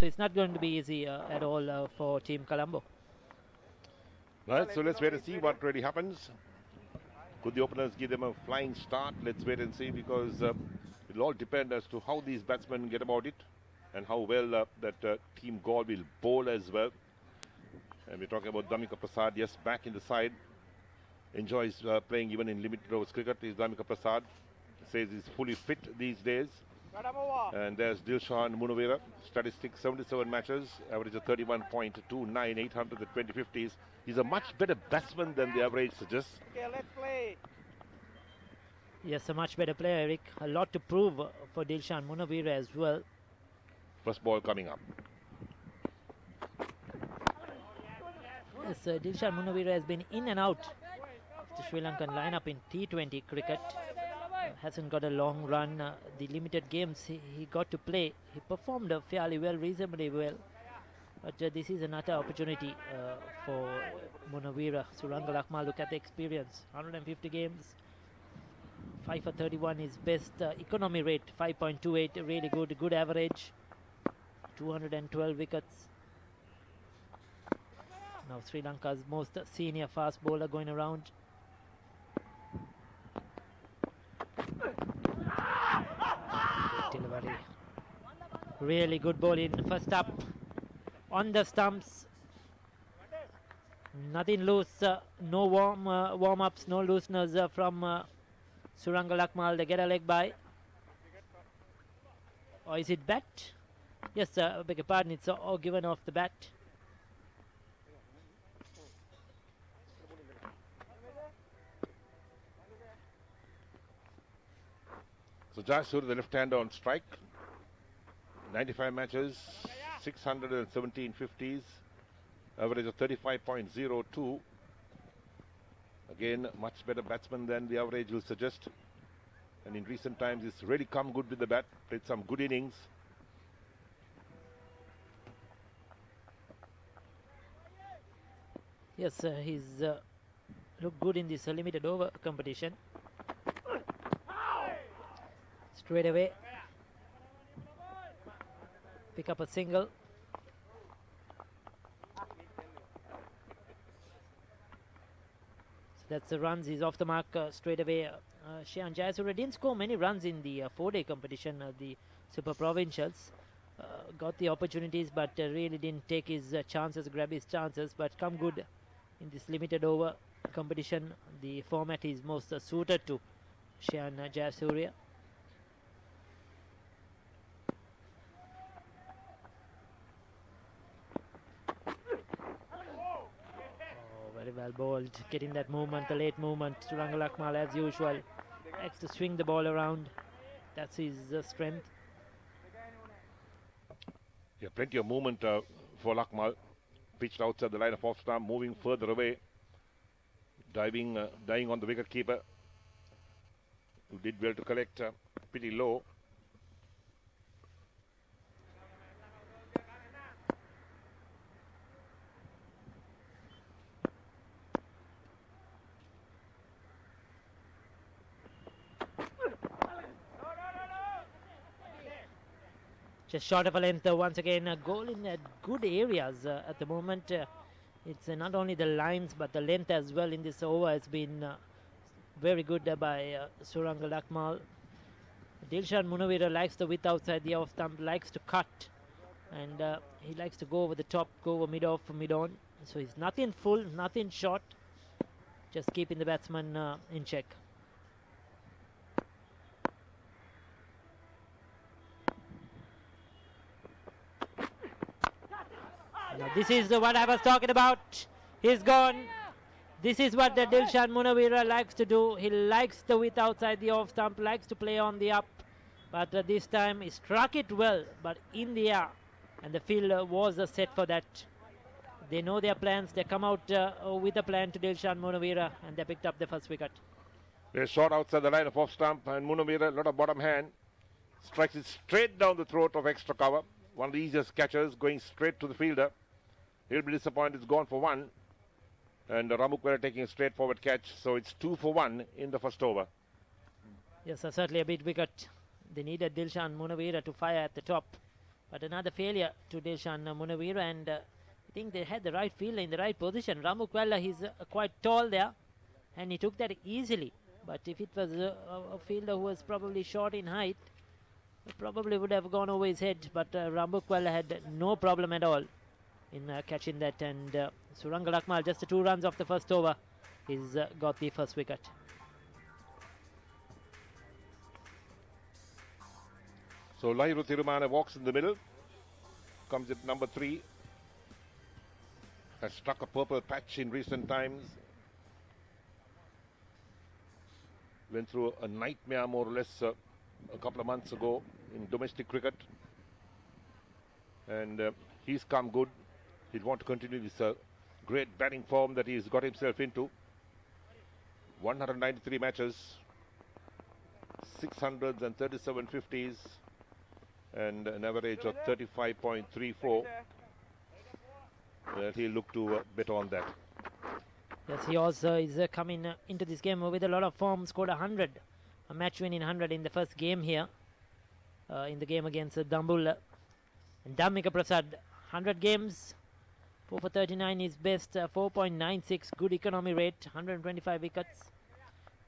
it's not going to be easy at all for Team Colombo. Right, so let's wait and see what really happens. Could the openers give them a flying start? Let's wait and see, because it'll all depend as to how these batsmen get about it and how well that Team Galle will bowl as well. And we're talking about Dhammika Prasad, yes, back in the side. Enjoys playing even in limited overs cricket. Is Dhammika Prasad. Says he's fully fit these days. And there's Dilshan Munawira. Statistics 77 matches, average of 31.29, 820 50s. He's a much better batsman than the average suggests. Okay, let's play. Yes, a much better player, Eric. A lot to prove for Dilshan Munawira as well. First ball coming up. Yes, Dilshan Munawira has been in and out of the Sri Lankan lineup in T20 cricket. Hasn't got a long run. The limited games he got to play, he performed fairly well, reasonably well. But this is another opportunity for Munawira. Suranga Lakmal, look at the experience. 150 games. 5 for 31 is best. Economy rate 5.28, really good average. 212 wickets. Now Sri Lanka's most senior fast bowler going around. Delivery. Really good ball in first up on the stumps. Nothing loose, no warm-ups, no looseners from Suranga Lakmal. They get a leg by. Or is it bat? Yes, beg your pardon, it's all given off the bat. So Jayasuriya, the left-hander on strike. 95 matches, 617 50s, average of 35.02. Again, much better batsman than the average will suggest. And in recent times, he's really come good with the bat, played some good innings. Yes, he's looked good in this limited over competition. Straight away, pick up a single. So that's the runs. He's off the mark straight away. Shehan Jayasuriya didn't score many runs in the 4-day competition, the Super Provincials. Got the opportunities, but really didn't take his chances, grab his chances. But come good in this limited over competition. The format is most suited to Shehan Jayasuriya. Very well bowled, getting that movement, the late movement. Suranga Lakmal, as usual, likes to swing the ball around. That's his strength. Yeah, plenty of movement for Lakmal. Pitched outside the line of off stump, moving further away. Diving on the wicket keeper, who did well to collect pretty low. Just short of a length once again. A goal in good areas at the moment. It's not only the lines but the length as well in this over has been very good by Suranga Lakmal. Dilshan Munawira likes the width outside the off stump, likes to cut, and he likes to go over the top, go over mid-off, mid-on. So he's nothing full, nothing short, just keeping the batsman in check. Now this is what I was talking about. He's gone. This is what the Dilshan Munawira likes to do. He likes the width outside the off stump, likes to play on the up. But this time he struck it well, but in the air. And the field was set for that. They know their plans. They come out with a plan to Dilshan Munawira, and they picked up the first wicket. They're shot outside the line of off stump, and Munawira, a lot of bottom hand, strikes it straight down the throat of extra cover. One of the easiest catchers, going straight to the fielder. He'll be disappointed. It's gone for one. And Ramukwera taking a straightforward catch. So it's 2 for 1 in the first over. Yes, certainly a big wicket. They needed Dilshan Munawira to fire at the top. But another failure to Dilshan Munawira, and I think they had the right fielder in the right position. Ramukwella, he's quite tall there, and he took that easily. But if it was a fielder who was probably short in height, it probably would have gone over his head. But Ramukwella had no problem at all in catching that, and Suranga Lakmal, just 2 runs off the first over, he's got the first wicket. So Lahiru Tirumana walks in the middle, comes at number 3, has struck a purple patch in recent times, went through a nightmare more or less a couple of months ago in domestic cricket, and he's come good. He'd want to continue this great batting form that he's got himself into. 193 matches, 637 50s, and an average of 35.34. He'll look to bet on that. Yes, he also is coming into this game with a lot of form. Scored 100, a match-winning 100 in the first game here, in the game against Dambul. And Dhammika Prasad, 100 games, 4 for 39 is best, 4.96, good economy rate, 125 wickets,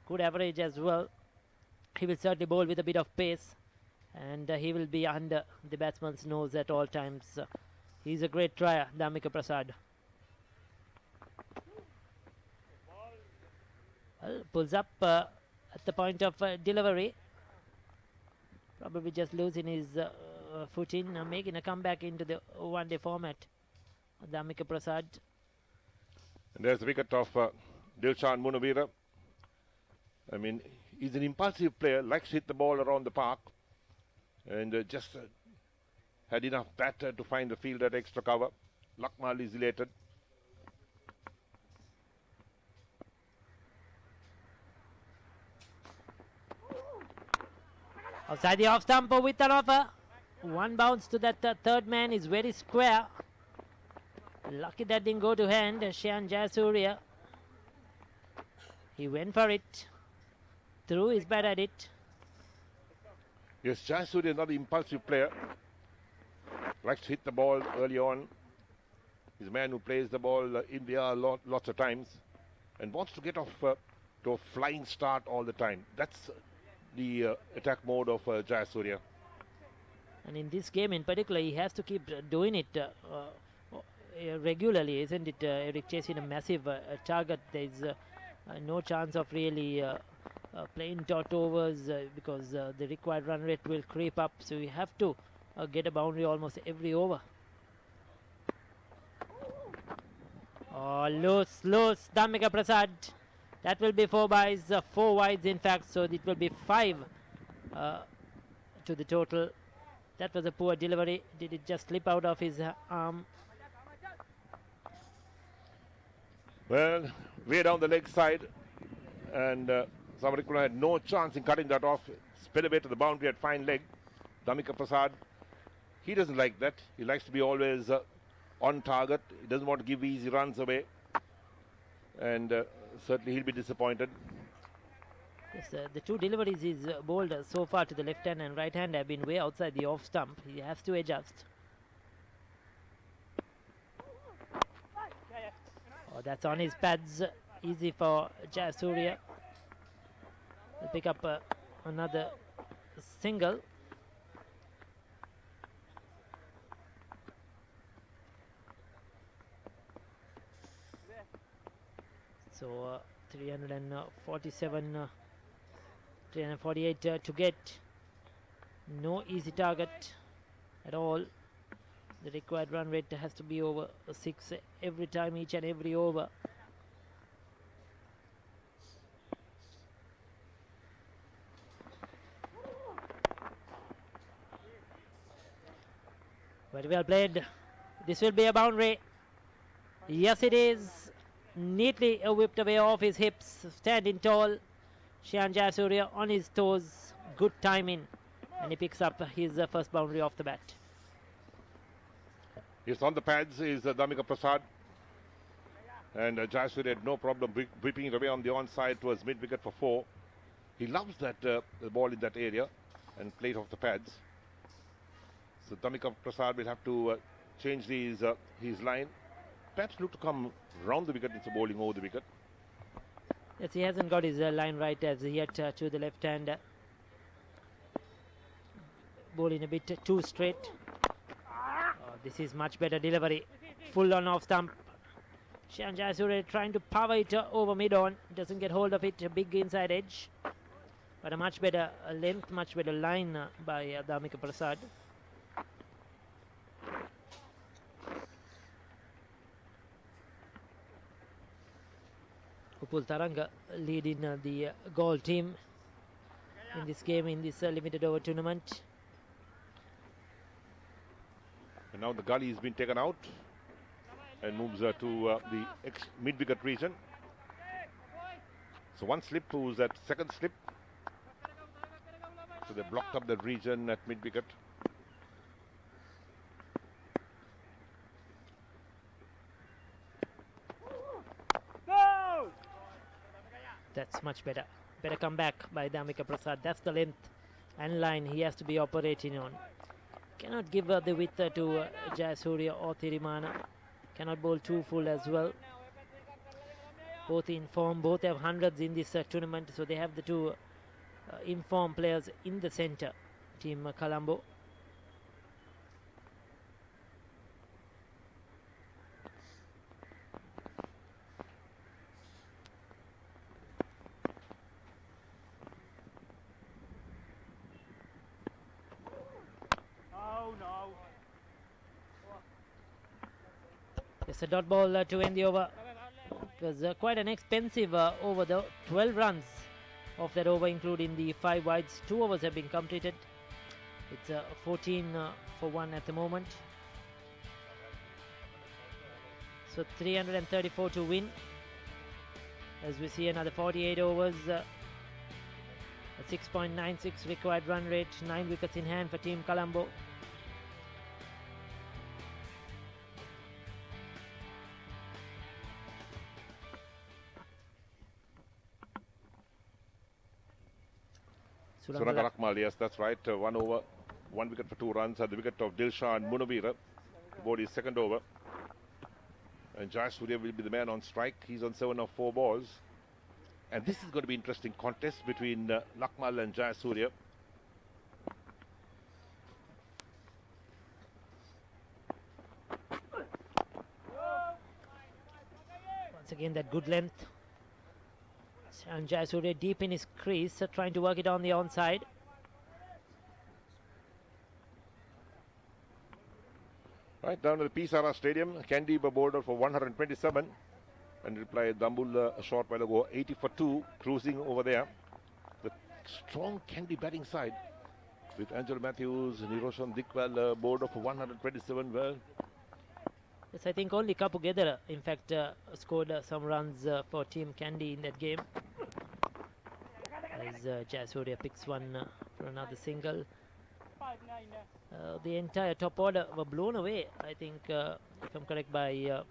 good average as well. He will certainly bowl with a bit of pace, and he will be under the batsman's nose at all times. He's a great trier, Dhammika Prasad. Well, pulls up at the point of delivery. Probably just losing his footing, making a comeback into the one-day format. Dhammika Prasad. And there's the wicket of Dilshan Munawira. I mean, he's an impulsive player, likes to hit the ball around the park, and just had enough batter to find the field at extra cover. Lakmal is elated. Outside the off stump with an offer. One bounce to that third man is very square. Lucky that didn't go to hand. Shyan Jayasuriya. He went for it. Threw his bat at it. Yes, Jayasuriya, another impulsive player. Likes to hit the ball early on. He's a man who plays the ball in the air lots of times and wants to get off to a flying start all the time. That's the attack mode of Jayasuriya. And in this game in particular, he has to keep doing it regularly, isn't it, Eric? Chasing a massive target, there's no chance of really playing dot overs because the required run rate will creep up. So you have to get a boundary almost every over. Oh, loose, Dhammika Prasad. That will be 4 byes, 4 wides in fact, so it will be 5 to the total. That was a poor delivery. Did it just slip out of his arm? Well, way down the leg side, and Samarikula had no chance in cutting that off. Sped away to the boundary at fine leg. Dhammika Prasad, he doesn't like that. He likes to be always on target. He doesn't want to give easy runs away, and certainly he'll be disappointed. Yes, the 2 deliveries he's bowled so far to the left hand and right hand have been way outside the off stump. He has to adjust. Oh, that's on his pads. Easy for Jayasuriya. He'll pick up another single. So 347, 348 to get. No easy target at all. The required run rate has to be over 6 every time, each and every over. Very well played. This will be a boundary. Yes, it is. Neatly whipped away off his hips, standing tall. Shyan Jayasuriya on his toes. Good timing. And he picks up his first boundary off the bat. Yes, on the pads is Dhammika Prasad. And Jayasuriya had no problem whipping it away on the onside towards mid-wicket for 4. He loves that the ball in that area and play it off the pads. So Damika Prasad will have to change his line. Perhaps look to come round the wicket instead of bowling over the wicket. Yes, he hasn't got his line right as he hit to the left hand. Bowling a bit too straight. This is much better delivery. Full on off stump. Shan Jayasuriya trying to power it over mid-on. Doesn't get hold of it. A big inside edge. But a much better length, much better line by Damika Prasad. Upul Taranga leading the goal team in this game, in this limited over tournament. And now the Galle has been taken out and moves to the mid-wicket region. So one slip, who's that second slip. So they blocked up the region at mid-wicket. That's much better. Better come back by Damika Prasad. That's the length and line he has to be operating on. Cannot give the width to Jayasuriya or Thirimana. Cannot bowl too full as well. Both in form, both have hundreds in this tournament, so they have the two informed players in the centre, Team Colombo. It's a dot ball to end the over. It was quite an expensive over, the 12 runs of that over, including the 5 wides. 2 overs have been completed. It's 14 for 1 at the moment. So 334 to win. As we see another 48 overs. A 6.96 required run rate. 9 wickets in hand for Team Colombo. Suranga Rakmal, yes, that's right. 1 over, 1 wicket for 2 runs. At the wicket of Dilshan Munavira. Aboard his second over. And Jayasuriya will be the man on strike. He's on 7 of 4 balls. And this is going to be an interesting contest between Lakmal and Jayasuriya. Once again, that good length. And Jayasuriya deep in his crease, trying to work it on the onside. Right down to the Pisara Stadium, Candy border for 127. And replied Dambul a short while ago, 80 for 2, cruising over there. The strong Candy batting side with Angelo Matthews, Niroshan Dikwal border for 127. Well, yes, I think only Kapu Gedara, in fact, scored some runs for Team Candy in that game. As Jayasuriya picks one for another single. The entire top order were blown away, I think, if I'm correct, by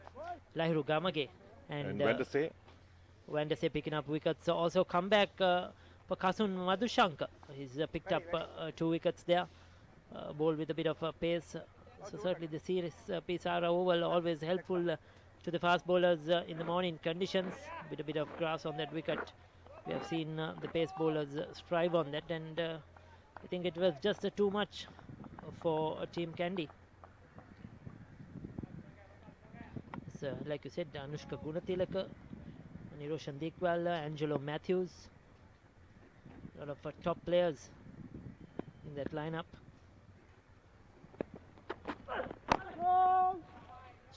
Lahiru Gamage. And Vandase picking up wickets. Also come back for Kasun Madhushankar. He's picked up 2 wickets there. Bowled with a bit of pace. So certainly the series Pisara Oval always helpful to the fast bowlers in the morning conditions. With a bit of grass on that wicket. We have seen the pace bowlers strive on that, and I think it was just too much for Team Candy. So, like you said, Anushka Gunatilaka, Niroshan Dikwal, Angelo Matthews. A lot of top players in that lineup.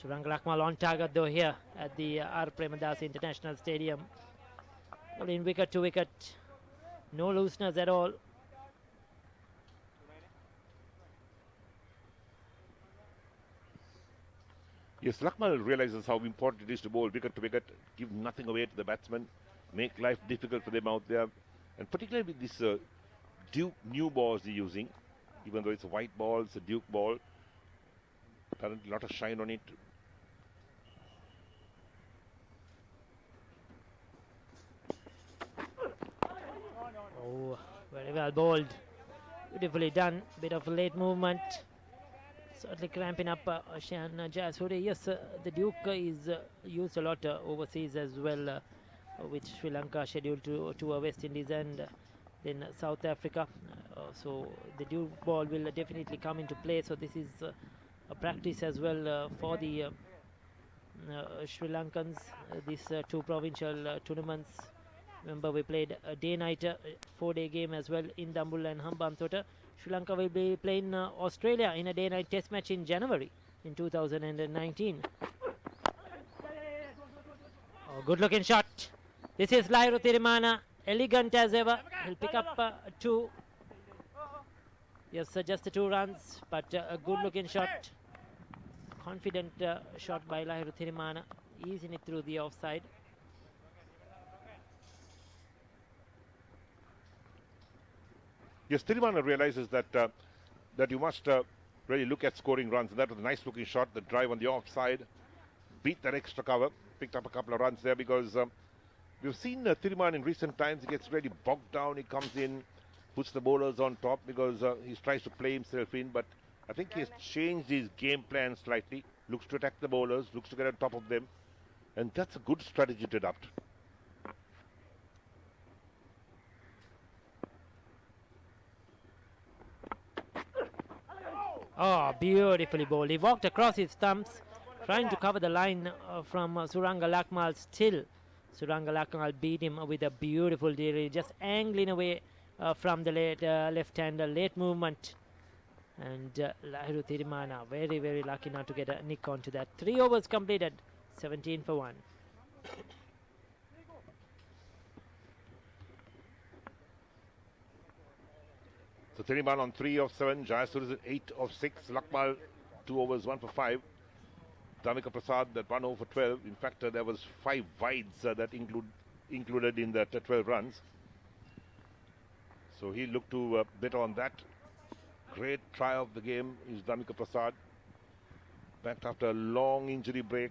Suranga Rakmal on target though here at the R. Premadasa International Stadium. In wicket to wicket, no looseners at all. Yes, Lakmal realizes how important it is to bowl wicket to wicket, give nothing away to the batsman, make life difficult for them out there. And particularly with this Duke new balls they're using, even though it's a white ball, it's a Duke ball. Currently a lot of shine on it. Oh, very well bowled. Beautifully done. Bit of a late movement. Certainly cramping up Shan Jayasuri. Yes, the Duke is used a lot overseas as well, with Sri Lanka scheduled to West Indies and then South Africa. So the Duke ball will definitely come into play. So this is a practice as well for the Sri Lankans. These two provincial tournaments. Remember, we played a day-night 4-day game as well in Dambul and Hambantota. Sri Lanka will be playing Australia in a day-night test match in January in 2019. Oh, good-looking shot. This is Lairu Tirimana, elegant as ever. He'll pick up 2. Yes, just the 2 runs, but a good-looking shot. Confident shot by Lairu Tirimana, easing it through the offside. Yes, Tirimana realizes that that you must really look at scoring runs. And that was a nice-looking shot. The drive on the offside, beat that extra cover, picked up a couple of runs there because we've seen Tirimana in recent times. He gets really bogged down. He comes in, puts the bowlers on top because he tries to play himself in. But I think he's changed his game plan slightly. Looks to attack the bowlers, looks to get on top of them, and that's a good strategy to adopt. Oh, beautifully bowled. He walked across his stumps, trying to cover the line from Suranga Lakmal. Still, Suranga Lakmal beat him with a beautiful delivery, just angling away from the left-hander, late movement. And Lairu Tirimana, very, very lucky not to get a nick onto that. 3 overs completed, 17 for 1. So Tirimana on 3 of 7, Jayasuriya 8 of 6, Lakmal 2 overs 1 for 5, Damika Prasad that 1 over 12. In fact, there was 5 wides that included in that 12 runs. So he looked to bet on that. Great try of the game is Damika Prasad, back after a long injury break.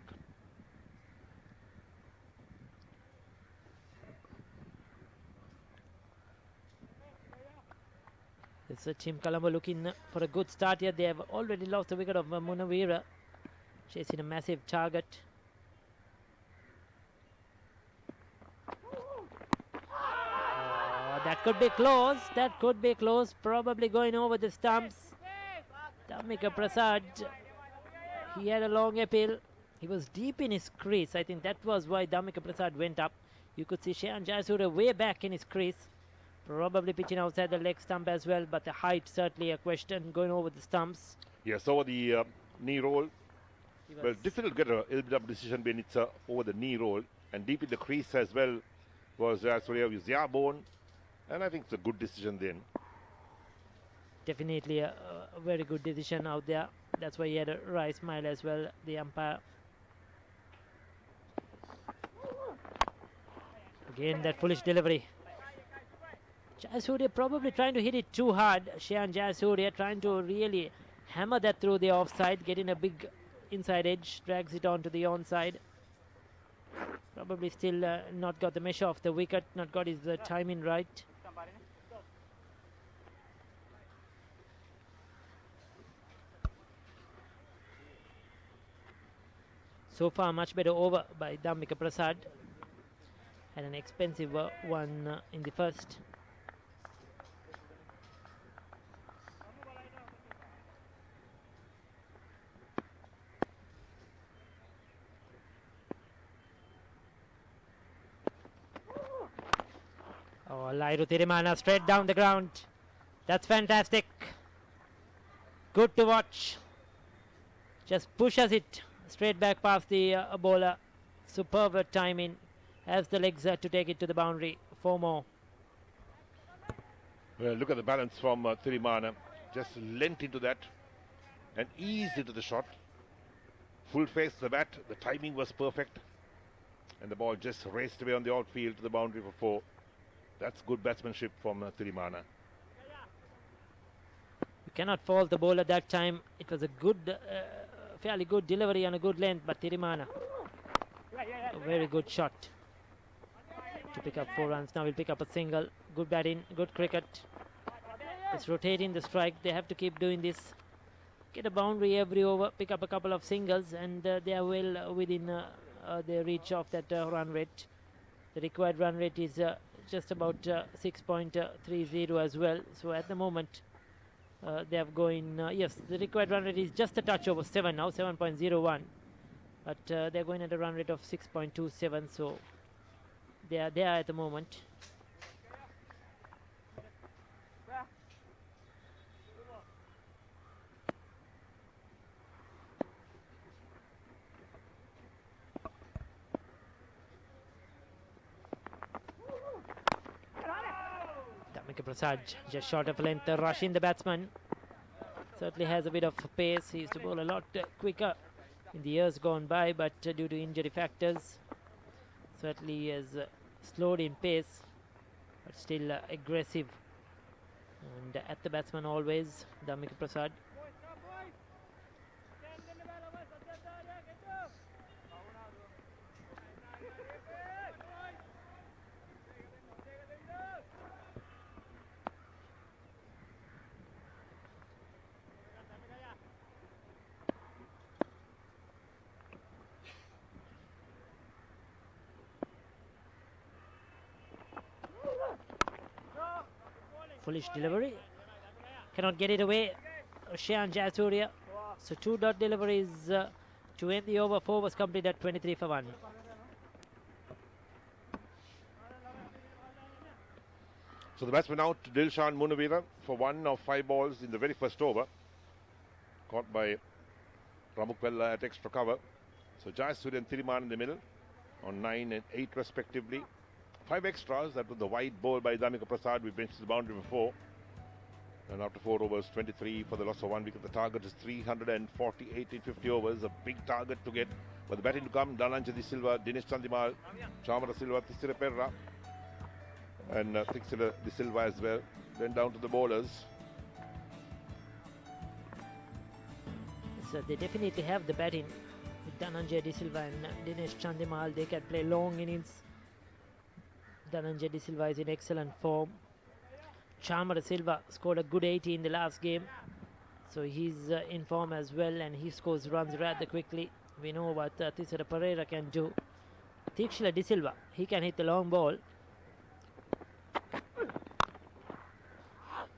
It's Team Colombo looking for a good start here. They have already lost the wicket of Munawira, chasing a massive target. That could be close. That could be close. Probably going over the stumps. Damika Prasad, he had a long appeal. He was deep in his crease. I think that was why Damika Prasad went up. You could see Shayan Jayasuriya way back in his crease. Probably pitching outside the leg stump as well, but the height certainly a question, going over the stumps. Yes, over the knee roll. Well, difficult to get a LBW decision when it's over the knee roll. And deep in the crease as well was Jayasuriya with Yarbone. And I think it's a good decision then. Definitely a very good decision out there. That's why he had a wry smile as well, the umpire. Again, that foolish delivery. Jayasuriya probably trying to hit it too hard. Shayan Jayasuriya trying to really hammer that through the offside, getting a big inside edge, drags it onto the onside. Probably still not got the measure of the wicket, not got his timing right. So far, much better over by Damika Prasad. Had an expensive one in the first. Oh, Lairu Tirimana straight down the ground. That's fantastic. Good to watch. Just pushes it straight back past the bowler. Superb timing. Has the legs to take it to the boundary. 4 more. Well, look at the balance from Tirimana. Just lent into that and eased into the shot. Full face to the bat. The timing was perfect. And the ball just raced away on the outfield to the boundary for 4. That's good batsmanship from Tirimana. You cannot fault the bowler that time. It was a good, fairly good delivery and a good length, but Tirimana, a very good shot to pick up 4 runs. Now we'll pick up a single. Good batting, good cricket. It's rotating the strike. They have to keep doing this. get a boundary every over, pick up a couple of singles, and they are well within the reach of that run rate. The required run rate is just about 6.30 as well. So at the moment, they have going, yes, the required run rate is just a touch over 7 now, 7.01. But they're going at a run rate of 6.27, so they are there at the moment. Prasad just short of length, rushing the batsman. Certainly has a bit of pace. He used to bowl a lot quicker in the years gone by, but due to injury factors, certainly has slowed in pace, but still aggressive. And at the batsman always, Dhammika Prasad. Foolish delivery, cannot get it away. Shayan Jayasuriya. So 2 dot deliveries to end the over. 4 was completed at 23 for 1. So the batsman out, Dilshan Munawira, for 1 of 5 balls in the very first over. Caught by Ramukwella at extra cover. So Jayasuriya and Thiriman in the middle on 9 and 8 respectively. 5 extras, that was the wide ball by Dhammika Prasad. We benched the boundary before. And after 4 overs, 23 for the loss of 1 wicket. The target is 348 in 50 overs. A big target to get. But the batting to come, Dhananjay De Silva, Dinesh Chandimal, Chamara Silva, Thisira Perra. And Thisira De Silva as well. Then down to the bowlers. So they definitely have the batting. With Dhananjay De Silva and Dinesh Chandimal, they can play long innings. Dhananjay De Silva is in excellent form. Chamara Silva scored a good 80 in the last game, so he's in form as well, and he scores runs rather quickly. We know what Thisara Pereira can do. Thikshila De Silva, he can hit the long ball.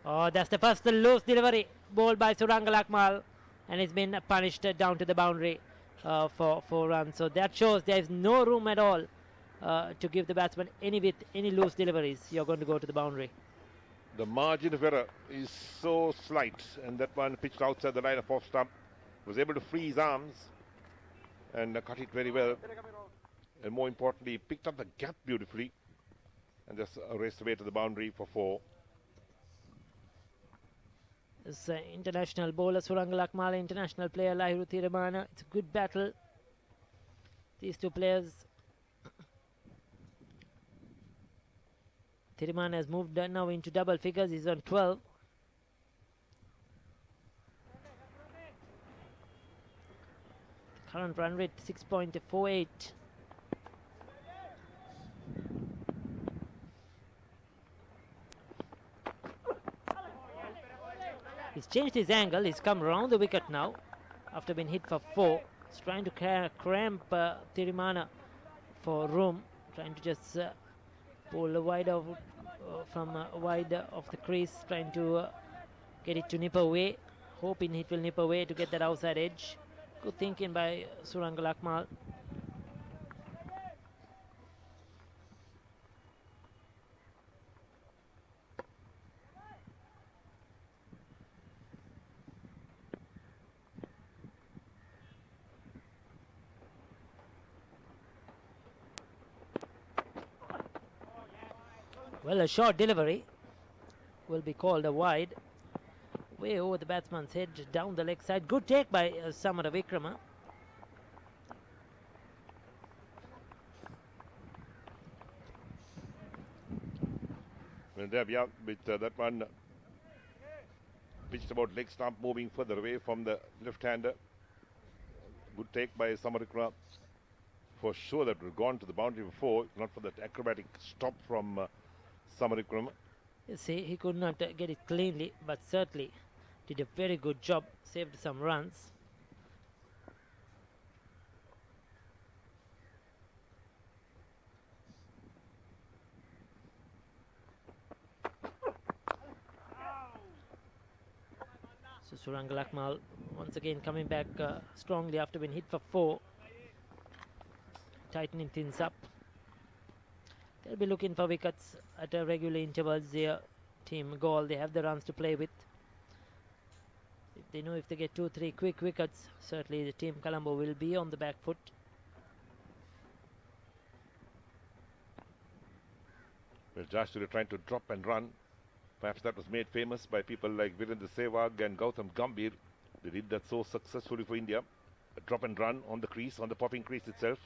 Oh, that's the first loose delivery, ball by Surangal Akmal, and it's been punished down to the boundary for 4 runs. So that shows there is no room at all to give the batsman any loose deliveries. You're going to go to the boundary. The margin of error is so slight, and that one pitched outside the line of off stump. Was able to free his arms and cut it very well. And more importantly, picked up the gap beautifully and just raced away to the boundary for 4. This international bowler Surangal Akmal, international player Lahiru Thiramana. It's a good battle. These two players. Thiramana has moved now into double figures. He's on 12. Current run rate 6.48. He's changed his angle. He's come around the wicket now after being hit for 4. He's trying to cramp Thiramana for room. Trying to just pull wide of from wide of the crease, trying to get it to nip away, hoping it will nip away to get that outside edge. Good thinking by Surangal Akmal. Well, a short delivery will be called a wide. Way over the batsman's head, down the leg side. Good take by Samara Vikrama. Well, there we are with that one. Pitched about leg stump, moving further away from the left-hander. Good take by Samara Vikrama. For sure that would have gone to the boundary before, not for that acrobatic stop from Samara Vikrama. You see, he could not get it cleanly, but certainly did a very good job, saved some runs. So Suranga Lakmal once again coming back strongly after being hit for 4, tightening things up. They'll be looking for wickets at a regular intervals. Their team Galle, they have the runs to play with. If they know if they get 2-3 quick wickets, certainly the team Colombo will be on the back foot. Well, Jayasuriya trying to drop and run. Perhaps that was made famous by people like Virendra Sehwag and Gautam Gambhir. They did that so successfully for India. A drop and run on the crease, on the popping crease itself.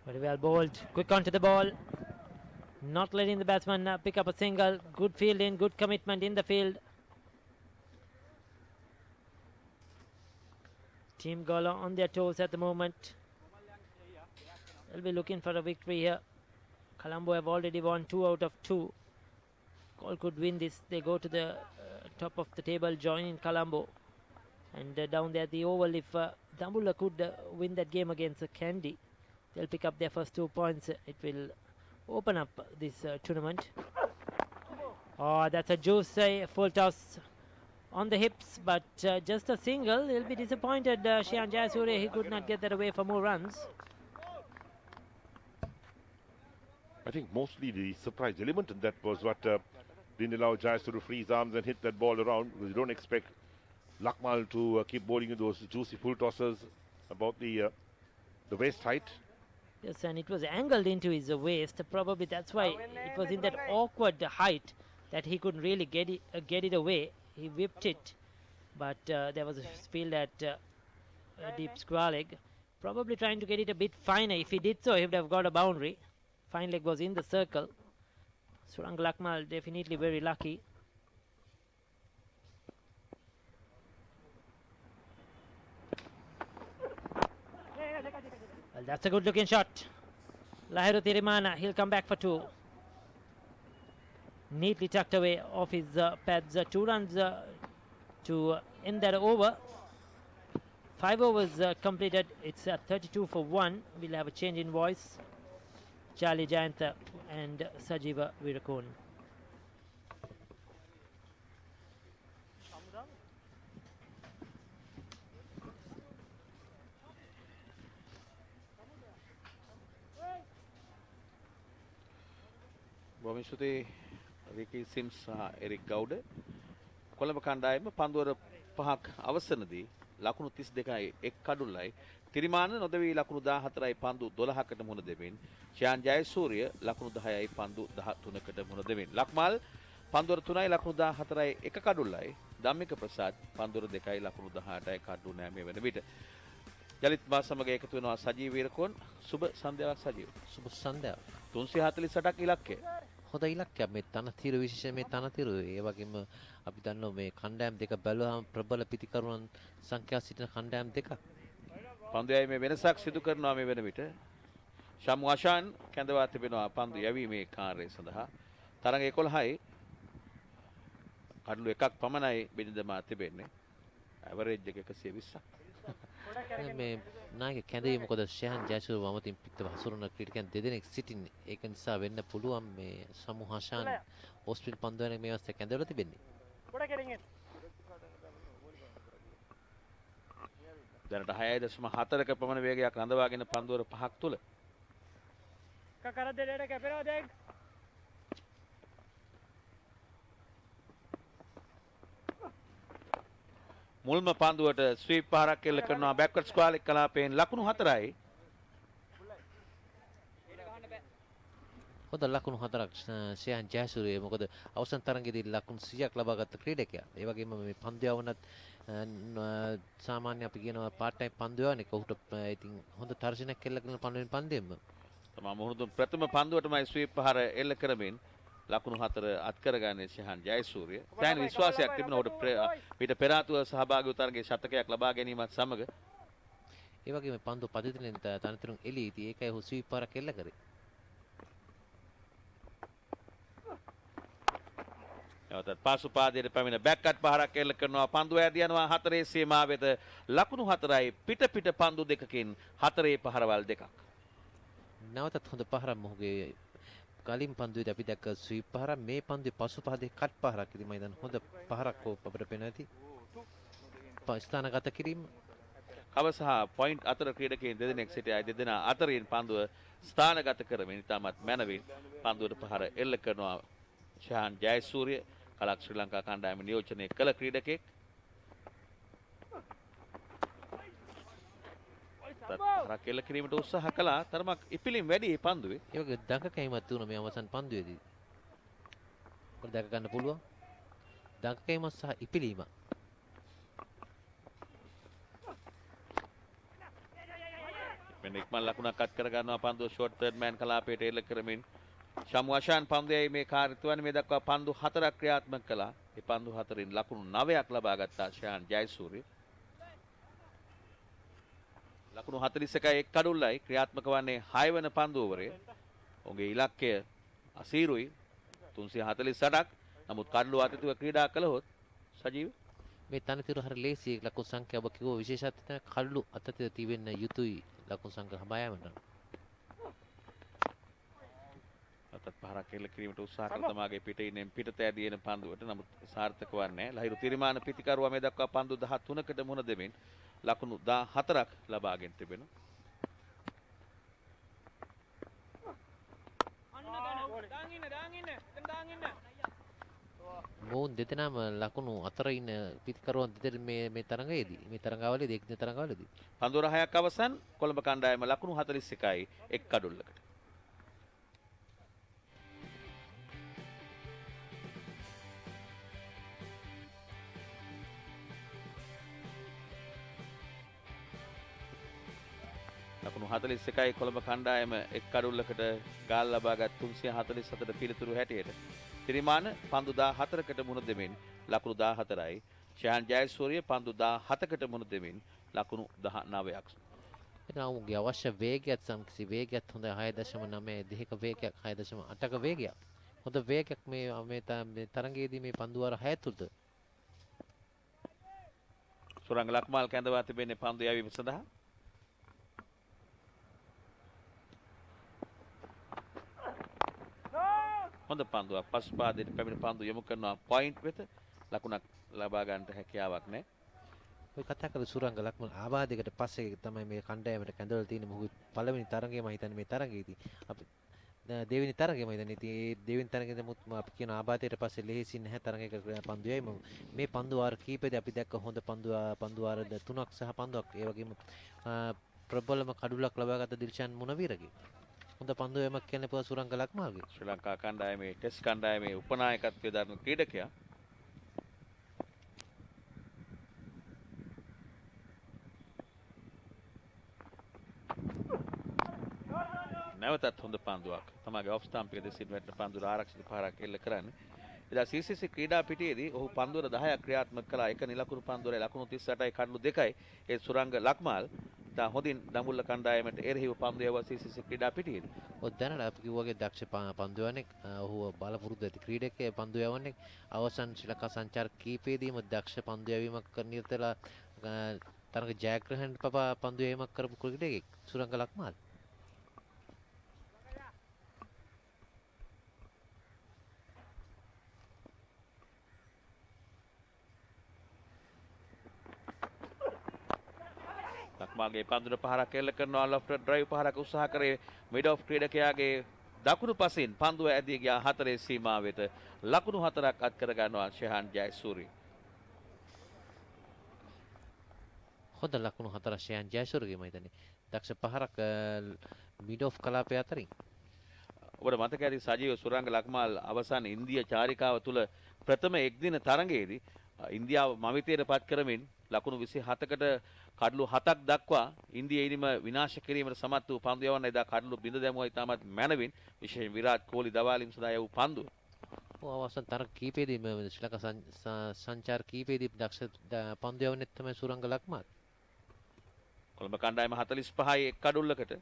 Very well bowled. Quick onto the ball. Not letting the batsman pick up a single. Good fielding, good commitment in the field. Team Galle on their toes at the moment. They'll be looking for a victory here. Colombo have already won 2 out of 2. Galle could win this. They go to the top of the table, joining Colombo. And down there at the Oval, if Dambulla could win that game against Kandy, they'll pick up their first 2 points. It will open up this tournament. Oh, that's a juice, full toss on the hips, but just a single. He'll be disappointed. Shihan Jayasuriya, he could not get that away for more runs. I think mostly the surprise element in that was what didn't allow Jayasuriya to freeze arms and hit that ball around, because you don't expect Lakmal to keep bowling in those juicy full tosses about the waist height. Yes, and it was angled into his waist. Probably that's why it was in that awkward height that he couldn't really get it away. He whipped it, but there was a spill at deep square leg. Probably trying to get it a bit finer. If he did so, he would have got a boundary. Fine leg was in the circle. Suranga Lakmal definitely very lucky. Well, that's a good looking shot. Lahiru Tirimana, he'll come back for 2. Neatly tucked away off his pads. 2 runs to end that over. 5 overs completed. It's 32 for 1. We'll have a change in voice. Charlie Jayantha and Sajiva Virakon. බොහොම ස්තුතියි රිකි සිම්ස් සහ Eric ගවුඩ. Colombo කණ්ඩායම පන්දුවර 5ක් අවසනදී ලකුණු 32යි 1 කඩුල්ලයි තිරිමාන නොදවි ලකුණු 14යි පන්දු 12කට මුහුණ දෙමින් ශාන් ජයසූරිය ලකුණු 10යි පන්දු 13කට මුහුණ දෙමින් ලක්මාල් පන්දුවර 3යි ලකුණු 14යි 1 කඩුල්ලයි ධම්මික ප්‍රසාද් පන්දුවර 2යි ලකුණු 18යි කඩු නෑ මේ වෙන විට. යලිත් මා සමග එකතු වෙනවා සජීව වීරකෝන්. සුබ සන්ධ්‍යාවක් සජීව. සුබ සන්ධ්‍යාවක්. 348ක් ඉලක්කය. හොඳ ඉලක්කයක් මේ තනතිරු විශේෂයෙන් මේ තනතිරු ඒ වගේම අපි දන්නවා මේ කණ්ඩායම් දෙක බැලුවාම ප්‍රබල පිටිකරුවන් සංඛ්‍යාව සිටින කණ්ඩායම් දෙකක්. පන්දුයයි මේ වෙනසක් සිදු කරනවා මේ වෙන විට. ශමු ආෂාන් කැඳවා තිබෙනවා පන්දු යැවීමේ කාර්යය සඳහා. තරඟ 11යි කඩලු එකක් පමණයි බිඳදමා තිබෙන්නේ. ඇවරේජ් එක 120ක්. මේ නායක කැඳවීම මොකද ශයන් ජයසූරිය වමතින් පිටව හසුරුවන ක්‍රීඩකයන් දෙදෙනෙක් සිටින්නේ. ඒක නිසා වෙන්න පුළුවන් මේ සමු හෂාන් ඕස්ට්‍රේලියානු පන්දුවන මේ අවස්ථාවේ කැඳවලා තිබෙන්නේ. දැනට 6.4ක පමණ වේගයක් රඳවාගෙන පන්දුවර 5ක් තුල මුල්ම පන්දුවට ස්වීප් පහරක් එල්ල කරනවා බෑක්වර්ඩ් ස්ක්වාල් එක් කලාපයෙන් ලකුණු 4යි. හොඳ ලකුණු 4ක් ශයන් ජයසූරිය මොකද අවසන් තරඟයේදී ලකුණු 100ක් ලබාගත් ක්‍රීඩකයා. ඒ වගේම මේ පන්දු යවනත් සාමාන්‍ය අපි කියනවා පාර්ට් ටයිම් පන්දු යවන්නේ. ඔහුට ඉතින් හොඳ තර්ජනයක් එල්ල කරන පන්දුවෙන් පන්දෙන්න. තමා මුහුණු ප්‍රථම පන්දුවටමයි ස්වීප් පහර එල්ල කරමින් ලකුණු 4 අත් කරගන්නේ ශයන් ජයසූරිය. දැන් විශ්වාසයක් තිබුණා ඔහුට පිට පෙර ආතුව සහභාගී වූ තරගයේ ශතකයක් ලබා ගැනීමත් සමග ඒ වගේම පන්දු පදිතලෙන් තනතුරුන් එළි ඉති ඒකයි ඔහු ස්වීප් පාරක් එල්ල කරේ. නැවතත් පාසු පාදයට පැමිණ බෑක්කට් පහරක් එල්ල කරනවා. පන්දු ඇදී යනවා 4 සීමාව වෙත. ලකුණු 4යි පිට පන්දු දෙකකින් 4 පහරවල් දෙකක්. නැවතත් හොඳ පහරක් මොහුගේ කලින් පන්දුවේදී අපි දැක්ක ස්වීප් පහරක් මේ පන්දුවේ පසු පාදේ කට් පහරක් ඉතින් මම හිතන්නේ හොඳ පහරක් අපිට පේනවා ඇති. ස්ථානගත කිරීම කව සහ පොයින්ට් අතර ක්‍රීඩකයන් දෙදෙනෙක් සිටියයි දෙදෙනා අතරින් පන්දුව ස්ථානගත කරමින් ඉතාමත් මැනවින් පන්දුවට පහර එල්ල කරනවා. ශාන් ජයසූරිය කලක් ශ්‍රී ලංකා කණ්ඩායම නියෝජනය කළ ක්‍රීඩකෙක්. පහරක් එල්ල කිරීමට උත්සාහ කළා. තරමක් ඉපිලිම් වැඩි මේ පන්දුවේ. ඒ වගේ දඟකීමක් තුන මේ අවසන් පන්දුවේදී. ඔකට දැක ගන්න පුළුවන්. දඟකීම සහ ඉපිලීම. මෙන්න ඉක්මන් ලකුණක් අත් කර ගන්නවා පන්දුව ෂෝට් තර්ඩ් මෑන් කලාපයට එල්ල කරමින් ශමු අෂාන් පන්දුවේ මේ කාර්යතුවන්නේ මේ දක්වා පන්දු 4ක් ක්‍රියාත්මක කළා. ඒ පන්දු 4න් ලකුණු 9ක් ලබා ගත්තා ශාන් ජයසූරිය. ලකුණු 41යි එක් කඩුල්ලයි ක්‍රියාත්මක වන්නේ 6 වන පන්දු ඕවරේ. ඔහුගේ ඉලක්කය අසීරුයි 348ක්. නමුත් කඩලු අතිතුව ක්‍රීඩා කළහොත් සජීව මේ තනතිර හරිය ලේසි ලකුණු සංඛ්‍යාව ඔබ කිව්ව විශේෂත්වය තමයි කල්ලු අතතිය තිබෙන්න යුතුයි ලකුණු සංඛ්‍යාව හඹායමට. අතත් පහරක් එල්ල කිරීමට උත්සාහ කළ තමාගේ පිටේ ඉන්නේ පිටත ඇදී එන පන්දුවට. නමුත් සාර්ථක වන්නේ නැහැ. ලහිරු තිරිමාන පිතිකරුවා මේ දක්වා පන්දු 13කට මුහුණ දෙමින් ලකුණු 14ක් ලබාගෙන තිබෙනවා. මොවුන් දෙදෙනාම ලකුණු 4 ඉන්න පිතිකරුවන් දෙදෙන මේ තරඟයේදී මේ තරඟාවලියේදී එක් තරඟාවලියේදී පන්දු 6ක් අවසන් කොළඹ කණ්ඩායම ලකුණු 41යි එක් කඩුල්ලකට. ලකුණු 41යි කොළඹ කණ්ඩායම එක් කඩුල්ලකට ගාල් ලබාගත් 347ට පිළිතුරු හැටියට තිරිමාන පන්දු 14කට මුහුණ දෙමින් ලකුණු 14යි. ශාන් ජයසූරිය පන්දු 17කට මුහුණ දෙමින් ලකුණු 19ක්. එනමුගේ අවශ්‍ය වේගයත් සම්කිසි වේගයත් හොඳ 6.9 දෙහික වේගයක් 6.8ක වේගයක්. හොඳ වේගයක් මේ තරඟයේදී මේ පන්දු වාර 6 තුලද සුරංග ලක්මාල් කැඳවා තිබෙන්නේ පන්දු යැවීම සඳහා. හොඳ පන්දුවක් පසු පාදයට පැමිණ පන්දු යොමු කරනවා පොයින්ට් වෙත. ලකුණක් ලබා ගන්නට හැකියාවක් නැහැ. ඔය කතා කරලා සුරංග ලක්මන් ආබාධයකට පස්සේ තමයි මේ කණ්ඩායමට කැඳවලා තියෙන්නේ. මොකද පළවෙනි තරගයේ මම හිතන්නේ මේ තරගයේදී අපි දෙවෙනි තරගයේ මම හිතන්නේ ඉතින් ඒ දෙවෙනි තරගයේදී අපි කියන ආබාධයට පස්සේ ලෙහෙසි නැහැ තරගයක පන්දු යයි. මේ පන්දු වාර කීපෙදී අපි දැක්ක හොඳ පන්දු වාර 3ක් සහ පන්දුවක් ඒ වගේම ප්‍රබලම කඩුලක් ලබාගත් දිල්ෂාන් මුණවීරගේ හොඳ පන්දු යමක් කියන්න පුළුවන් සුරංග ලක්මාල්ගේ. ශ්‍රී ලංකා කණ්ඩායමේ ටෙස්ට් කණ්ඩායමේ උපනායකත්වයේ දරන ක්‍රීඩකයා. නැවතත් හොඳ පන්දුවක්. තමගේ ඔෆ් ස්ටම්ප් එක දෙසින් වැටෙන පන්දුර ආරක්ෂිත පහරක් එල්ල කරන්නේ. එදා CCC ක්‍රීඩා පිටියේදී ඔහු පන්දුර 10ක් ක්‍රියාත්මක කළා. එක නිලකුණු පන්දුරේ ලකුණු 38යි කඩලු 2යි. ඒ සුරංග ලක්මාල් තා හොඳින් දඹුල්ල කණ්ඩායමට එරෙහිව පන්දු යවුවා CCC ක්‍රීඩා පිටියේදී. ඔය දැනට අපි කිව්වාගේ දක්ෂ පන්දු යවන්නේ ඔහු බලපුරුදු ඇති ක්‍රීඩකයෙක් පන්දු යවන්නේ අවසන් ශ්‍රී ලංකා සංචාර කීපෙදීම දක්ෂ පන්දු යවීමක් කරන නිරතලා තරග ජයග්‍රහණ පවා පන්දු යවීමක් කරපු ක්‍රීඩකයෙක් සුරංග ලක්මාල්. ලක්මාල්ගේ පන්දුර පහරක් එල්ල කරනවා. ලොෆ්ට් ඩ්‍රයිව් පහරක් උත්සාහ කරේ මිඩ් ඔෆ් ක්‍රීඩකයාගේ දකුණු පසින් පන්දුව ඇදී ගියා 4 සීමාව වෙත. ලකුණු 4ක් අත් කර ගන්නවා ශහාන් ජයසූරිය. හොඳ ලකුණු 4 ශහාන් ජයසූරියගේ මම හිතන්නේ දක්ෂ පහරක් මිඩ් ඔෆ් කලාපය අතරින්. ඔබට මතක ඇති සජීව සුරංග ලක්මාල් අවසන් ඉන්දියා චාරිකාව තුල ප්‍රථම එක්දින තරඟයේදී ඉන්දියාව මවිතයට පත් කරමින් ලකුණු 27කට කඩලු 7ක් දක්වා ඉන්දියා ඉනිම විනාශ කිරීමට සමත් වූ පන්දු යවන්න එදා කඩලු බිඳ දැමුවා. ඉතාමත් මැනවින් විශේෂයෙන් විරාට් කෝලි දවාලිම් සඳහා යවූ පන්දුව. අවසන් තරග කීපෙදී ශ්‍රී ලංකා සංචාර කීපෙදී දක්ෂ පන්දු යවන්නේ තමයි සුරංග ලක්මාල්. කොළඹ කණ්ඩායම 45යි එක් කඩුල්ලකට.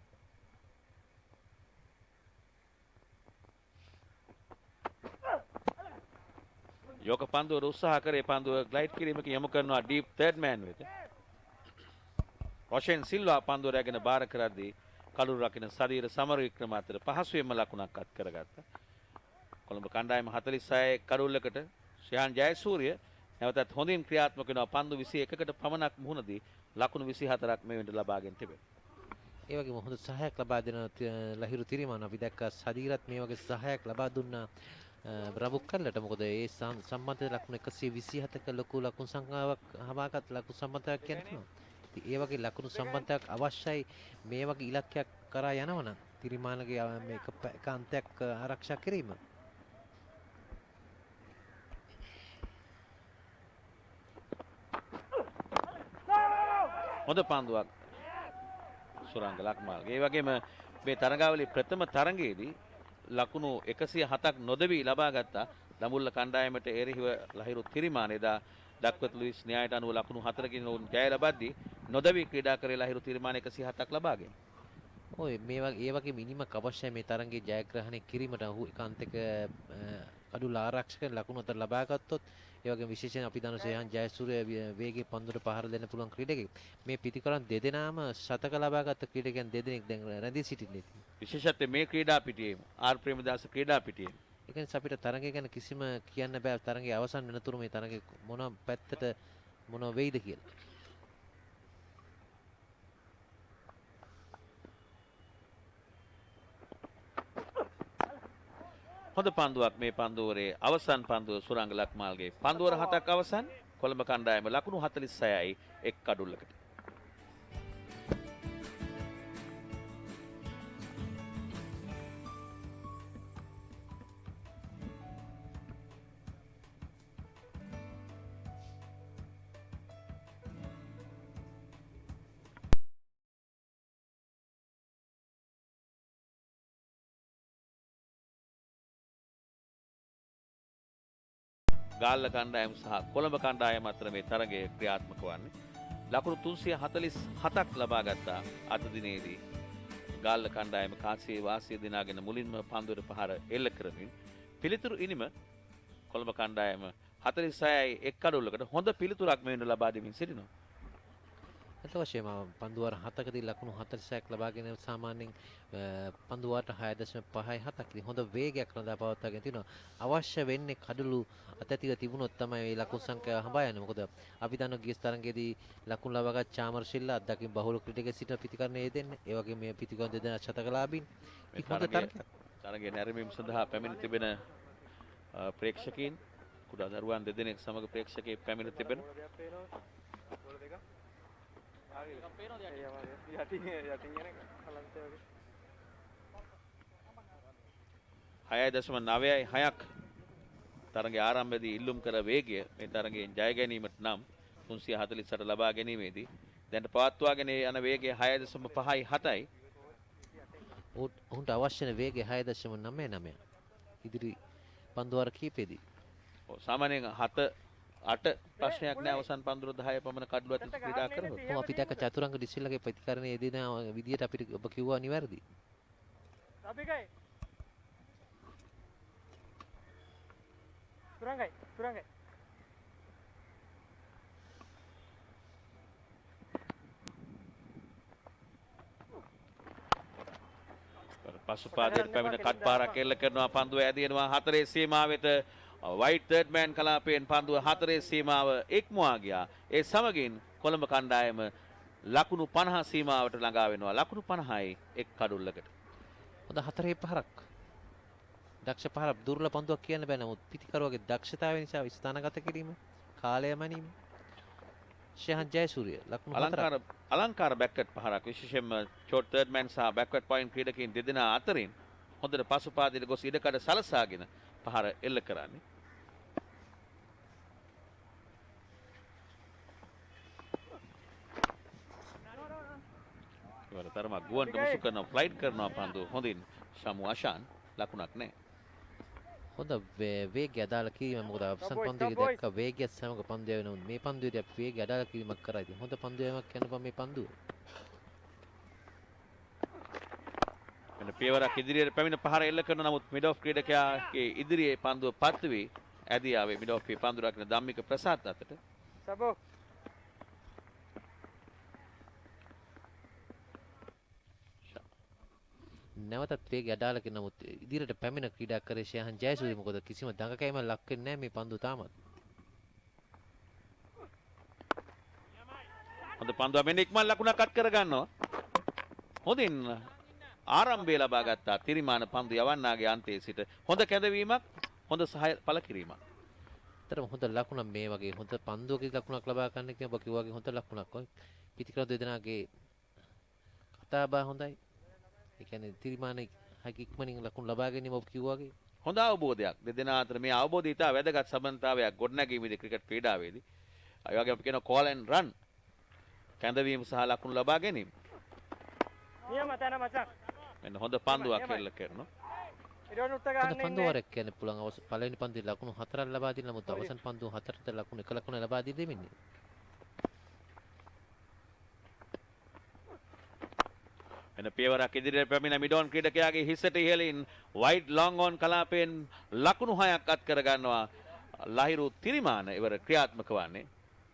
යෝක පන්දුව උත්සාහ කරේ පන්දුව ග්ලයිඩ් කිරීමකින් යොමු කරනවා ඩීප් තර්ඩ් මෑන් වෙත. රොෂෙන් සිල්වා පන්දුව රැගෙන බාර කරද්දී කඩුළු රකින්න ශරීර සමර වික්‍රම අතර පහසුවෙන්ම ලකුණක් අත් කරගත්තා. කොළඹ කණ්ඩායම 46 කඩුල්ලකට ශ්‍රියාන් ජයසූරිය නැවතත් හොඳින් ක්‍රියාත්මක වෙනවා. පන්දු 21කට පමණක් මුහුණදී ලකුණු 24ක් මේ වෙනට ලබාගෙන තිබෙනවා. ඒ වගේම හොඳ සහායක් ලබා දෙන ලහිරු තිරිමාන අපි දැක්කා සදීරත් මේ වගේ සහායක් ලබා දුන්නා රබුක් කරලට. මොකද ඒ සම්බන්ධ ලකුණු 127ක ලොකු ලකුණු සංඛ්‍යාවක් හමාගත් ලකුණු සම්බන්ධයක් කියනවා. ඉතින් ඒ වගේ ලකුණු සම්බන්ධයක් අවශ්‍යයි මේ වගේ ඉලක්කයක් කරා යනවනම් තිරිමානගේ මේක එක අන්තයක් ආරක්ෂා කිරීම. හොඳ පන්දුවක් සුරංග ලක්මාල්ගේ. ඒ වගේම මේ තරගාවලියේ ප්‍රථම තරගයේදී ලකුණු 107ක් නොදවි ලබා ගත්තා දඹුල්ල කණ්ඩායමට එරෙහිව ලහිරු තිරිමාන එදා දක්වත ලුයිස් න්‍යායට අනුව ලකුණු 4කින් උන් ජය ලබද්දී නොදවි ක්‍රීඩා කරේ ලහිරු තිරිමාන 107ක් ලබාගෙන. ඔය ඒ වගේ මිනිමක් අවශ්‍යයි මේ තරගයේ ජයග්‍රහණය කිරීමට. ඔහු ඒකාන්තක කඩුල ආරක්ෂක ලකුණු අතර ලබා ගත්තොත් ඒ වගේම විශේෂයෙන් අපි දන්න සේහන් ජයසූරිය වේගයේ පන්දුවට පහර දෙන්න පුළුවන් ක්‍රීඩකෙක්. මේ පිටිකරන් දෙදෙනාම ශතක ලබා ගත්ත ක්‍රීඩකයන් දෙදෙනෙක් දැන් රැඳී සිටින්නේ. විශේෂත්වයෙන් මේ ක්‍රීඩා පිටියේ ආර් ප්‍රේමදාස ක්‍රීඩා පිටියේ. ඒ කියන්නේ අපිට තරගය ගැන කිසිම කියන්න බෑ. තරගයේ අවසන් වෙනතුරු මේ තරගයේ මොන පැත්තට මොන වෙයිද කියලා. හොඳ පන්දුවක් මේ පන්දුවරේ අවසන් පන්දුව සුරංග ලක්මාල්ගේ. පන්දුවර 7ක් අවසන්. කොළඹ කණ්ඩායම ලකුණු 46යි එක් කඩුල්ලකට. ගාල්ල කණ්ඩායම සහ කොළඹ කණ්ඩායම අතර මේ තරගය ක්‍රියාත්මක වන්නේ. ලකුණු 347ක් ලබා ගත්තා අද දිනේදී. ගාල්ල කණ්ඩායම කාසියේ වාසිය දිනාගෙන මුලින්ම පන්දුවට පහර එල්ල කරමින් පිළිතුරු ඉනිම කොළඹ කණ්ඩායම 46යි එක් කඩුල්ලකට හොඳ පිළිතුරක් මේ වෙන ලබා දෙමින් සිටිනවා. අතවශ්‍යම පන්දුවර 7කදී ලකුණු 46ක් ලබාගෙන සාමාන්‍යයෙන් පන්දුවට 6.57ක් ඉතින් හොඳ වේගයක් රඳා පවත්වාගෙන තිනවා. අවශ්‍ය වෙන්නේ කඩළු අතැතිව තිබුණොත් තමයි මේ ලකුණු සංඛ්‍යාව හඹා යන්නේ. මොකද අපි දන්න ගිය තරගයේදී ලකුණු ලබාගත් චාමර් ශිල්ලා අත්දකින් බහුල ක්‍රීඩකයෙක් සිටින පිටිකරණයේ යෙදෙන්නේ. ඒ වගේම මේ පිටිකරණ දෙදෙනා ශතකලාභීන්. මේ තරගයේ නැරඹීම සඳහා පැමිණ තිබෙන ප්‍රේක්ෂකයන් කුඩා දරුවන් දෙදෙනෙක් සමග ප්‍රේක්ෂකයෙක් පැමිණ තිබෙන 6.96ක් තරගයේ ආරම්භයේදී ඉල්ලුම් කළ වේගය මේ තරගයෙන් ජය ගැනීමට නම් 348 ලබා ගැනීමේදී දැන් පවත්වාගෙන යන වේගය 6.5යි 7යි. උන්ට අවශ්‍ය වේගය 6.99 ඉදිරි පන්දුවර කීපෙදී. සාමාන්‍යයෙන් 7-8 ප්‍රශ්නයක් නෑ අවසන් පන්දුර 10 පමණ කඩළු ඇතුළත ක්‍රීඩා කරනකොට. අපි දැක්ක චතුරංග ඩිසිල්ලාගේ ප්‍රතිකරණයේ යෙදෙන විදියට අපිට ඔබ කිව්වා නිවැරදි. Suranggai. පසුපාදයට පැමිණ කඩ්පාරක් එල්ල කරනවා පන්දුව ඇදිනවා 4 සීමාව වෙත වයිට් තර්ඩ් මෑන් කලාපයෙන් පන්දුව 4 සීමාව ඉක්මවා ගියා. ඒ සමගින් කොළඹ කණ්ඩායම ලකුණු 50 සීමාවට ළඟා වෙනවා. ලකුණු 50යි එක් කඩුල්ලකට. හොඳ 4 පහරක්. දක්ෂ පහරක් දුර්ලභ පන්දුවක් කියන්න බෑ. නමුත් පිටිකරුවගේ දක්ෂතාවය නිසා ස්ථානගත කිරීම, කාලය මැනීම. ශ්‍රේහන් ජයසූරිය ලකුණු 4. අලංකාර බැක්වර්ඩ් පහරක් විශේෂයෙන්ම ෂෝට් තර්ඩ් මෑන් සහ බැක්වර්ඩ් පොයින්ට් ක්‍රීඩකයන් දෙදෙනා අතරින් හොඳට පසුපාදයට ගොස් ඉඩකඩ සලසාගෙන පහර එල්ල කරන්නේ. ඒවල තරමක් ගුවන්ට මුසු කරනවා ෆ්ලයිට් කරනවා පන්දුව හොඳින් ශමු ආශාන් ලකුණක් නැහැ. හොඳ වේගය අදාළ කිරීම. මොකද අවසන් පන්දුවේ දැක්ක වේගයත් සමග පන්දුව වෙනවා. මේ පන්දුවේදී අපි වේගය අදාළ කිරීමක් කරා. ඉතින් හොඳ පන්දුවීමක් යනවා මේ පන්දුව. මෙන්න පියවරක් ඉදිරියට පැමිණ පහර එල්ල කරන නමුත් මිඩ් ඔෆ් ක්‍රීඩකයාගේ ඉදිරියේ පන්දුව පත් වී ඇදී ආවේ මිඩ් ඔෆ් පන්දු රකින්න ධම්මික ප්‍රසාද් අතට. සබෝ නැවතත් වේගය අඩාලකින් නමුත් ඉදිරියට පැමිණ ක්‍රීඩා කරේ ෂයහන් ජයසූරිය. මොකද කිසිම දඟකෑමක් ලක් වෙන්නේ නැහැ මේ පන්දු තාමත්. හොඳ පන්දුව මෙන්න ඉක්මන් ලකුණක් අත් කර ගන්නවා. හොඳින් ආරම්භය ලබා ගත්තා තිරිමාන පන්දු යවන්නාගේ අන්තයේ සිට. හොඳ කැඳවීමක්, හොඳ සහාය පළ කිරීමක්. ඇත්තටම හොඳ ලකුණක් මේ වගේ හොඳ පන්දුවක ලකුණක් ලබා ගන්න කියන ඔබ කිව්වා වගේ හොඳ ලකුණක්. ඔය පිටිකර දෙදෙනාගේ කතාබහ හොඳයි. ඒ කියන්නේ තිරිමානේ හැකි ඉක්මනින් ලකුණු ලබා ගැනීම ඔබ කිව්වා වගේ හොඳ අවබෝධයක්. දෙදෙනා අතර මේ අවබෝධය ඉතා වැදගත් සම්බන්ධතාවයක් ගොඩනැගීමේදී ක්‍රිකට් ක්‍රීඩාවේදී. ඒ වගේම අපි කියන call and run කැඳවීම සහ ලකුණු ලබා ගැනීම. නියම තැන මචං. මෙන්න හොඳ පන්දුවක් එල්ල කරනවා. ඉරෝන උත්ත හොඳ ගන්න පන්දුවරක් කියන්න පුළුවන්. පළවෙනි පන්දුවේ ලකුණු 4ක් ලබා දෙන්න නමුත් අවසන් පන්දුව 4ට ලකුණු 1 ලකුණ ලබා දී දෙමින්නේ. එන පියවරක් ඉදිරියට පැමිණ මිඩෝන් ක්‍රීඩකයාගේ හිසට ඉහළින් වයිඩ් ලොං ඔන් කලාපයෙන් ලකුණු 6ක් අත් කර ගන්නවා ලහිරු තිරිමාන ඉවර ක්‍රියාත්මක වන්නේ.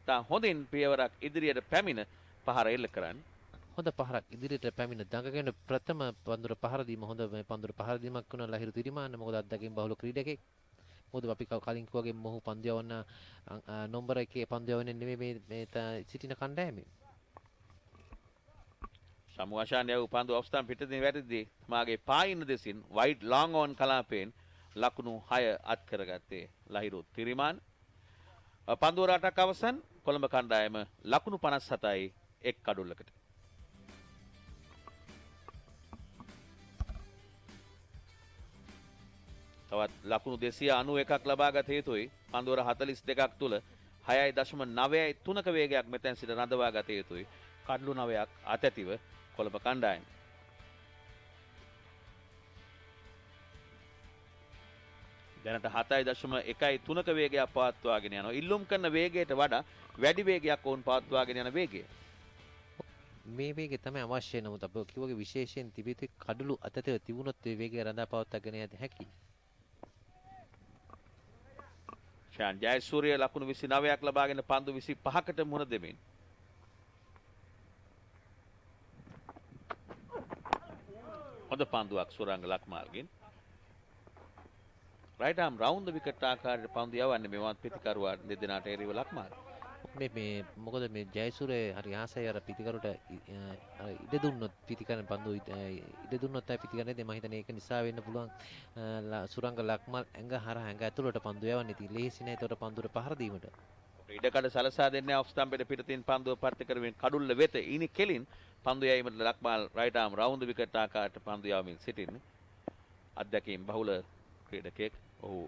තා හොඳින් පියවරක් ඉදිරියට පැමිණ පහර එල්ල කරන්නේ. හොඳ පහරක් ඉදිරියට පැමිණ දඟගෙන ප්‍රථම පන්දුර පහර දීම හොඳ මේ පන්දුර පහර දීමක් වුණා ලහිරු තිරිමාන. මොකද අත්දැකීම් බහුල ක්‍රීඩකෙක්. මොකද අපි කලින් කිව්වාගේ මොහු පන්දු යවන්න නම්බර 1 පන්දු යවන්නේ නෙමෙයි මේ සිටින කණ්ඩායමේ. සමුවශාන් යවූ පන්දු ඔෆ්ස්ටම් පිටතින් වැටදී මාගේ පායින දෙසින් වයිඩ් ලොං ඔන් කලාපයෙන් ලකුණු 6 අත් කරගත්තේ ලහිරු තිරිමාන. පන්දුව රටක් අවසන් කොළඹ කණ්ඩායම ලකුණු 57යි එක් කඩුල්ලකට. තවත් ලකුණු 291ක් ලබාගත යුතුයි. පන්දුවර 42ක් තුල 6.9ක වේගයක් මෙතෙන් සිට රඳවා ගත යුතුයි. කඩලු 9ක් අතැතිව කොළඹ කණ්ඩායම. දැනට 7.13ක වේගයක් පවත්වාගෙන යනවා. ඉල්ලුම් කරන වේගයට වඩා වැඩි වේගයක් වුන් පවත්වාගෙන යන වේගය. මේ වේගය තමයි අවශ්‍ය. නමුත් අපේ කිව්වගේ විශේෂයෙන් තිබිතු කඩලු අතතේ තිබුණොත් මේ වේගය රඳා පවත්වාගෙන යන්න හැකියි. ෂාන් ජයසූරිය ලකුණු 29ක් ලබාගෙන පන්දු 25කට මුහුණ දෙමින් හොඳ පන්දුවක් සුරංග ලක්මාල්ගෙන් රයිට් ආම් රවුන්ඩ් ද විකට් ආකාරයට පන්දු යවන්නේ මෙවත් පිටිකරුවා දෙදෙනාට එරිව ලක්මාල්. මේ මොකද මේ ජයසූරිය හරි ආසයි අර පිටිකරුට ඉඩ දුන්නොත් පිටිකරන පන්දු ඉඩ දුන්නොත් තමයි පිටිකරන්නේ. මම හිතන්නේ ඒක නිසා වෙන්න පුළුවන් සුරංග ලක්මාල් ඇඟ හරහා ඇඟ ඇතුළට පන්දු යවන්නේ. ඉතින් ලේසි නෑ ඒතකොට පන්දුවට පහර දීමට. ඉඩකඩ සලසා දෙන්නේ ඔෆ් ස්ටම්පෙට පිටතින් පන්දුව පර්ති කරමින් කඩුල්ල වෙත ඉනි කෙලින් පන්දු යැවීමට ලක්මාල් රයිට් ආම් රවුන්ඩ් ද විකට් ආකාරයට පන්දු යවමින් සිටින්නේ. අත්දැකීම් බහුල ක්‍රීඩකයෙක්. ඔහු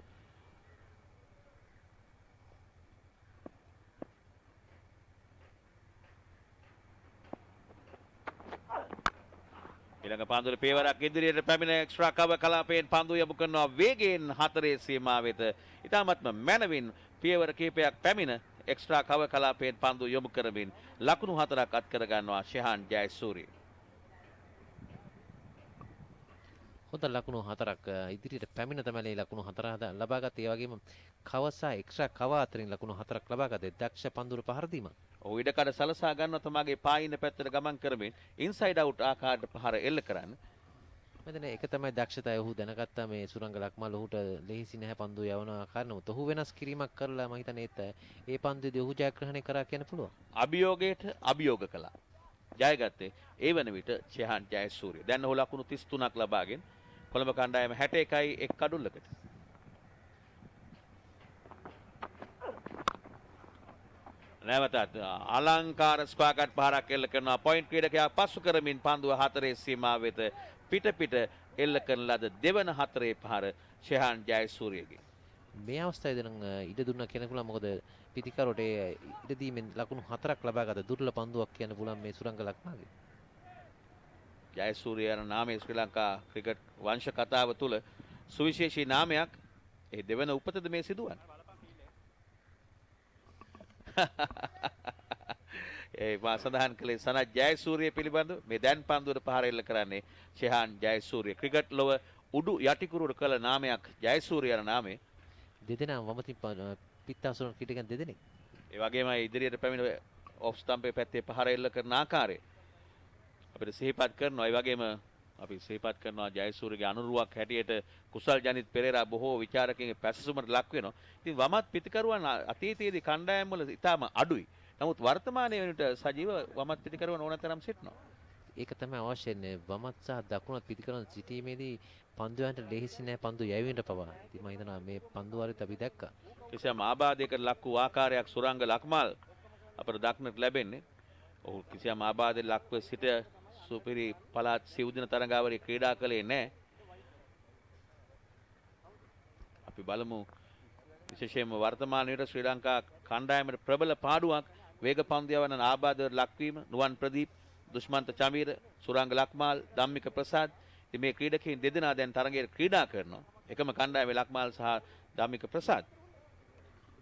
ඊළඟ පන්දුවේ පේවරක් ඉදිරියට පැමිණ එක්ස්ට්‍රා කවර් කලාපයෙන් පන්දු යොමු කරනවා වේගයෙන් 4 සීමාව වෙත. ඉතාමත්ම මැනවින් පියවර කීපයක් පැමිණ එක්ස්ට්‍රා කවර් කලාපයෙන් පන්දු යොමු කරමින් ලකුණු 4ක් අත් කර ගන්නවා ෂෙහාන් ජයසූරිය. හොඳ ලකුණු 4ක් ඉදිරියට පැමිණ තමයි ලකුණු 4 ලබාගත්තේ. ඒ වගේම කවසා එක්ස්ට්‍රා කව අතරින් ලකුණු 4ක් ලබාගත්තේ. දක්ෂ පන්දුර පහර දීමක්. ඔහු ඉඩකඩ සලසා ගන්නවා තමාගේ පායින පැත්තට ගමන් කරමින් ඉන්සයිඩ් අවුට් ආකාරයට පහර එල්ල කරන්න. මෙතන ඒක තමයි දක්ෂතාවය. ඔහු දැනගත්තා මේ සුරංග ලක්මාල් ඔහුට ලෙහිසි නැහැ පන්දු යවන ආකාරනමුත් ඔහු වෙනස් කිරීමක් කරලා මම හිතන්නේ ඒ පන්දුවේදී ඔහු ජයග්‍රහණය කරා කියන්න පුළුවන්. අභියෝගයට අභියෝග කළා. ජයගත්තේ ඒ වන විට ෂෙහාන් ජයසූරිය. දැන් ඔහු ලකුණු 33ක් ලබාගෙන කොළඹ කණ්ඩායම 61යි එක් කඩුල්ලකට. නැවතත් අලංකාර ස්ක්වාගට් පහරක් එල්ල කරනවා. පොයින්ට් ක්‍රීඩකයා පසු කරමින් පන්දුව 4 සීමාව වෙත පිට එල්ල කරන ලද දෙවන 4 පහර ෂෙහාන් ජයසූරියගේ. මේ අවස්ථාවේදී නම් ඉඩ දුන්නා කියන පුළුවන්. මොකද පිටිකරට ඉඩ දීමෙන් ලකුණු 4ක් ලබාගත දුර්ලභ පන්දුවක් කියන්න පුළුවන් මේ සුරංග ලක්මාගේ. ජයසූරිය යන නාමය ශ්‍රී ලංකා ක්‍රිකට් වංශ කතාව තුළ සුවිශේෂී නාමයක්. ඒ දෙවන උපතද මේ සිදුවන්නේ. මා සඳහන් කළේ සනත් ජයසූරිය පිළිබඳ මේ දැන් පන්දුවට පහර එල්ල කරන්නේ ෂෙහාන් ජයසූරිය. ක්‍රිකට් ලොව උඩු යටිකුරුට කළ නාමයක් ජයසූරිය යන නාමය. දෙදෙනා වමතින් පිටාසුරන් ක්‍රීඩකයන් දෙදෙනෙක්. ඒ වගේම ඉදිරියට පැමිණ ඔෆ් ස්ටම්පේ පැත්තේ පහර එල්ල කරන ආකාරය අපිට සිහිපත් කරනවා. ඒ වගේම අපි සිහිපත් කරනවා ජයසූරියගේ අනුරුවක් හැටියට කුසල් ජනිත් පෙරේරා බොහෝ විචාරකයන්ගේ පැසසුමට ලක් වෙනවා. ඉතින් වමත් පිටිකරුවන් අතීතයේදී කණ්ඩායම් වල ඉතාම අඩුයි. නමුත් වර්තමානයේ වෙනට සජීව වමත් පිටිකරුවන් ඕනතරම් සිටිනවා. ඒක තමයි අවශ්‍ය වෙන්නේ. වමත් සහ දකුණත් පිටිකරන සිටීමේදී පන්දු යන්නට ලෙහෙසි නෑ පන්දු යැවීමට පවා. ඉතින් මම හිතනවා මේ පන්දු වරිත් අපි දැක්කා. කිසියම් ආබාධයකට ලක් වූ ආකාරයක් සුරංග ලක්මාල් අපට දක්නට ලැබෙන්නේ. ඔහු කිසියම් ආබාධයකට ලක්ව සිට සුපිරි පළාත් සිව්දින තරඟාවලියේ ක්‍රීඩා කළේ නැහැ. අපි බලමු විශේෂයෙන්ම වර්තමාන විට ශ්‍රී ලංකා කණ්ඩායමේ ප්‍රබල පාඩුවක් වේග පන්දු යවන ආබාධවලට ලක්වීම. නුවන් ප්‍රදීප්, දුෂ්මන්ත චමීර, සුරංග ලක්මාල්, ධම්මික ප්‍රසාද් ඉතින් මේ ක්‍රීඩකයන් දෙදෙනා දැන් තරඟයේ ක්‍රීඩා කරනවා. එකම කණ්ඩායමේ ලක්මාල් සහ ධම්මික ප්‍රසාද්.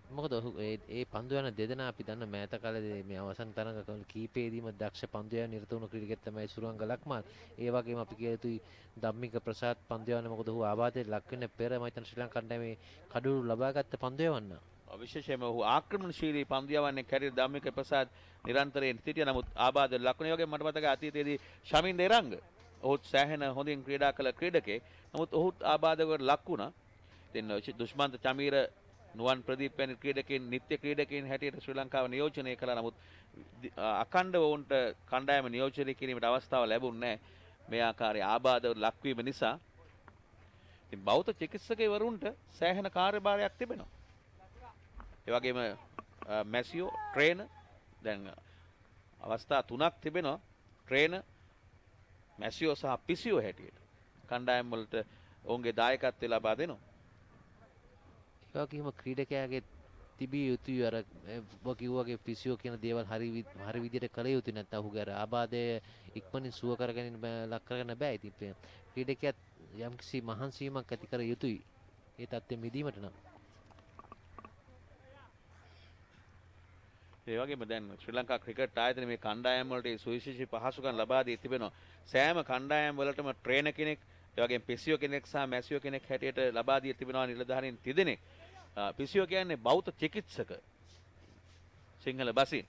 මොකද ඒ පන්දු යන දෙදෙනා අපි දන්න මෑත කාලේ මේ අවසන් තරඟ කීපෙදීම දක්ෂ පන්දු යන නිරත වුණු ක්‍රීඩකයෙක් තමයි සුරංග ලක්මාල්. ඒ වගේම අපි කිය යුතුයි ධම්මික ප්‍රසාද් පන්දු යන මොකද ඔහු ආබාධයට ලක් වෙන්න පෙර මම හිතන ශ්‍රී ලංකා කණ්ඩායමේ කඩුළු ලබාගත්ත පන්දු යවන්න. විශේෂයෙන්ම ඔහු ආක්‍රමණශීලී පන්දු යවන්නේ කැරිය ධම්මික ප්‍රසාද් නිරන්තරයෙන් සිටියා. නමුත් ආබාධයට ලක් වෙන වගේ මට මතකයි අතීතයේදී ශමින් දෙරංග ඔහුත් සෑහෙන හොඳින් ක්‍රීඩා කළ ක්‍රීඩකයෙක්. නමුත් ඔහුත් ආබාධවලට ලක් වුණා. ඉතින් දුෂ්මන්ත චමීර, නුවන් ප්‍රදීප් වැනි ක්‍රීඩකයන් නිත්‍ය ක්‍රීඩකයන් හැටියට ශ්‍රී ලංකාව නියෝජනය කළා. නමුත් අඛණ්ඩව වුන්ට කණ්ඩායම නියෝජනය කිරීමට අවස්ථාව ලැබුණේ නැහැ. මේ ආකාරයේ ආබාධවලට ලක්වීම නිසා. ඉතින් බෞද්ධ චිකිත්සකවරුන්ට සෑහෙන කාර්යභාරයක් තිබෙනවා. ඒ වගේම මැසියෝ ට්‍රේනර් දැන් අවස්ථා තුනක් තිබෙනවා. ට්‍රේනර්, මැසියෝ සහ පිසියෝ හැටියට කණ්ඩායම් වලට ඔවුන්ගේ දායකත්වය ලබා දෙනවා. ඒ වගේම ක්‍රීඩකයාගේ තිබිය යුතුයි අර කිව්වාගේ ෆිසියෝ කියන දේවල් හරි විදිහට කළ යුතුයි. නැත්නම් ඔහුගේ අර ආබාධය ඉක්මනින් සුව කරගෙන ලක් කරගන්න බෑ. ඉතින් ක්‍රීඩකයා යම්කිසි මහන්සියීමක් ඇති කර යුතුයි ඒ තත්ත්වෙ මිදීමට නම්. ඒ වගේම දැන් ශ්‍රී ලංකා ක්‍රිකට් ආයතනයේ මේ කණ්ඩායම් වලට සුවිශේෂී පහසුකම් ලබා දී තිබෙනවා. සෑම කණ්ඩායම් වලටම ට්‍රේනර් කෙනෙක්, ඒ වගේම පිසියෝ කෙනෙක් සහ මැසියෝ කෙනෙක් හැටියට ලබා දී තිබෙනවා නිලධාරීන් 30 දෙනෙක්. පිසියෝ කියන්නේ බෞද්ධ චිකිත්සක සිංහල බසින්.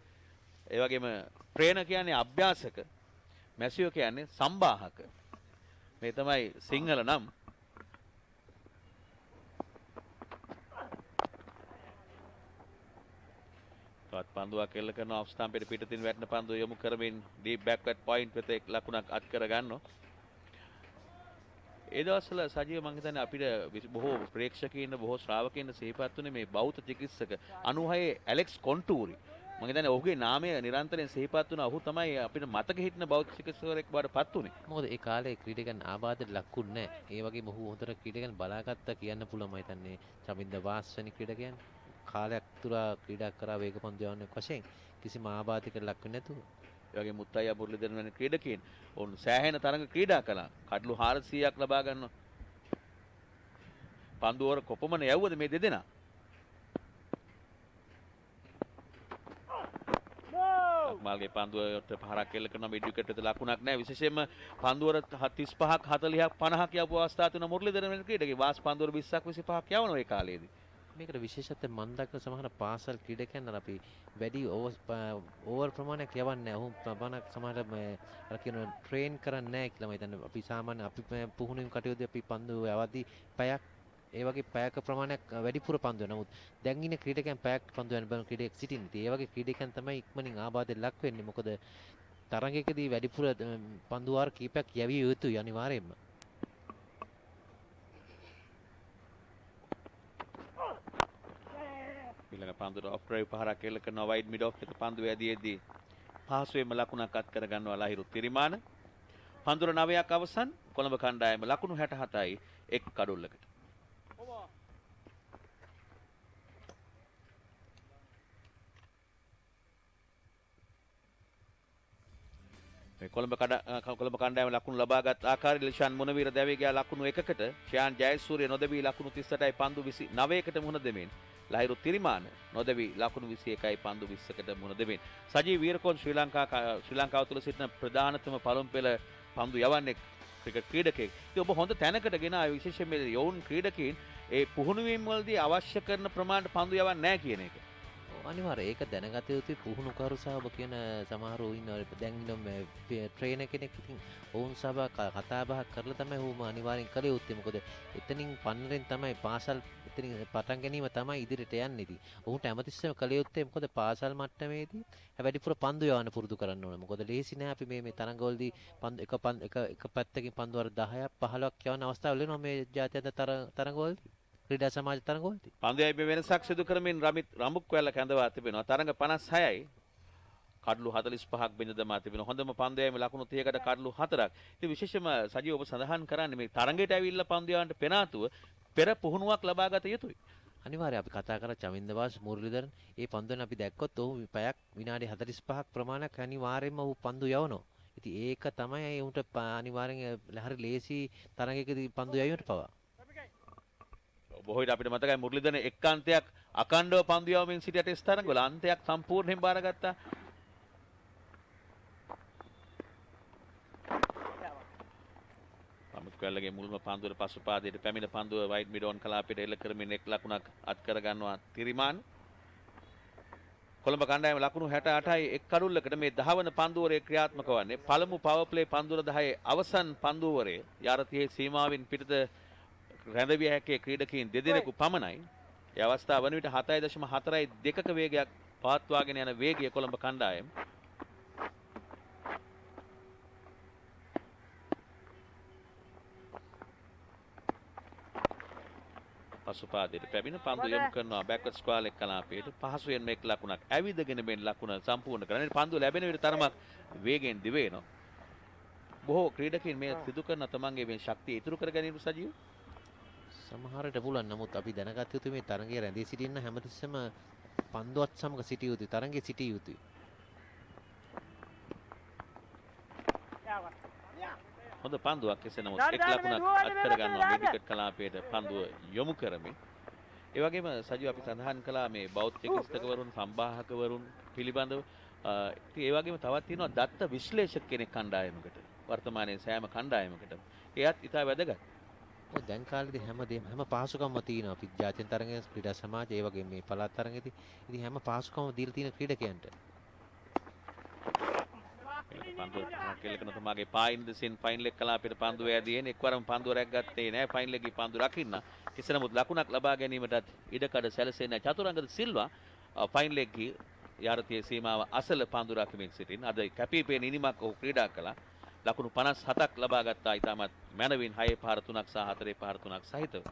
ඒ වගේම ට්‍රේනර් කියන්නේ අභ්‍යාසක, මැසියෝ කියන්නේ සම්බාහක. මේ තමයි සිංහල නම්. තවත් පන්දුවක් එල්ල කරන ඔෆ් ස්ටම්පෙට පිටතින් වැටෙන පන්දුව යොමු කරමින් ඩීප් බෑක්වර්ඩ් පොයින්ට් වෙත එක් ලකුණක් අත් කර ගන්නවා. ඒ දවස්වල සජීව මම හිතන්නේ අපිට බොහෝ ප්‍රේක්ෂකයින් බොහෝ ශ්‍රාවකයින් සිහිපත් වුණේ මේ බෞද්ධ චිකිත්සක 96 ඇලෙක්ස් කොන්ටූරි. මම හිතන්නේ ඔහුගේ නාමය නිරන්තරයෙන් සිහිපත් වුණා. ඔහු තමයි අපිට මතක හිටින බෞද්ධ චිකිත්සකවරයෙක් බවට පත් වුණේ. මොකද ඒ කාලේ ක්‍රීඩකයන් ආබාධයට ලක්ුන්නේ නැහැ. ඒ වගේම ඔහු හොඳට ක්‍රීඩකයන් බලාගත්තා කියන්න පුළුවන්. මම හිතන්නේ චමින්ද වාස් වැනි ක්‍රීඩකයන් කාලයක් තුරා ක්‍රීඩා කරා වේග පන්දු යවන්නේ වශයෙන් කිසිම ආබාධයකට ලක් වෙන්නේ නැතුව. ඒ වගේ මුත්තයියා මුරලිදරන් වැනි ක්‍රීඩකයන් ඔවුන් සෑහෙන තරඟ ක්‍රීඩා කළා. කඩලු 400ක් ලබා ගන්නවා. පන්දුවර කොපමණ යවුවද මේ දෙදෙනා? ලක්මාල්ගේ පන්දුවට පහරක් එල්ල කරන මිඩ් විකට් එක ලකුණක් නැහැ. විශේෂයෙන්ම පන්දුවර 35ක් 40ක් 50ක් යවපු අවස්ථා තුන මුරලිදරන් වැනි ක්‍රීඩකේ වාස් පන්දුවර 20ක් 25ක් යවනවා ඒ කාලේදී. මේකට විශේෂත්වයෙන් මම දක්න සමහර පාසල් ක්‍රීඩකයන් අපි වැඩි ඕවර් ප්‍රමාණයක් යවන්නේ නැහැ. ඔහු ප්‍රමාණයක් සමහර අර කියන ට්‍රේන් කරන්නේ නැහැ කියලා මම හිතන්නේ. අපි සාමාන්‍ය අපි පුහුණුවීම් කටයුතු අපි පන්දු යවද්දී පැයක් ඒ වගේ පැයක ප්‍රමාණයක් වැඩිපුර පන්දු වෙනවා. නමුත් දැන් ඉන්න ක්‍රීඩකයන් පැයක් පන්දු යන බල ක්‍රීඩකයෙක් සිටින්නේ. ඒ වගේ ක්‍රීඩකයන් තමයි ඉක්මනින් ආබාධයට ලක් වෙන්නේ. මොකද තරඟයකදී වැඩිපුර පන්දු වාර කීපයක් යවිය යුතුයි අනිවාර්යයෙන්ම. ඊළඟ පන්දුවට ඔෆ් ඩ්‍රයිව් පහරක් එල්ල කරනවා. වයිඩ් මිඩ් ඔෆ් එක පන්දුව ඇදීදී පහසුවෙන්ම ලකුණක් අත් කර ගන්නවා ලහිරු තිරිමාන. පන්දුර 9ක් අවසන්. කොළඹ කණ්ඩායම ලකුණු 67යි එක් කඩුල්ලකට. මේ කොළඹ කණ්ඩායම ලකුණු ලබාගත් ආකාරය ලිෂාන් මොනවීර දැවී ගියා ලකුණු 1කට. ෂයාන් ජයසූරිය නොදැවී ලකුණු 38යි පන්දු 29කට මුහුණ දෙමින් ලහිරු තිරිමාන නොදවි ලකුණු 21යි පන්දු 20කට මුණ දෙමින් සජීව වීරකෝන් ශ්‍රී ලංකාව තුළ සිටින ප්‍රධානතම පළමු පෙළ පන්දු යවන්නේ ක්‍රිකට් ක්‍රීඩකයෙක්. ඉතින් ඔබ හොඳ තැනකට ගෙන ආවේ විශේෂයෙන් මේ යෝන් ක්‍රීඩකයින් ඒ පුහුණු වීම වලදී අවශ්‍ය කරන ප්‍රමාණයට පන්දු යවන්නේ නැහැ කියන එක. අනිවාර්යයෙන් ඒක දැනගත යුතුයි පුහුණු කරු සහ ඔබ කියන සමහරව ඉන්නවා දැන් ට්‍රේනර් කෙනෙක් ඉතින් ඔවුන් සහ කතා බහ කරලා තමයි ඌම අනිවාර්යෙන් කළ යුත්තේ. මොකද එතනින් පන්නරෙන් තමයි පාසල් එතනින් පටන් ගැනීම තමයි ඉදිරියට යන්නේ. ඉතින් ඔහුට හැමතිස්සෙම කළ යුත්තේ මොකද පාසල් මට්ටමේදී වැඩිපුර පන්දු යවන්න පුරුදු කරන්න ඕනේ. මොකද ලේසි නෑ අපි මේ තරඟවලදී පන්දු එක පැත්තකින් පන්දු වර 10ක් 15ක් යවන අවස්ථාවල වෙනවා මේ ජාත්‍යන්තර තරඟවලදී. ක්‍රීඩා සමාජ තරඟවලදී. පන්දුයයි වෙනසක් සිදු කරමින් රමිත් රමුක්වැල්ල කැඳවා තිබෙනවා. තරඟ 56යි. කඩලු 45ක් බිඳ දමා තිබෙනවා. හොඳම පන්දුයයි ලකුණු 30කට කඩලු 4ක්. ඉතින් විශේෂම සජීව ඔබ සඳහන් කරන්නේ මේ තරඟයට ඇවිල්ලා පන්දුයන්ට පෙනාතුව පෙර පුහුණුවක් ලබා ගත යුතුයි. අනිවාර්යයෙන් අපි කතා කරා චමින්ද වාස් මුරලිදරන් ඒ පන්දුවෙන් අපි දැක්කොත් ඔහු පැයක් විනාඩි 45ක් ප්‍රමාණයක් අනිවාර්යයෙන්ම ඔහු පන්දු යවනවා. ඉතින් ඒක තමයි උන්ට අනිවාර්යෙන් හරි ලේසි තරඟයකදී පන්දු යවීමට පවා. බොහෝ විට අපිට මතකයි මුරලිදරන් එක් අන්තයක් අකණ්ඩව පන්දු යවමින් සිටිය ටෙස්ට් තරඟවල අන්තයක් සම්පූර්ණයෙන් බාරගත්තා. රමුක්වැල්ලගේ මුල්ම පන්දුවර පසු පාදයට පැමිණ පන්දුව වයිඩ් මිඩ් ඔන් කලාපයට එල්ල කරමින් එක් ලකුණක් අත් කර ගන්නවා තිරිමාන්. කොළඹ කණ්ඩායම ලකුණු 68යි එක් කඩුල්ලකට මේ 10 වන පන්දුවරේ ක්‍රියාත්මක වන්නේ. පළමු පවර් ප්ලේ පන්දුවර 10 අවසන් පන්දුවරේ යාරතියේ සීමාවෙන් පිටත රැඳවිය හැකි ක්‍රීඩකයන් දෙදෙනෙකු පමණයි. ඒ අවස්ථාව වන විට 7.42ක වේගයක් පවත්වාගෙන යන වේගය කොළඹ කණ්ඩායම. පසුපාදයට පැමිණ පන්දු යොමු කරනවා බෑක්වර්ඩ් ස්ක්වාල් එක් කලාපයට පහසුවෙන් මේක ලකුණක් ඇවිදගෙන මෙන් ලකුණ සම්පූර්ණ කරන්නේ. පන්දු ලැබෙන විට තරමක් වේගෙන් දිවෙනවා. බොහෝ ක්‍රීඩකයන් මේ සිදු කරන තමන්ගේ මේ ශක්තිය ඉතුරු කර ගැනීම සජීව සමහරට පුළුවන්. නමුත් අපි දැනගත යුතු මේ තරඟයේ රැඳී සිටින්න හැමතිස්සෙම පන්දුවත් සමග සිටිය යුතුයි. තරඟයේ සිටිය යුතුයි. හොඳ පන්දුවක් කෙසේ නමුත් එක් ලකුණක් අත් කර ගන්නවා මේ ක්‍රිකට් කලාපයට පන්දුව යොමු කරමින්. ඒ වගේම සජීව අපි සඳහන් කළා මේ බෞද්ධ චිකිත්සකවරුන් සම්බාහකවරුන් පිළිබඳව ඉතින් ඒ වගේම තවත් තියෙනවා දත්ත විශ්ලේෂක කෙනෙක් කණ්ඩායමකට වර්තමානයේ සෑම කණ්ඩායමකටම එයත් ඉතා වැදගත්. ඔය දැන් කාලේදී හැම පහසුකම්ම තියෙනවා. අපි ජාත්‍යන්තර තරගයේ ක්‍රීඩා සමාජය ඒ වගේ මේ පළාත් තරගෙදී ඉතින් හැම පහසුකම්ම දීලා තියෙන ක්‍රීඩකයන්ට. පන්දුව කෙලකන තමාගේ පායින් දෙසින් ෆයිනල් එක කලාපයට පන්දුව ඇදීගෙන එක්වරම පන්දුව රැග්ගත්තේ නෑ. ෆයිනල් එකේ පන්දුව රකින්න කෙසේ නමුත් ලකුණක් ලබා ගැනීමටත් ඉඩකඩ සැලසෙන්නේ චතුරංගද සිල්වා ෆයිනල් එකේ යාරතියේ සීමාව අසල පන්දුව රකිමින් සිටින් අද කැපිපෙන ඉනිමක් ඔහු ක්‍රීඩා කළා. ලකුණු 57ක් ලබා ගත්තා. ඊටමත් මැනවින් 6 පාර 3ක් සහ 4 පාර 3ක් සහිතව.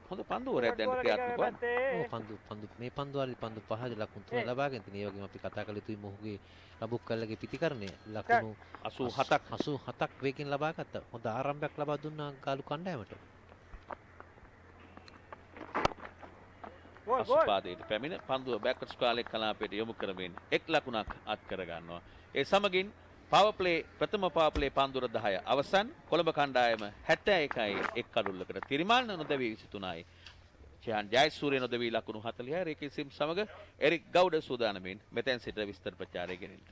හොඳ පන්දුවරයක් දැන් ක්‍රියාත්මක වන්නේ. මේ පන්දු පහේ ලකුණු 3 ලබාගෙන තියෙන. ඒ වගේම අපි කතා කළ යුතුයි මොහුගේ ලබුක් කල්ලගේ පිටිකරණය ලකුණු 87ක් වේගෙන් ලබා ගත්තා. හොඳ ආරම්භයක් ලබා දුන්නා ගාලු කණ්ඩායමට. පසුපාදයට පැමිණ පන්දුව බෑක්වර්ඩ් ස්ක්වාල් එක් කලාපයට යොමු කරමින් එක් ලකුණක් අත් කර ගන්නවා. ඒ සමගින් පවර් ප්ලේ ප්‍රථම පවර් ප්ලේ පන්දුර 10 අවසන්. කොළඹ කණ්ඩායම 71යි එක් කඩුල්ලකට තිරිමාන්න නොදවී 23යි. චයන් ජයසූරිය නොදවී ලකුණු 40යි. රේකී සිම් සමග එරික් ගවුඩ සූදානමින් මෙතෙන් සිට විස්තර ප්‍රචාරය ගෙනින්න.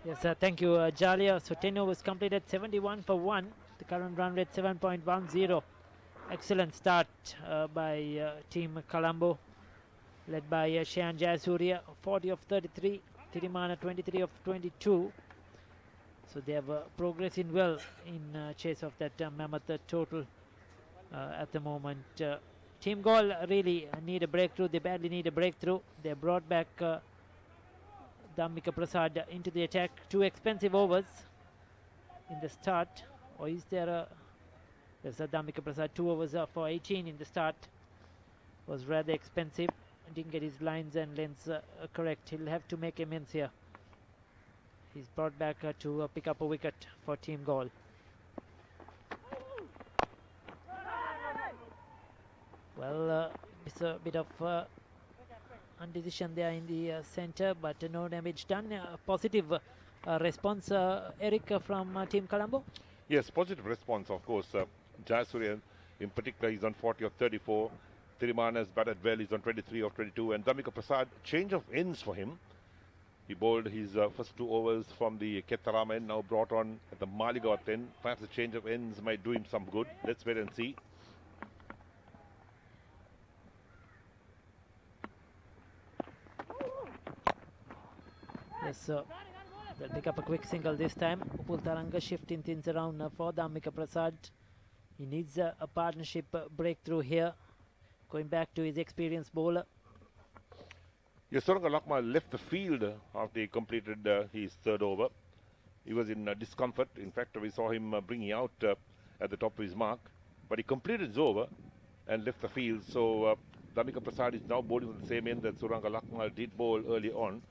Yes, thank you, Jalia. So 10 overs completed, 71 for 1. The current run rate 7.10. Excellent start by team Colombo, led by Shayan Jayasuriya, 40 of 33. Tirimana 23 of 22. So they have progressing well in chase of that mammoth total at the moment. Team Galle really need a breakthrough. They badly need a breakthrough. They brought back Dhammika Prasad into the attack. 2 expensive overs in the start. Or is there a There's Damika Prasad, 2 overs for 18 in the start. Was rather expensive. Didn't get his lines and lengths correct. He'll have to make amends here. He's brought back to pick up a wicket for Team Galle. Well, it's a bit of undecision there in the centre, but no damage done. Positive response, Eric, from Team Colombo? Yes, positive response, of course. Jayasuriya, in particular, he's on 40 of 34. Thirimana has batted well, he's on 23 of 22. And Damika Prasad, change of ends for him. He bowled his first 2 overs from the Kettarama end, now brought on at the Maligaon end. Perhaps the change of ends might do him some good. Let's wait and see. Yes, they'll pick up a quick single this time. Upul Taranga shifting things around for Damika Prasad. He needs a partnership breakthrough here. Going back to his experienced bowler. Yes, Suranga Lakmal left the field after he completed his 3rd over. He was in discomfort. In fact, we saw him bringing out at the top of his mark. But he completed his over and left the field. So Damika Prasad is now bowling on the same end that Suranga Lakmal did bowl early on.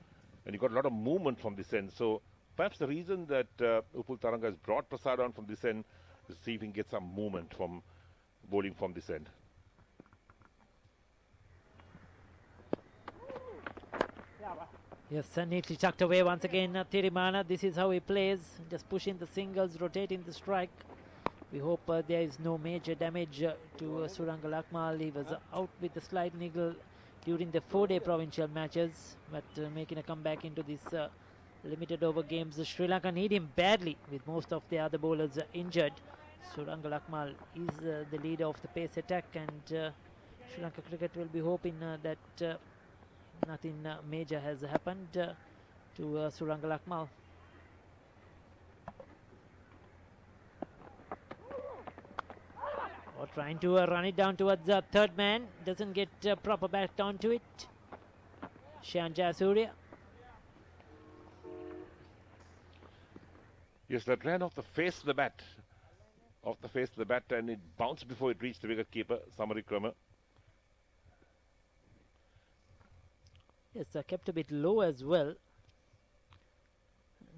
And he got a lot of movement from this end. So perhaps the reason that Upul Taranga has brought Prasad on from this end is to see if he can get some movement from bowling from this end. Yes, neatly tucked away once again, Thirimana. This is how he plays, just pushing the singles, rotating the strike. We hope there is no major damage to Suranga Lakmal. He was out with a slight niggle during the 4-day provincial matches, but making a comeback into this limited over games. Sri Lanka need him badly with most of the other bowlers injured. Suranga Lakmal is the leader of the pace attack, and Sri Lanka cricket will be hoping that nothing major has happened to Suranga Lakmal. Or trying to run it down towards the 3rd man. Doesn't get proper back onto it. Shayan Jayasuriya. Yes, that ran off the face of the bat. Off the face of the bat, and it bounced before it reached the wicket keeper, Samarikrama. Yes, kept a bit low as well.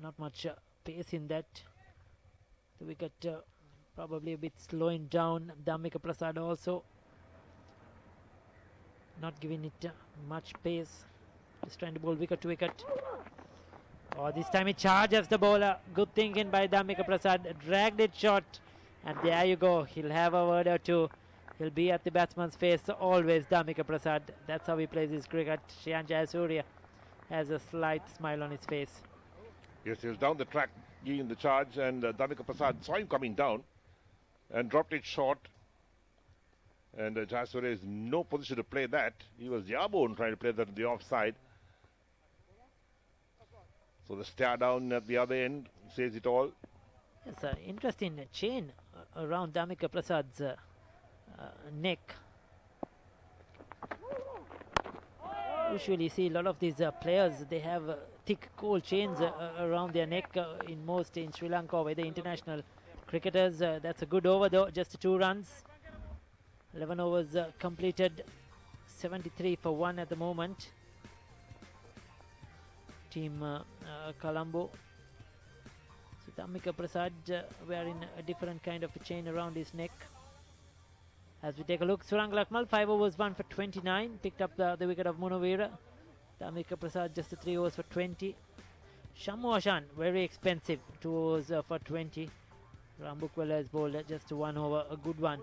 Not much pace in that. The wicket probably a bit slowing down. Damika Prasad also not giving it much pace. Just trying to bowl wicket to wicket. Oh, this time he charges the bowler. Good thinking by Damika Prasad. Dragged it short. And there you go. He'll have a word or two. He'll be at the batsman's face always, Damika Prasad. That's how he plays his cricket. Shayan Jayasuriya has a slight smile on his face. Yes, he was down the track giving the charge, and Damika Prasad saw him coming down and dropped it short. And Jayasuriya is in no position to play that. He was Yabon trying to play that on the offside. So the stare down at the other end says it all. It's an interesting chain around Damika Prasad's neck. Usually see a lot of these players, they have thick cold chains around their neck in Sri Lanka or the international cricketers. That's a good over though, just 2 runs. 11 overs completed, 73 for 1 at the moment. Team Colombo. So Damika Prasad wearing a different kind of a chain around his neck. As we take a look, Suranga Lakmal, 5 overs 1 for 29, picked up the wicket of Munawira. Damika Prasad just 3 overs for 20. Shammu Ashan, very expensive, 2 overs for 20. Rambukwala has bowled just 1 over, a good one.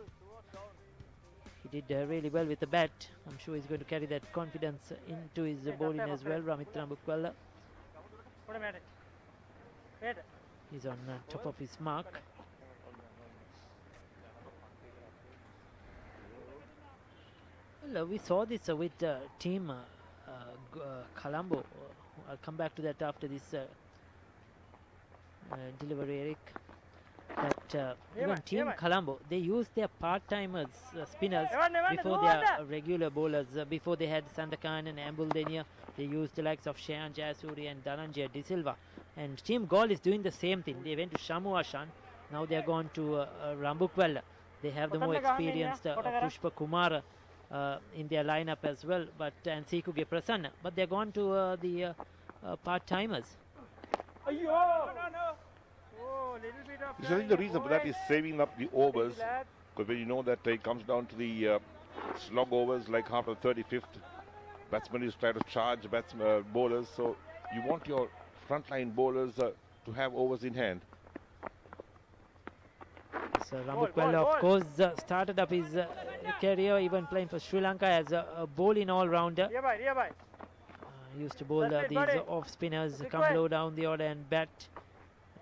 He did really well with the bat. I'm sure he's going to carry that confidence into his bowling as well, Ramit Rambukwala. He's on top of his mark. Well, we saw this with team Colombo. I'll come back to that after this delivery, Eric. That even team Colombo, they used their part-timers, spinners, before their regular bowlers. Before they had Sandakan and Ambuldenia, they used the likes of Shayan Jayasuriya and Dhananjaya De Silva. And Team Galle is doing the same thing. They went to Shammu Ashan. Now they are gone to Rambukwala. They have the more experienced Pushpa Kumar in their lineup as well, but and Sikuge Prasanna, but they're gone to the part-timers. Oh, little bit of. So I think the reason for that is saving up the overs, because when you know that it comes down to the slog overs, like after the 35th, batsman is trying to charge bowlers, so you want your frontline bowlers to have overs in hand. So Rambukwala, of course, started up his career even playing for Sri Lanka as a bowling all-rounder. Used to bowl these off-spinners, come low down the order and bat.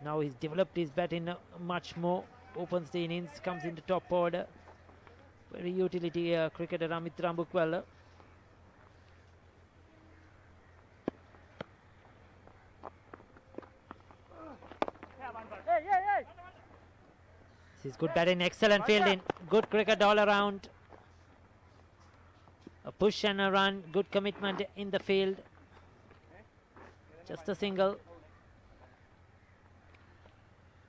Now he's developed his batting much more, opens the innings, comes in the top order. Very utility cricketer Amit Rambukwala. This is good batting, excellent fielding, good cricket all around. A push and a run, good commitment in the field. Just a single.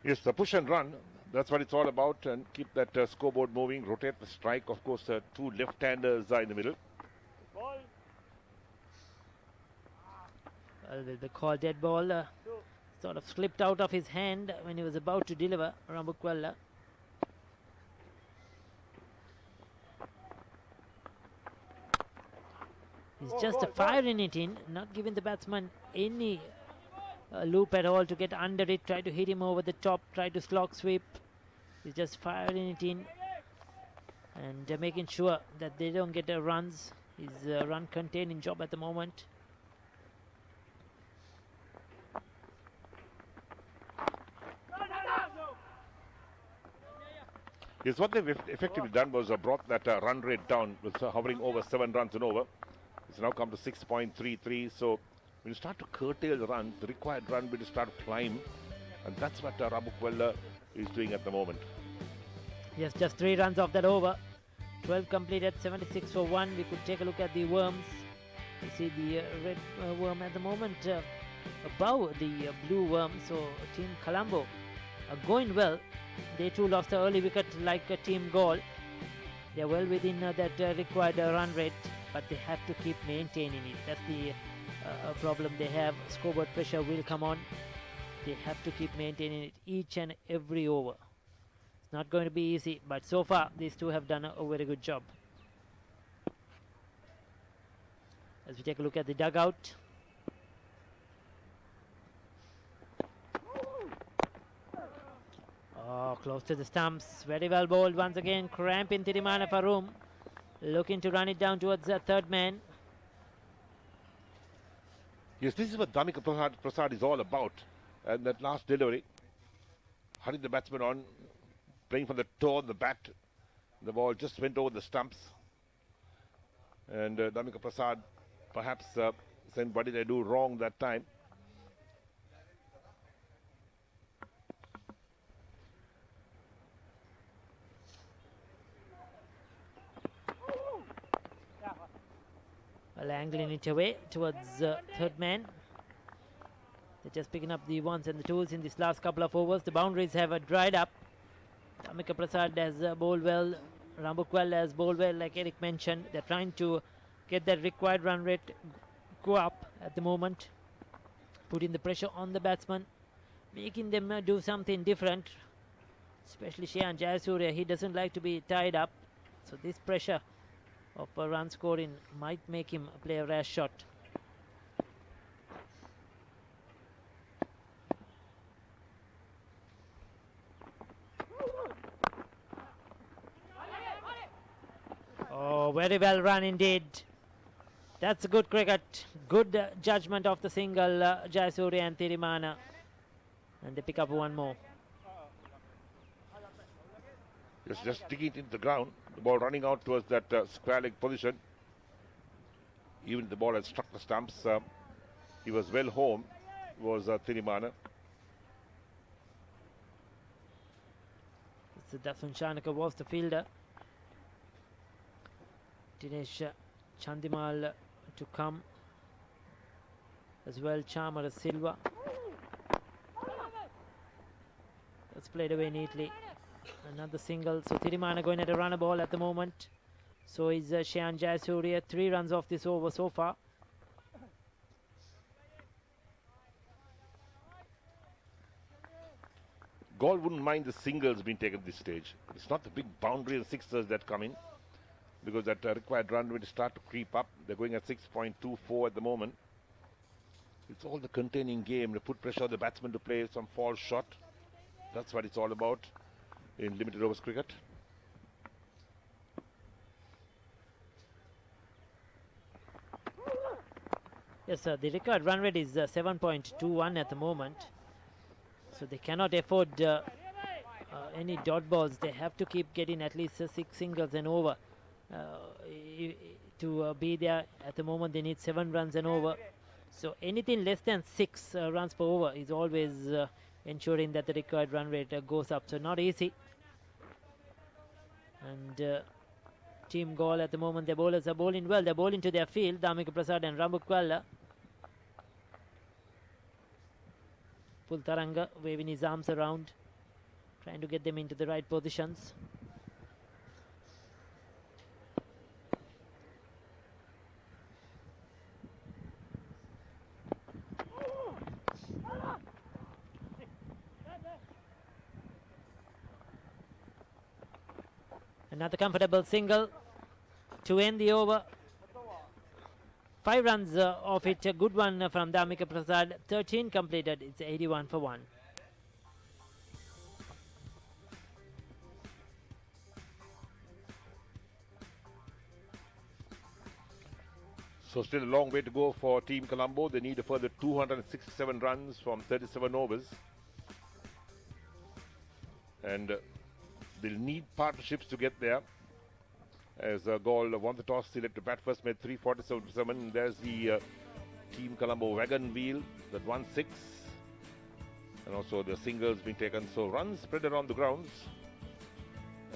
Yes, the push and run, that's what it's all about, and keep that scoreboard moving, rotate the strike. Of course, two left-handers are in the middle. Well, will be called dead ball. Sort of slipped out of his hand when he was about to deliver, Rambukwala. He's just firing it in, not giving the batsman any loop at all to get under it, try to hit him over the top, try to slog sweep. He's just firing it in and making sure that they don't get runs. His run containing job at the moment. Yes, what they've effectively done was brought that run rate down, was hovering over 7 runs and over. It's now come to 6.33. So when you start to curtail the run, the required run will start to climb, and that's what Rambukwala is doing at the moment. Yes, just 3 runs off that over. 12 completed, 76 for 1. We could take a look at the worms. You see the red worm at the moment above the blue worm. So Team Colombo are going well. They too lost the early wicket like a team goal. They're well within that required run rate, but they have to keep maintaining it. That's the problem they have. Scoreboard pressure will come on. They have to keep maintaining it each and every over. It's not going to be easy, but so far these two have done a very good job. As we take a look at the dugout. Oh, close to the stumps. Very well bowled once again. Cramp in Thirimana for room. Looking to run it down towards the third man. Yes, this is what Damika Prasad is all about. And that last delivery, hurried the batsman on, playing from the toe of the bat. The ball just went over the stumps. And Damika Prasad perhaps saying, what did I do wrong that time? Well, angling it away towards third man. They're just picking up the ones and the twos in this last couple of overs. The boundaries have dried up. Damika Prasad has bowled well. Rambukwala has bowled well, like Eric mentioned. They're trying to get that required run rate go up at the moment. Putting the pressure on the batsman. Making them do something different. Especially Shehan Jayasuriya. He doesn't like to be tied up. So this pressure of a run scoring might make him play a rash shot. Oh, very well run indeed. That's good cricket. Good judgment of the single Jayasuriya and Thirimana. And they pick up one more. Just sticking it into the ground. The ball running out towards that square leg position. Even if the ball had struck the stumps, he was well home, was Thirimana. Dasun Shanaka was the fielder. Dinesh Chandimal to come. As well, Chamara Silva. That's played away neatly. Another single. So Thirimana going at a runner ball at the moment. So is Shayan Jayasuriya. 3 runs off this over so far. Galle wouldn't mind the singles being taken at this stage. It's not the big boundary and sixers that come in, because that required run will start to creep up. They're going at 6.24 at the moment. It's all the containing game. They put pressure on the batsman to play some false shot. That's what it's all about in limited overs cricket. Yes, sir. The required run rate is 7.21 at the moment. So they cannot afford any dot balls. They have to keep getting at least 6 singles and over to be there. At the moment they need 7 runs and over. So anything less than 6 runs per over is always ensuring that the required run rate goes up. So not easy. And Team Galle at the moment, their bowlers are bowling well. They're bowling to their field, Dhamika Prasad and Rambukwala. Pultaranga waving his arms around, trying to get them into the right positions. Another comfortable single to end the over. 5 runs off it. A good one from Dhamika Prasad. 13 completed. It's 81 for 1. So still a long way to go for Team Colombo. They need a further 267 runs from 37 overs. And they'll need partnerships to get there. As Galle won the toss, select to bat first, made 347 for 7. There's the Team Colombo wagon wheel that won 6. And also the singles being taken. So runs spread around the grounds.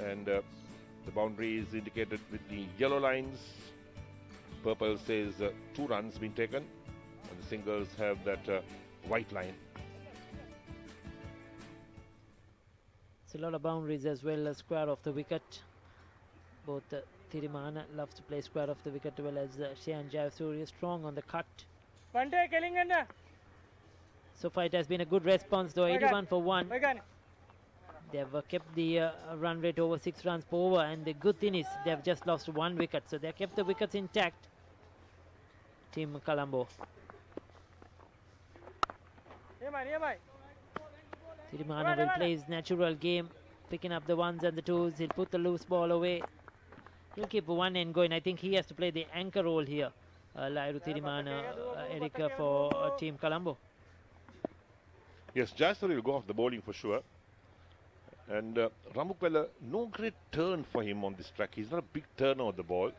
And the boundary is indicated with the yellow lines. Purple says 2 runs being taken. And the singles have that white line. It's a lot of boundaries as well. Square off the wicket. Both Thirimana loves to play square off the wicket, as well as Shayan Jayasuriya, strong on the cut. So far it has been a good response though, 81 for 1. They have kept the run rate over 6 runs per over, and the good thing is they have just lost 1 wicket, so they have kept the wickets intact. Team Colombo. Thirimana will play his natural game, picking up the 1s and the 2s. He'll put the loose ball away. He'll keep one end going. I think he has to play the anchor role here. Lairu Thirimana, Erika for Team Colombo. Yes, Jayasuriya will go off the bowling for sure. And Rambukwala, no great turn for him on this track. He's not a big turner of the ball.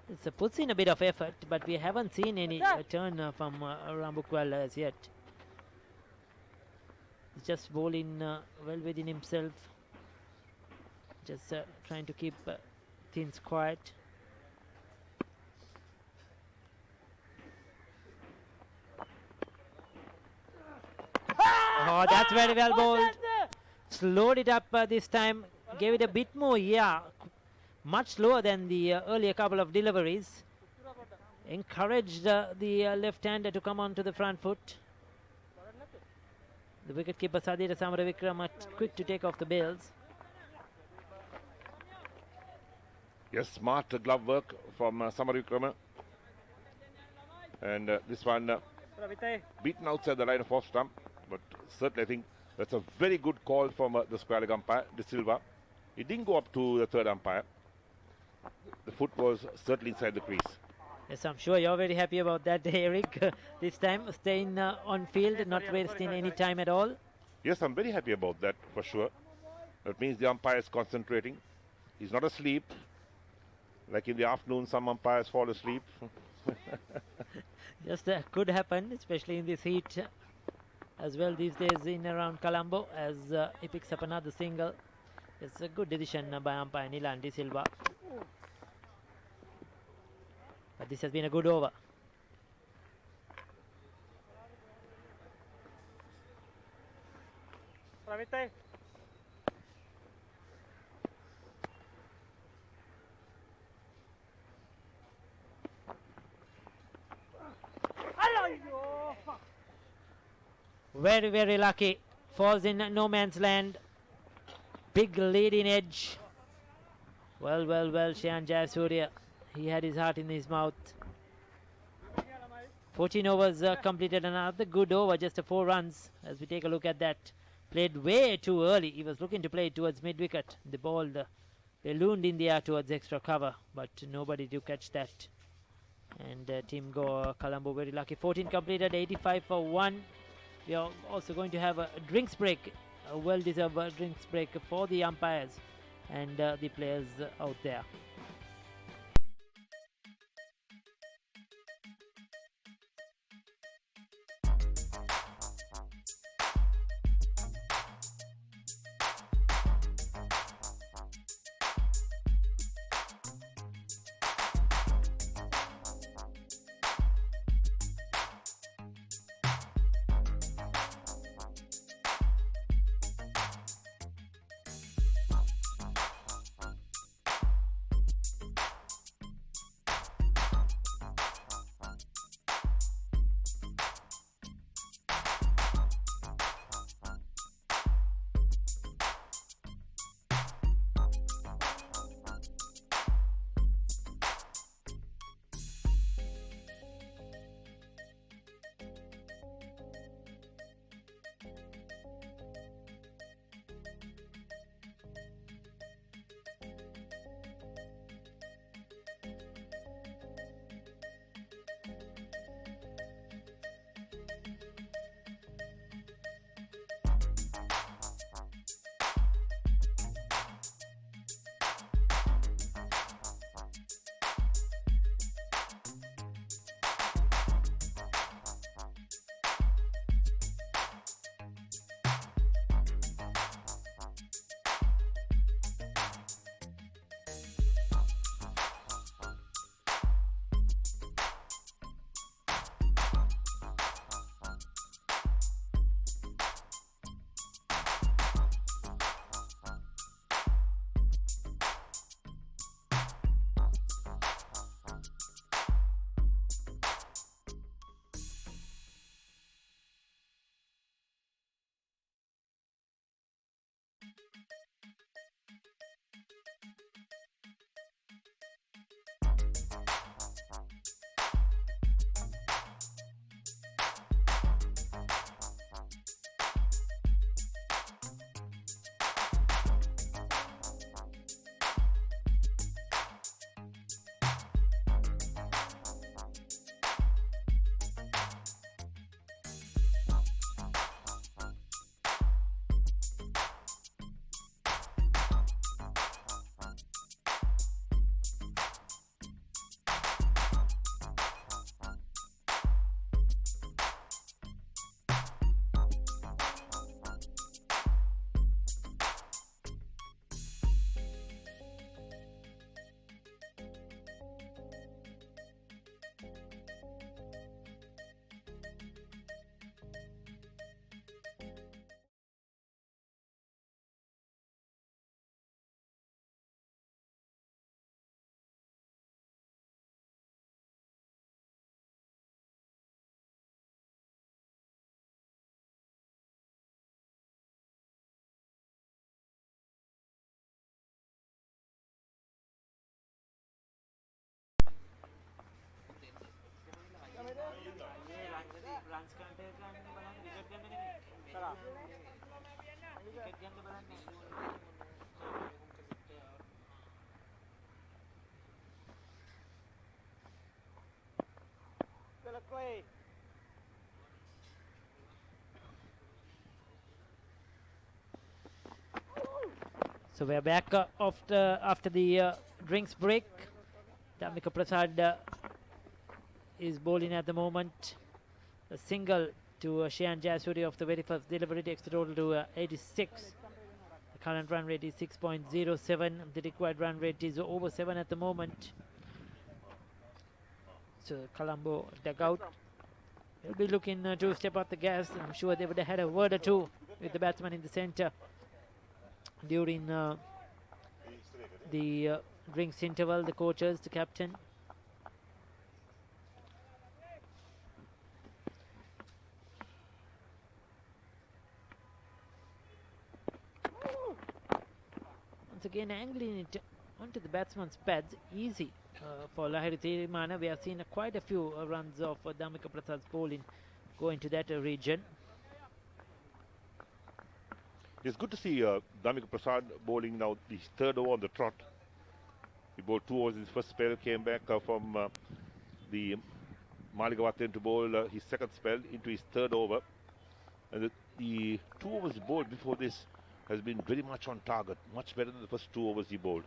It puts in a bit of effort, but we haven't seen any turn from Rambukwala as yet. He's just bowling well within himself. Just trying to keep things quiet. Oh, that's very well bowled. Slowed it up this time. Gave it a bit more, much slower than the earlier couple of deliveries. Encouraged the left-hander to come onto the front foot. The wicketkeeper Sadira Samaravikrama quick to take off the bails. Yes, smart glove work from Samaravikrama. And this one beaten outside the line of off stump. But certainly I think that's a very good call from the square leg umpire, De Silva. It didn't go up to the third umpire. The foot was certainly inside the crease. Yes, I'm sure you're very happy about that, Eric. This time staying on field, not wasting any time at all. Yes, I'm very happy about that for sure. That means the umpire is concentrating. He's not asleep. Like in the afternoon, some umpires fall asleep. Just could happen, especially in this heat as well these days in around Colombo, as he picks up another single. It's a good decision by umpire Nilan De Silva. But this has been a good over. Ramitay. Very, very lucky. Falls in no man's land. Big leading edge. Well, Shian Jayasuriya. He had his heart in his mouth. 14 overs completed, another good over, just 4 runs. As we take a look at that, played way too early. He was looking to play towards mid-wicket. The ball ballooned in the air towards extra cover, but nobody to catch that. And team go Colombo very lucky. 14 completed, 85 for 1. We are also going to have a drinks break, a well-deserved drinks break for the umpires and the players out there. So we are back after the drinks break. Damika Prasad is bowling at the moment. A single to Shian Jayasuriya of the very first delivery takes the total to 86. The current run rate is 6.07. The required run rate is over 7 at the moment. So Colombo dugout will be looking to step up the gas. I'm sure they would have had a word or two with the batsman in the centre during the drinks interval, the coaches, the captain. Once again angling it onto the batsman's pads, easy for Lahiri Thirimana. We have seen quite a few runs of Dhammika Prasad's bowling go into that region. It's good to see Dhammika Prasad bowling now his third over on the trot. He bowled 2 overs in his first spell, came back from the Maligawathen to bowl his second spell into his third over. And the 2 overs he bowled before this has been very much on target, much better than the first 2 overs he bowled.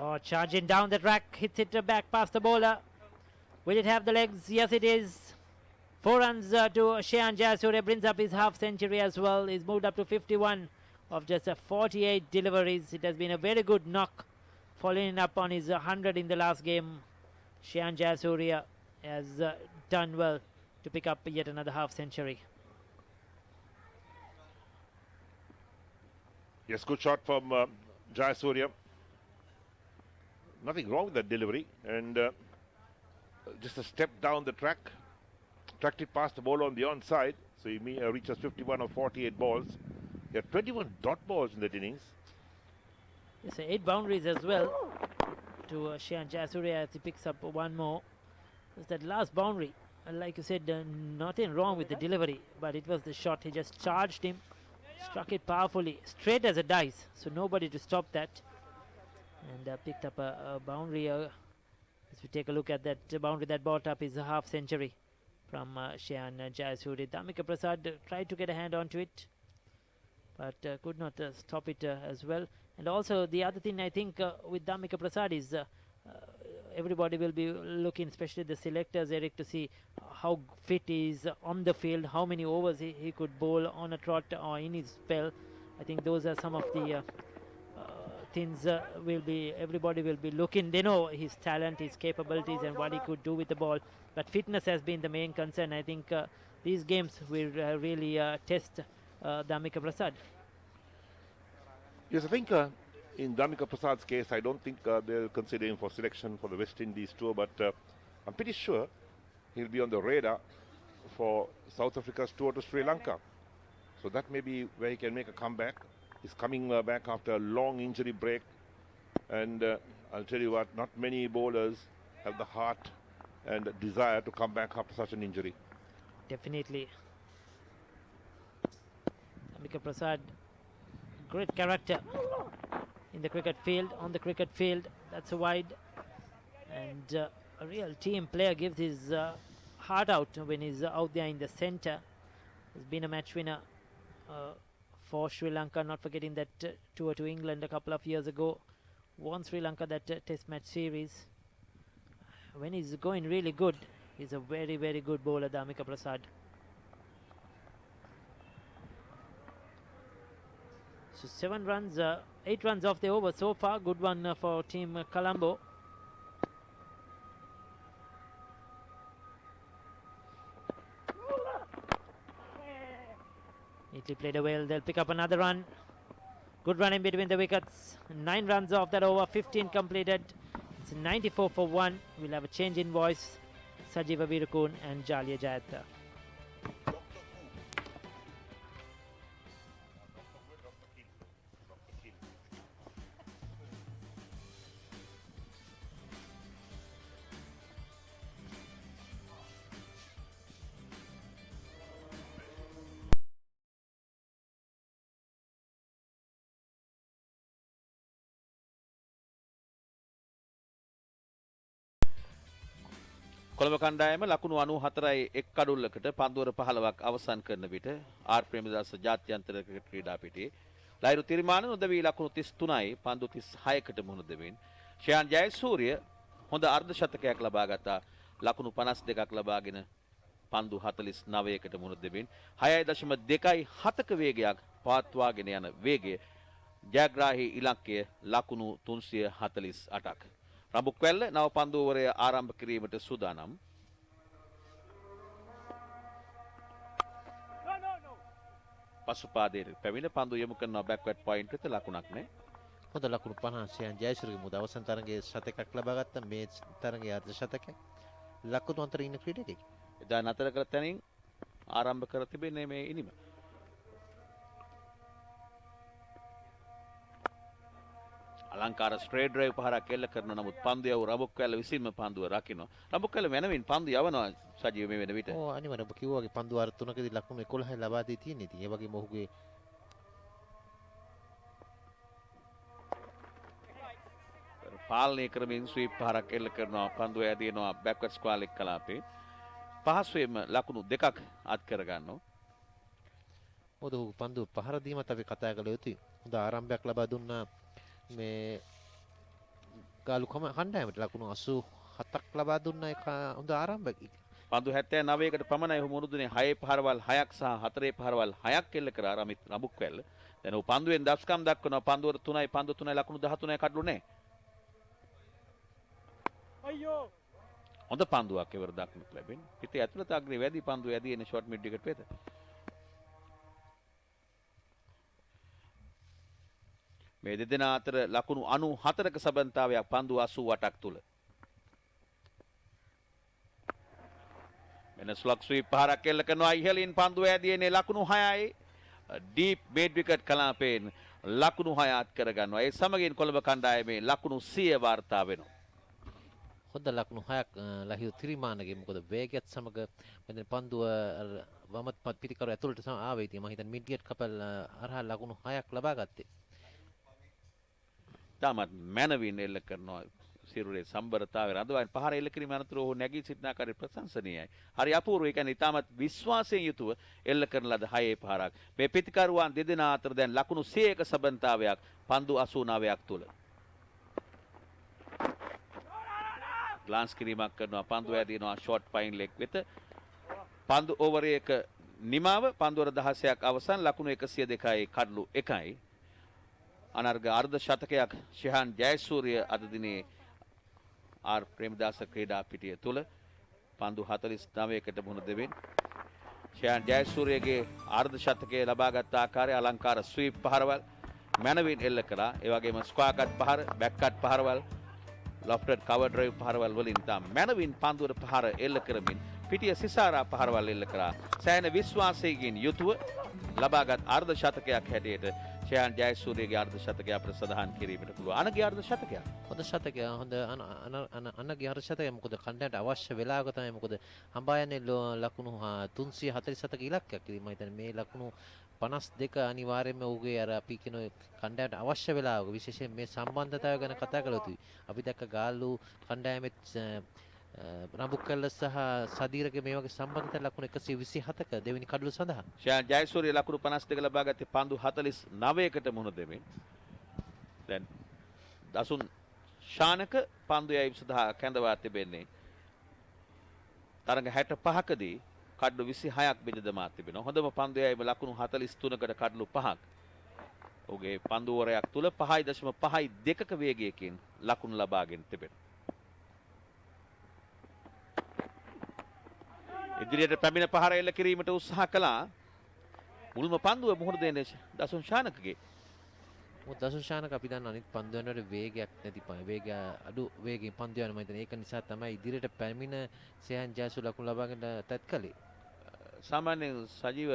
Oh, charging down the track, hits it back past the bowler. Will it have the legs? Yes, it is. 4 runs to Shehan Jayasuriya, brings up his half century as well. He's moved up to 51 of just 48 deliveries. It has been a very good knock, following up on his 100 in the last game. Shehan Jayasuriya has done well to pick up yet another half century. Yes, good shot from Jayasuriya. Nothing wrong with that delivery, and just a step down the track, tracked it past the ball on the onside, so he reaches 51 of 48 balls. He had 21 dot balls in that innings. Yes, 8 boundaries as well to Shehan Jayasuriya as he picks up one more. It's that last boundary, like you said, nothing wrong with the delivery, but it was the shot. He just charged him, struck it powerfully, straight as a dice, so nobody to stop that. And picked up a boundary. As we take a look at that boundary that brought up his half century from Shehan Jayasuriya. Dhammika Prasad tried to get a hand onto it, but could not stop it as well. And also the other thing I think with Dhammika Prasad is everybody will be looking, especially the selectors, Eric, to see how fit he is on the field, how many overs he could bowl on a trot or in his spell. I think those are some of the things everybody will be looking. They know his talent, his capabilities and what he could do with the ball, but fitness has been the main concern. I think these games will really test Dhammika Prasad. Yes, I think in Dhammika Prasad's case, I don't think they'll consider him for selection for the West Indies tour, but I'm pretty sure he'll be on the radar for South Africa's tour to Sri Lanka. So that may be where he can make a comeback. He's coming back after a long injury break, and I'll tell you what, not many bowlers have the heart and desire to come back after such an injury. Definitely. Dhammika Prasad, great character in the cricket field, on the cricket field. That's a wide, and a real team player, gives his heart out when he's out there in the centre. He's been a match winner for Sri Lanka, not forgetting that tour to England a couple of years ago. Won Sri Lanka that test match series. When he's going really good, he's a very, very good bowler, Dhammika Prasad. So 8 runs off the over so far. Good one for team Colombo. Neatly played away. They'll pick up another run. Good run in between the wickets. 9 runs off that over. 15 completed. It's 94 for 1. We'll have a change in voice. Sajiva Virukun and Jalia Jayatha. Colombo කණ්ඩායම ලකුණු 94යි එක් කඩුල්ලකට පන්දුවර 15ක් අවසන් කරන විට R Premadasa ජාත්‍යන්තර cricket ක්‍රීඩා පිටියේ ලයිරු තිරිමාන නොදවී ලකුණු 33යි පන්දු 36කට මුහුණ දෙමින් ෂයාන් ජයසූරිය හොඳ අර්ධ ශතකයක් ලබා ගත්තා. ලකුණු 52ක් ලබාගෙන පන්දු 49කට මුහුණ දෙමින් 6.27ක වේගයක් පවත්වාගෙන යන වේගය ජයග්‍රාහී ඉලක්කය ලකුණු 348ක්. රඹුක්වැල්ල නව පන්දුවරය ආරම්භ කිරීමට සූදානම්. පසුපාදයේ පැමිණ පන්දු යොමු කරන බෑක්වර්ඩ් පොයින්ට් වෙත ලකුණක් නැහැ. හොඳ ලකුණු 50 ජයසූරියගේ මුද අවසන් තරගයේ ශතකයක් ලබා ගත්ත මේ තරගයේ අර්ධ ශතකයක් ලකුණු අතර ඉන්න ක්‍රීඩකයෙක්. එදා නතර කර තැනින් ආරම්භ කර තිබෙන්නේ මේ ඉනිම. අලංකාර ස්ට්‍රේට් ඩ්‍රයිව් පහරක් එල්ල කරන නමුත් පන්දු යව රඹුක්වැල්ල විසින්ම පන්දුව රකින්න. රඹුක්වැල්ල මැනවින් පන්දු යවනවා සජීව මේ වෙන විට. ඔව් අනිවාර්යයෙන් ඔබ කිව්වා වගේ පන්දු වාර 3කදී ලකුණු 11යි ලබා දී තියෙන්නේ. ඉතින් ඒ වගේම ඔහුගේ පාලනය කරමින් ස්වීප් පහරක් එල්ල කරනවා පන්දුව ඇදිනවා බෑක්වර්ඩ් ස්ක්වාලික් කලාපේ. පහසුවෙන්ම ලකුණු දෙකක් අත් කර ගන්නවා. මොකද ඔහු පන්දු පහර දීමත් අපි කතා කළ යුතුයි. හොඳ ආරම්භයක් ලබා දුන්නා මේ ගාලු කණ්ඩායමට ලකුණු 87ක් ලබා දුන්නා ඒක හොඳ ආරම්භයක්. පන්දු 79කට පමණයි ඔහු මුරුදුනේ 6 පහරවල් 6ක් සහ 4 පහරවල් 6ක් එල්ල කරා රමිත් රඹුක්වැල්ල. දැන් ඔහු පන්දුවෙන් දස්කම් දක්වනවා පන්දුවර 3යි පන්දු 3යි ලකුණු 13යි කඩලු නැහැ. අයියෝ හොඳ පන්දුවක් එවර දක්නට ලැබෙන්නේ. පිටේ ඇතුළත අග්‍රේ වැඩි පන්දු ඇදී එන ෂොට් මිඩ් එකට වෙත. මේ දෙදෙනා අතර ලකුණු 94ක සබඳතාවයක් පන්දු 88ක් තුල. මෙන්න ස්ලොග් ස්වීප් පහරක් එල්ල කරනවා ඉහළින් පන්දු ඇදී එන්නේ ලකුණු 6යි. ඩීප් මේඩ් විකට් කලාපයෙන් ලකුණු 6 අත් කර ගන්නවා. ඒ සමගින් කොළඹ කණ්ඩායමේ ලකුණු 100 වාර්තා වෙනවා. හොඳ ලකුණු 6ක් ලහිරු තිරිමානගේ මොකද වේගයත් සමග මෙතන පන්දුව වමත් පිටිකර ඇතුළට ආවේ. ඉතින් මම හිතන්නේ මිඩ්ගේට් කපල් හරහා ලකුණු 6ක් ලබා ගත්තේ. තාමත් මැනවින් එල්ල කරනවා සිරුරේ සම්බරතාවය රඳවන පහර එල්ල කිරීම අනතුරු ඔහු නැගී සිටින ආකාරය ප්‍රශංසනීයයි. හරි අපූර්වයි. ඒ කියන්නේ තාමත් විශ්වාසයෙන් යුතුව එල්ල කරන ලද 6 පහරක්. මේ පිටිකරුවන් දෙදෙනා අතර දැන් ලකුණු 100ක සබඳතාවයක් පන්දු 89ක් තුල. ග්ලාන්ස් කිරීමක් කරනවා පන්දු ඇදිනවා ෂෝට් පයින් ලෙග් වෙත. පන්දු ඕවර් එක නිමාව පන්දුවර 16ක් අවසන් ලකුණු 102යි කඩලු 1යි. අනර්ග අර්ධ ශතකයක් ශිහාන් ජයසූරිය අද දිනේ ආර් ප්‍රේමදාස ක්‍රීඩා පිටිය තුල පන්දු 49කට මුහුණ දෙමින් ශිහාන් ජයසූරියගේ අර්ධ ශතකයේ ලබාගත් ආකාරය අලංකාර ස්වීප් පහරවල් මැනවින් එල්ල කළා. ඒ වගේම ස්ක්වා කට් පහර, බැක් කට් පහරවල්, ලොෆ්ටඩ් කවර් ඩ්‍රයිව් පහරවල් වලින් තා මැනවින් පන්දුවර පහර එල්ල කරමින් පිටිය සිසාරා පහරවල් එල්ල කරා. සෑහෙන විශ්වාසයෙන් යුතුව ලබාගත් අර්ධ ශතකයක් හැටියට ශයන් ජයසූරියගේ අර්ධ ශතකය අපිට සඳහන් කිරීමට පුළුවන්. අනගේ අර්ධ ශතකයක්. හොඳ ශතකයක්. හොඳ අනගේ අර්ධ ශතකයක්. මොකද කණ්ඩායමට අවශ්‍ය වෙලාවක තමයි මොකද හම්බා යන්නේ ලකුණු 347ක ඉලක්කයක්. ඉතින් මම හිතන්නේ මේ ලකුණු 52 අනිවාර්යයෙන්ම ඔහුගේ අර අපි කියන කණ්ඩායමට අවශ්‍ය වෙලාවක විශේෂයෙන් මේ සම්බන්ධතාවය ගැන කතා කළ යුතුයි. අපි දැක්ක ගාල්ලු කණ්ඩායමේ රඹුක්කල්ල සහ සදීරගේ මේ වගේ සම්බන්ධතා ලකුණු 127ක දෙවෙනි කඩලු සඳහා ශයන් ජයසූරිය ලකුණු 52 ලබා ගත්තේ පන්දු 49කට මුහුණ දෙමින්. දැන් දසුන් ශානක පන්දු යැවීම සඳහා කැඳවා තිබෙන්නේ තරඟ 65කදී කඩලු 26ක් බෙද දමා තිබෙනවා. හොඳම පන්දු යැවීම ලකුණු 43කට කඩලු 5ක්. ඔහුගේ පන්දු වරයක් තුල 5.52ක වේගයකින් ලකුණු ලබාගෙන තිබෙනවා. ඉදිරියට පැමිණ පහර එල්ල කිරීමට උත්සාහ කළා. මුල්ම පන්දුව මුහුණ දෙන්නේ දසුන් ශානකගේ. මොකද දසුන් ශානක අපි දන්න අනිත් පන්දු යනකොට වේගයක් නැති වේගය අඩු වේගයෙන් පන්දු යන මම හිතන්නේ ඒක නිසා තමයි ඉදිරියට පැමිණ සයන් ජයසූ ලකුණු ලබාගෙන තත් කළේ. සාමාන්‍යයෙන් සජීව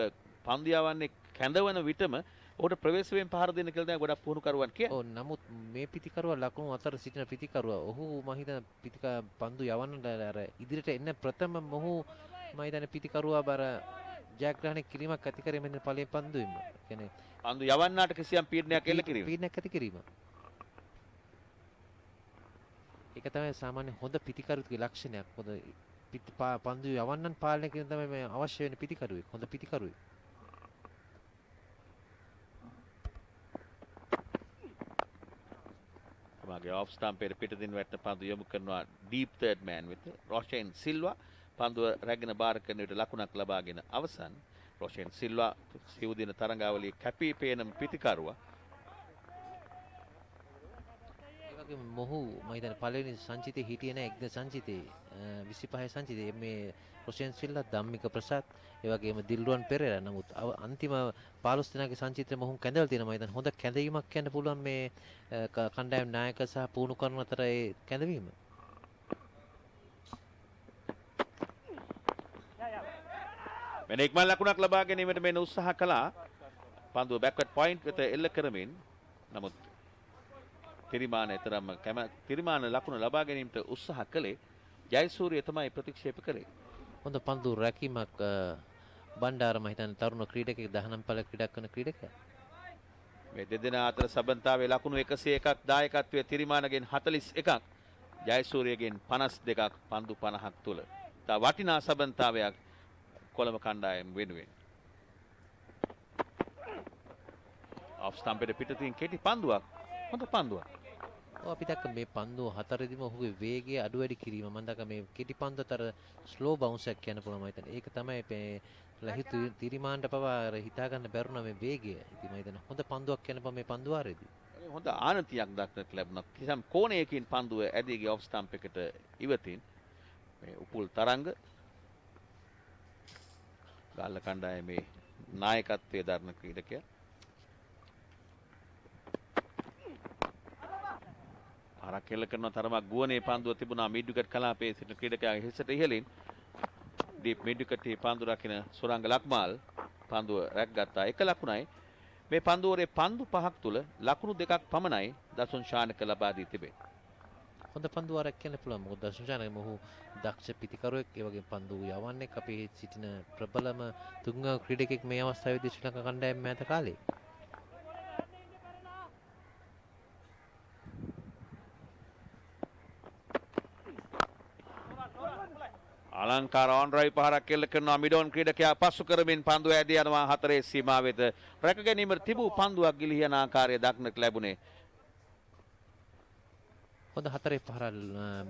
පන්දු යවන්නේ කැඳවන විටම ඔහුට ප්‍රවේශයෙන් පහර දෙන්න කියලා තමයි ගොඩක් පුහුණු කරුවන් කියන්නේ. ඔව් නමුත් මේ පිටිකරුවා ලකුණු අතර සිටින පිටිකරුවා ඔහු මම හිතන පන්දු යවන්න අර ඉදිරියට එන්න ප්‍රථම ඔහු මම හිතන්නේ පිටිකරුවා බර ජයග්‍රහණය කිරීමක් ඇති කරේ මෙන්න පළවෙනි පන්දුවෙම. කියන්නේ පන්දු යවන්නාට කිසියම් පීඩනයක් එල්ල කිරීම. පීඩනයක් ඇති කිරීම. ඒක තමයි සාමාන්‍ය හොඳ පිටිකරුවෙකුගේ ලක්ෂණයක්. මොකද පන්දු යවන්නන් පාලනය කිරීම තමයි මේ අවශ්‍ය වෙන පිටිකරුවෙක්. හොඳ පිටිකරුවෙක්. මාගේ ඔෆ් ස්ටම්පේට පිටදින් වැටෙන පන්දු යොමු කරනවා ඩීප් තර්ඩ් මෑන් වෙත රොෂෙන් සිල්වා. පන්දුව රැගෙන බාර කරන විට ලකුණක් ලබාගෙන අවසන්. රොෂෙන් සිල්වා සිව් දින තරඟාවලියේ කැපී පෙනෙන පිටිකරුවා. වගේ මොහු මම හිතන්නේ පළවෙනි සංචිතේ හිටියේ නැහැ එක්ද සංචිතේ 25 සංචිතේ මේ රොෂෙන් සිල්ලා ධම්මික ප්‍රසාද් ඒ වගේම දිල්රුවන් පෙරේරා නමුත් අන්තිම 15 දෙනාගේ සංචිතේ මොහුන් කැඳවලා තියෙනවා මම හිතන්නේ හොඳ කැඳවීමක් කියන්න පුළුවන් මේ කණ්ඩායම් නායක සහ පුහුණු කරන අතර ඒ කැඳවීම. මෙන්න ඉක්මන් ලකුණක් ලබා ගැනීමට මෙන්න උත්සාහ කළා. පන්දුව බෑක්වර්ඩ් පොයින්ට් වෙත එල්ල කරමින් නමුත් තිරිමාන ලකුණ ලබා ගැනීමට උත්සාහ කළේ ජයසූරිය තමයි ප්‍රතික්ෂේප කළේ. හොඳ පන්දු රැකීමක් බණ්ඩාර මම හිතන්නේ තරුණ ක්‍රීඩකයෙක් 19 පළ ක්‍රීඩා කරන ක්‍රීඩකයා. මේ දෙදෙනා අතර සබන්තාවේ ලකුණු 101ක් දායකත්වයේ තිරිමානගෙන් 41ක් ජයසූරියගෙන් 52ක් පන්දු 50ක් තුල. තා වටිනා සබන්තාවයක් කොළඹ කණ්ඩායම වෙනුවෙන්. ඔෆ් ස්ටම්පෙට පිටතින් කෙටි පන්දුවක්. හොඳ පන්දුවක්. අපි දැක්ක මේ පන්දුව හතරෙදිම ඔහුගේ වේගය අඩු වැඩි කිරීම මම දැක්ක මේ කෙටි පන්දුතර ස්ලෝ බවුන්ස් එකක් කියන්න පුළුවන් මම හිතන්නේ ඒක තමයි මේ ලහිතු තිරිමාන්ට පවා හිතා ගන්න බැරුණා මේ වේගය. ඉතින් මම හිතන්නේ හොඳ පන්දුවක් කියන්න බෑ මේ පන්දුව ආරෙදි. හොඳ ආනතියක් දක්නට ලැබුණා. කිසියම් කෝණයකින් පන්දුව ඇදී ගිය ඔෆ් ස්ටම්ප් එකට ඉවතින් මේ උපුල් තරංග ගාල්ල කණ්ඩායමේ නායකත්වයේ දරන ක්‍රීඩකයා ආරක් කෙල්ල කරන තරමක් ගුවනේ පන්දුව තිබුණා මිඩ් විකට් කලාපයේ සිටින ක්‍රීඩකයාගේ හිසට ඉහළින් ඩීප් මිඩ් විකටේ පන්දු රකින සුරංග ලක්මාල් පන්දුව රැක්ගත්තා. එක ලකුණයි මේ පන්දුවරේ පන්දු පහක් තුල ලකුණු දෙකක් පමණයි දසුන් ශානක ලබා දී තිබේ. හොඳ පන්දුවක් කියන්න පුළුවන්. මොකද දසුන් ශානක මොහු දක්ෂ පිටිකරුවෙක් ඒ වගේම පන්දු යවන්නේ අපේ සිටින ප්‍රබලම තුන්ව ක්‍රීඩකෙක් මේ අවස්ථාවේදී ශ්‍රී ලංකා කණ්ඩායම මෑත කාලේ. අලංකාර ඔන් ඩ්‍රයිව් පහරක් කෙල්ල කරනවා මිඩෝන් ක්‍රීඩකයා පසු කරමින් පන්දුව ඇදී යනවා හතරේ සීමාව වෙත. රැක ගැනීමට තිබූ පන්දුවක් ගිලිහන ආකාරය දක්නට ලැබුණේ. හොඳ හතරේ පහර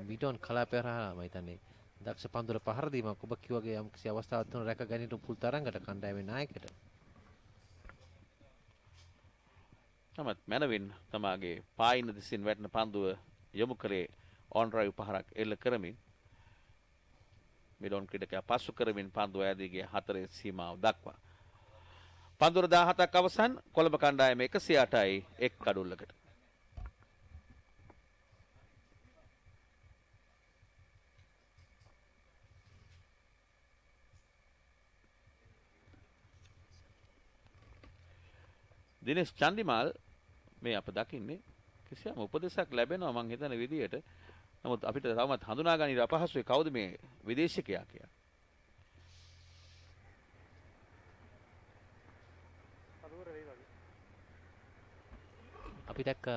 මිඩෝන් කලාපය හරහා මම හිතන්නේ දක්ෂ පන්දුර පහර දීමක් ඔබ කිව්වාගේ යම් කිසි අවස්ථාවක් තුන රැක ගැනීමට පුල් තරංගට කණ්ඩායමේ නායකයට. නමුත් මැනවින් තමාගේ පායින දිසින් වැටෙන පන්දුව යොමු කරේ ඔන් ඩ්‍රයිව් පහරක් එල්ල කරමින් මිඩෝන් ක්‍රීඩකයා පසු කරමින් පන්දුව ඇදී ගිය හතරේ සීමාව දක්වා. පන්දුර 17ක් අවසන් කොළඹ කණ්ඩායම 108යි එක් කඩුල්ලකට. දිනේෂ් චන්දිමාල් මේ අප දකින්නේ කිසියම් උපදේශයක් ලැබෙනවා මං හිතන විදියට. නමුත් අපිට තවමත් හඳුනා ගන්න අපහසුයි කවුද මේ විදේශිකයා කියලා. අපි දැක්ක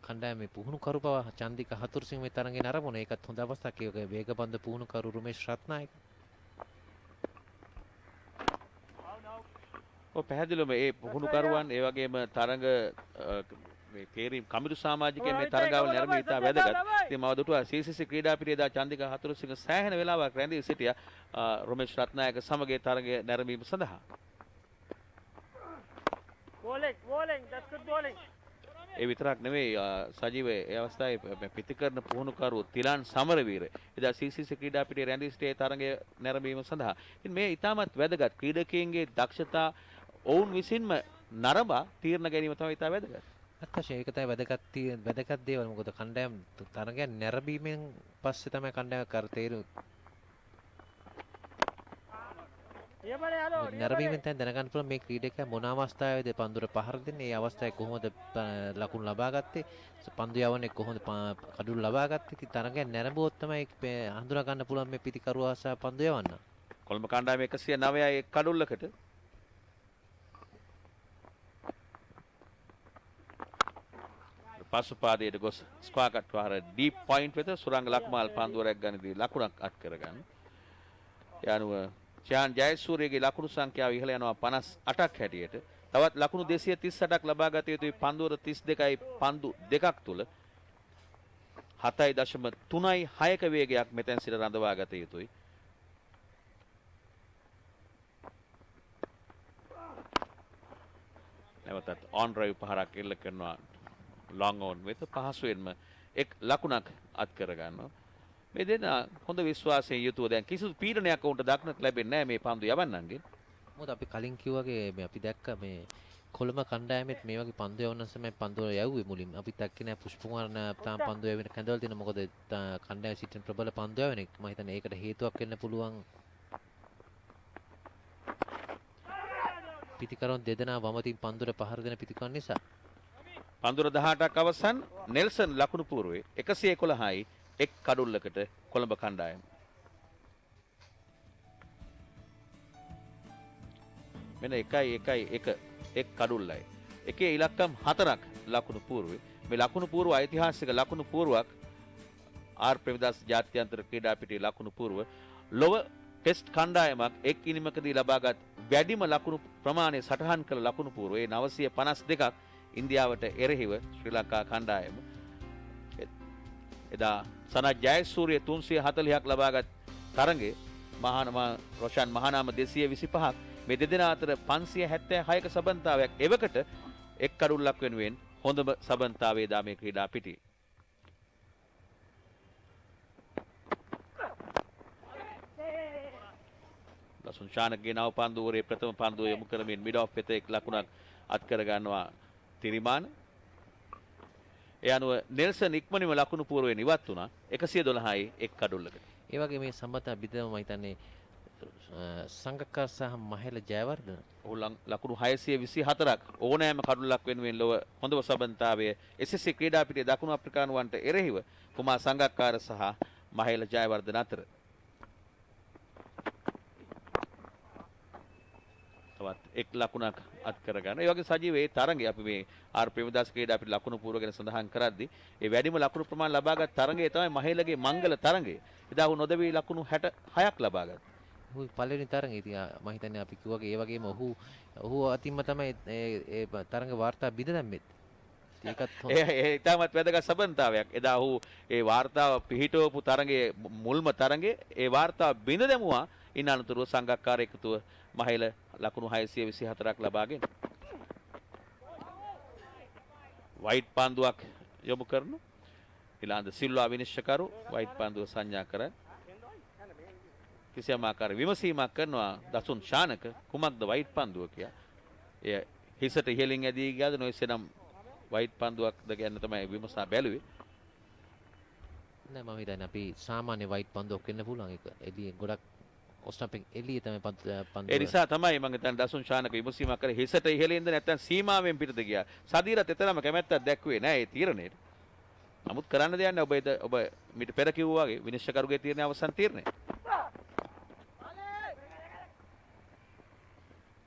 කණ්ඩායමේ පුහුණු කරු බව චන්දික හතුරුසිංහ මේ තරඟේ නරඹන ඒකත් හොඳ අවස්ථාවක්. ඒ වේගබන්ධ පුහුණු කරු රුමේෂ් රත්නායක. ඔව් පැහැදිලිවම මේ පුහුණු කරුවන් ඒ වගේම තරඟ මේ තේරීම් කමිටු සමාජිකයන් මේ තරඟාවල නැරඹී ඉතා වැදගත්. ඉතින් මම දුටුවා CCC ක්‍රීඩා පිරියදා චන්දික හතුරුසිංහ සෑහෙන වෙලාවක් රැඳී සිටියා රුමේෂ් රත්නායක සමග තරඟය නැරඹීම සඳහා. Bowling, that's good bowling. ඒ විතරක් නෙවෙයි සජීව ඒ අවස්ථාවේ පිටිකරන පුහුණුකරු තිලන් සමරවීර එදා CCC ක්‍රීඩා පිටියේ රැඳී සිටියේ තරඟය නැරඹීම සඳහා. ඉතින් මේ ඉතාමත් වැදගත් ක්‍රීඩකයන්ගේ දක්ෂතා ඔවුන් විසින්ම නරඹා තීරණ ගැනීම තමයි ඉතා වැදගත්. අත්‍යවශ්‍ය ඒක තමයි වැදගත් දේවල්. මොකද කණ්ඩායම් තරගයක් නැරඹීමෙන් පස්සේ තමයි කණ්ඩායම කර තේරුම් නැරඹීමෙන් තමයි දැනගන්න පුළුවන් මේ ක්‍රීඩකයා මොන අවස්ථාවේද පන්දුර පහර දෙන්නේ, ඒ අවස්ථාවේ කොහොමද ලකුණු ලබා ගත්තේ, පන්දු යවන්නේ කොහොමද කඩුළු ලබා ගත්තේ. ඉතින් තරගයක් නැරඹුවොත් තමයි හඳුනා ගන්න පුළුවන් මේ පිටිකරුවා සහ පන්දු යවන්න. කොළඹ කණ්ඩායම 109යි එක් කඩුල්ලකට. පසුපාදයට ගොස් ස්ක්වා කට් වහර ඩීප් පොයින්ට් වෙත සුරංග ලක්මාල් පන්දුව රැක් ගන්නදී ලකුණක් අත් කරගන්න. යනුව චාන් ජයසූරියගේ ලකුණු සංඛ්‍යාව ඉහළ යනවා 58ක් හැටියට. තවත් ලකුණු 238ක් ලබා ගත යුතුයි පන්දුවර 32යි පන්දු දෙකක් තුල 7.36ක වේගයක් මෙතෙන් සිට රඳවා ගත යුතුයි. නැවතත් ඔන් ඩ්‍රයිව් පහරක් එල්ල කරනවා ලොං ඔන් වෙත පහසුවෙන්ම එක් ලකුණක් අත් කර ගන්නවා. මේ දෙන හොඳ විශ්වාසයෙන් යුතුව දැන් කිසිදු පීඩනයක් උන්ට දක්නට ලැබෙන්නේ නැහැ මේ පන්දු යවන්නන්ගෙන්. මොකද අපි කලින් කිව්වාගේ මේ අපි දැක්ක මේ කොළඹ කණ්ඩායමෙත් මේ වගේ පන්දු යවන සමය පන්දුව යවුවේ මුලින්. අපි දැක්කේ නෑ පුෂ්පකුමාර තාම පන්දු යවෙන කැඳවල තියෙන මොකද කණ්ඩායම සිටින ප්‍රබල පන්දු යවන එක. මම හිතන්නේ ඒකට හේතුවක් වෙන්න පුළුවන්. පිටිකරන් දෙදෙනා වමතින් පන්දුර පහර දෙන පිටිකරන් නිසා. පන්දුර 18ක් අවසන් නෙල්සන් ලකුණු පූර්වයේ 111යි එක් කඩුල්ලකට කොළඹ කණ්ඩායම. මෙන්න 1-1-1 එක් කඩුල්ලයි. එකේ ඉලක්කම් 4ක් ලකුණු පූර්වයේ. මේ ලකුණු පූර්ව ඓතිහාසික ලකුණු පූර්වක් ආර් ප්‍රේමදාස ජාත්‍යන්තර ක්‍රීඩා පිටියේ ලකුණු පූර්ව ලොව ටෙස්ට් කණ්ඩායමක් එක් ඉනිමකදී ලබාගත් වැඩිම ලකුණු ප්‍රමාණය සටහන් කළ ලකුණු පූර්ව ඒ 952ක් ඉන්දියාවට එරෙහිව ශ්‍රී ලංකා කණ්ඩායම එදා සනත් ජයසූරිය 340ක් ලබාගත් තරඟේ රොෂාන් මහානාම 225ක් මේ දෙදෙනා අතර 576ක සබන්තාවයක් එවකට එක් කඩුල්ලක් වෙනුවෙන් හොඳම සබන්තාවයේ දා මේ ක්‍රීඩා පිටියේ. ලසුන් ශානකගේ නව පන්දුවරේ ප්‍රථම පන්දුව යොමු කරමින් මිඩ් ඔෆ් වෙත එක් ලකුණක් අත් කර ගන්නවා තිරිමාන. ඒ අනුව නෙල්සන් ඉක්මනින්ම ලකුණු පූර්වයෙන් ඉවත් වුණා 112යි එක් කඩුල්ලකට. ඒ වගේ මේ සම්බන්ධ බිඳම මම හිතන්නේ සංගක්කා සහ මහේල ජයවර්ධන ඔහු ලකුණු 624ක් ඕනෑම කඩුල්ලක් වෙනුවෙන් ලොව හොඳම සබන්තාවය SSC ක්‍රීඩා පිටියේ දකුණු අප්‍රිකානුවන්ට එරෙහිව කුමාර සංගක්කාර සහ මහේල ජයවර්ධන අතර. තවත් එක් ලකුණක් අත් කර ගන්න. ඒ වගේ සජීව ඒ තරඟය අපි මේ ආර් ප්‍රේමදාස ක්‍රීඩා පිට ලකුණු පූර්ව ගැන සඳහන් කරද්දී ඒ වැඩිම ලකුණු ප්‍රමාණය ලබාගත් තරඟය තමයි මහේලගේ මංගල තරඟය. එදා ඔහු නොදවී ලකුණු 66ක් ලබාගත්තා. ඔහු පළවෙනි තරඟේ ඉතින් මම හිතන්නේ අපි කිව්වාගේ ඒ වගේම ඔහු අතින්ම තමයි ඒ තරඟ වාර්තා බිඳ දැම්මෙත්. ඒකත් ඒ ඉතාමත් වැදගත් සබන්තාවයක්. එදා ඔහු ඒ වාර්තාව පිහිටවපු තරඟයේ මුල්ම තරඟයේ ඒ වාර්තාව බිඳ දැමුවා. ඉන් අනතුරුව සංගක්කාර එකතුව මහේල ලකුණු 624ක් ලබාගෙන වයිට් පන්දුවක් යොමු කරනු ඉලාන්ද සිල්වා විනිශ්චයකරු වයිට් පන්දුව සංඥා කරයි. කිසියම් ආකාර විමසීමක් කරනවා දසුන් ශානක කුමක්ද වයිට් පන්දුව කියා. එය හිසට ඉහළින් ඇදී ගියාද නොයසේනම් වයිට් පන්දුවක්ද කියන්න තමයි විමසා බැලුවේ. නෑ මම හිතන්නේ අපි සාමාන්‍ය වයිට් පන්දුවක් වෙන්න පුළුවන් ඒක. එළිය ගොඩක් ඔස්නපෙන් එළිය තමයි පන්දුව. ඒ නිසා තමයි මම හිතන්නේ දසුන් ශානක විමසීමක් කරේ හිසට ඉහළින්ද නැත්නම් සීමාවෙන් පිටද ගියා. සදීරත් එතරම් කැමැත්තක් දැක්ුවේ නෑ ඒ තීරණයට. නමුත් කරන්න දෙයක් නෑ ඔබ මිට පෙර කිව්වා වගේ විනිශ්චයකරුගේ තීරණය අවසන් තීරණය.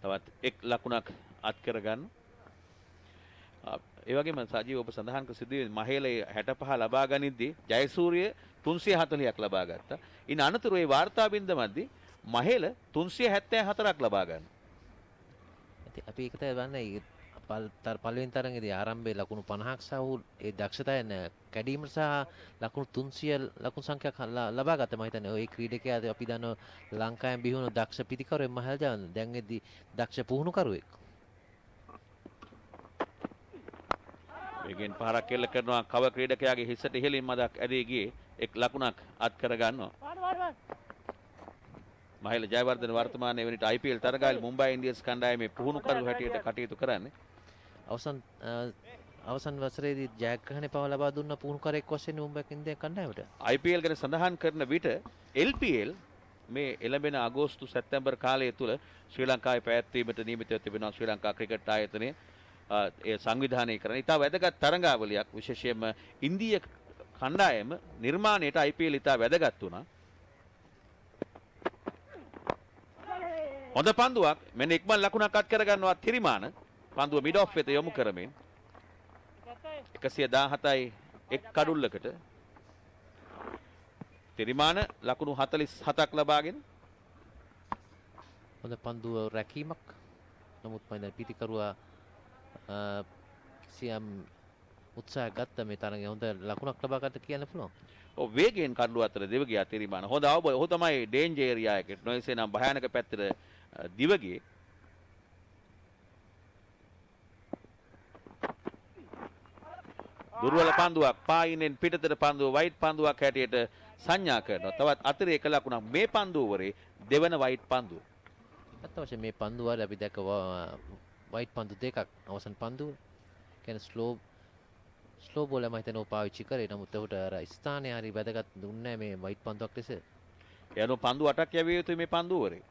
තවත් එක් ලකුණක් අත් කර ගන්න. ඒ වගේම සජීව ඔබ සඳහන් කර සිදුවේ මහේලේ 65 ලබා ගනිද්දී ජයසූරිය 340ක් ලබා ගත්තා. ඉන් අනතුරු ඒ වාර්තා බින්දමද්දී මහේල 374ක් ලබා ගන්නවා. අපි ඒක තමයි බලන්නේ පළවෙනි තරඟේදී ආරම්භයේ ලකුණු 50ක් සහ ඔහු ඒ දක්ෂතාවයෙන් කැඩීම සහ ලකුණු 300 ලකුණු සංඛ්‍යාවක් ලබා ගත්තා. මම හිතන්නේ ওই ක්‍රීඩකයා අපි දන්නවා ලංකාවෙන් බිහිවුණු දක්ෂ පිටිකරුවෙක් මහල් ජාන දැන් එද්දී දක්ෂ පුහුණුකරුවෙක්. මේකෙන් පහරක් එල්ල කරනවා කව ක්‍රීඩකයාගේ හිසට ඉහළින් මදක් ඇදී ගියේ එක් ලකුණක් අත් කර ගන්නවා. මහේල ජයවර්ධන වර්තමානයේ වෙනිට IPL තරගාවල මුම්බයි ඉන්ඩියන්ස් කණ්ඩායමේ පුහුණුකරු හැටියට කටයුතු කරන්නේ. අවසන් වසරේදී ජයග්‍රහණය පව ලබා දුන්න පුහුණුකරයෙක් වශයෙන් මුම්බයි ඉන්දියානු කණ්ඩායමට IPL ගැන සඳහන් කරන විට LPL මේ එළඹෙන අගෝස්තු සැප්තැම්බර් කාලය තුල ශ්‍රී ලංකාවේ පැවැත්වීමට නියමිතව තිබෙනවා ශ්‍රී ලංකා ක්‍රිකට් ආයතනය ඒ සංවිධානය කරන ඉතා වැදගත් තරඟාවලියක් විශේෂයෙන්ම ඉන්දිය කණ්ඩායම නිර්මාණයට IPL ඉතා වැදගත් වුණා. හොඳ පන්දුවක් මෙන්න ඉක්මන් ලකුණක් අත් කර ගන්නවා තිරිමාන පන්දුව මිඩ් ඔෆ් වෙත යොමු කරමින් 117යි එක් කඩුල්ලකට තිරිමාන ලකුණු 47ක් ලබාගෙන හොඳ පන්දුව රැකීමක්. නමුත් මම දැන් පිටිකරුවා කිසියම් උත්සාහ ගත්ත මේ තරඟේ හොඳ ලකුණක් ලබා ගන්න කියන්න පුළුවන්. ඔව් වේගයෙන් කඩුව අතර දෙව ගියා තිරිමාන. හොඳ අවබෝධය. ඔහු තමයි ඩේන්ජර් ඒරියා එකට නොයසේ නම් භයානක පැත්තට දිව ගියේ. දුර්වල පන්දුවක් පායිනෙන් පිටතට පන්දුව වයිට් පන්දුවක් හැටියට සංඥා කරනවා. තවත් අතිරේක ලකුණක් මේ පන්දුවරේ දෙවන වයිට් පන්දුව. ඇත්ත වශයෙන් මේ පන්දුව වල අපි දැක්ක වයිට් පන්දු දෙකක් අවසන් පන්දුව. කියන්නේ ස්ලෝ බෝල මම හිතනවා පාවිච්චි කරේ. නමුත් ඔහුට අර ස්ථානය හරි වැදගත් දුන්නේ මේ වයිට් පන්දුවක් ලෙස. එයano පන්දු 8ක් යැවිය යුතුයි මේ පන්දුවරේ.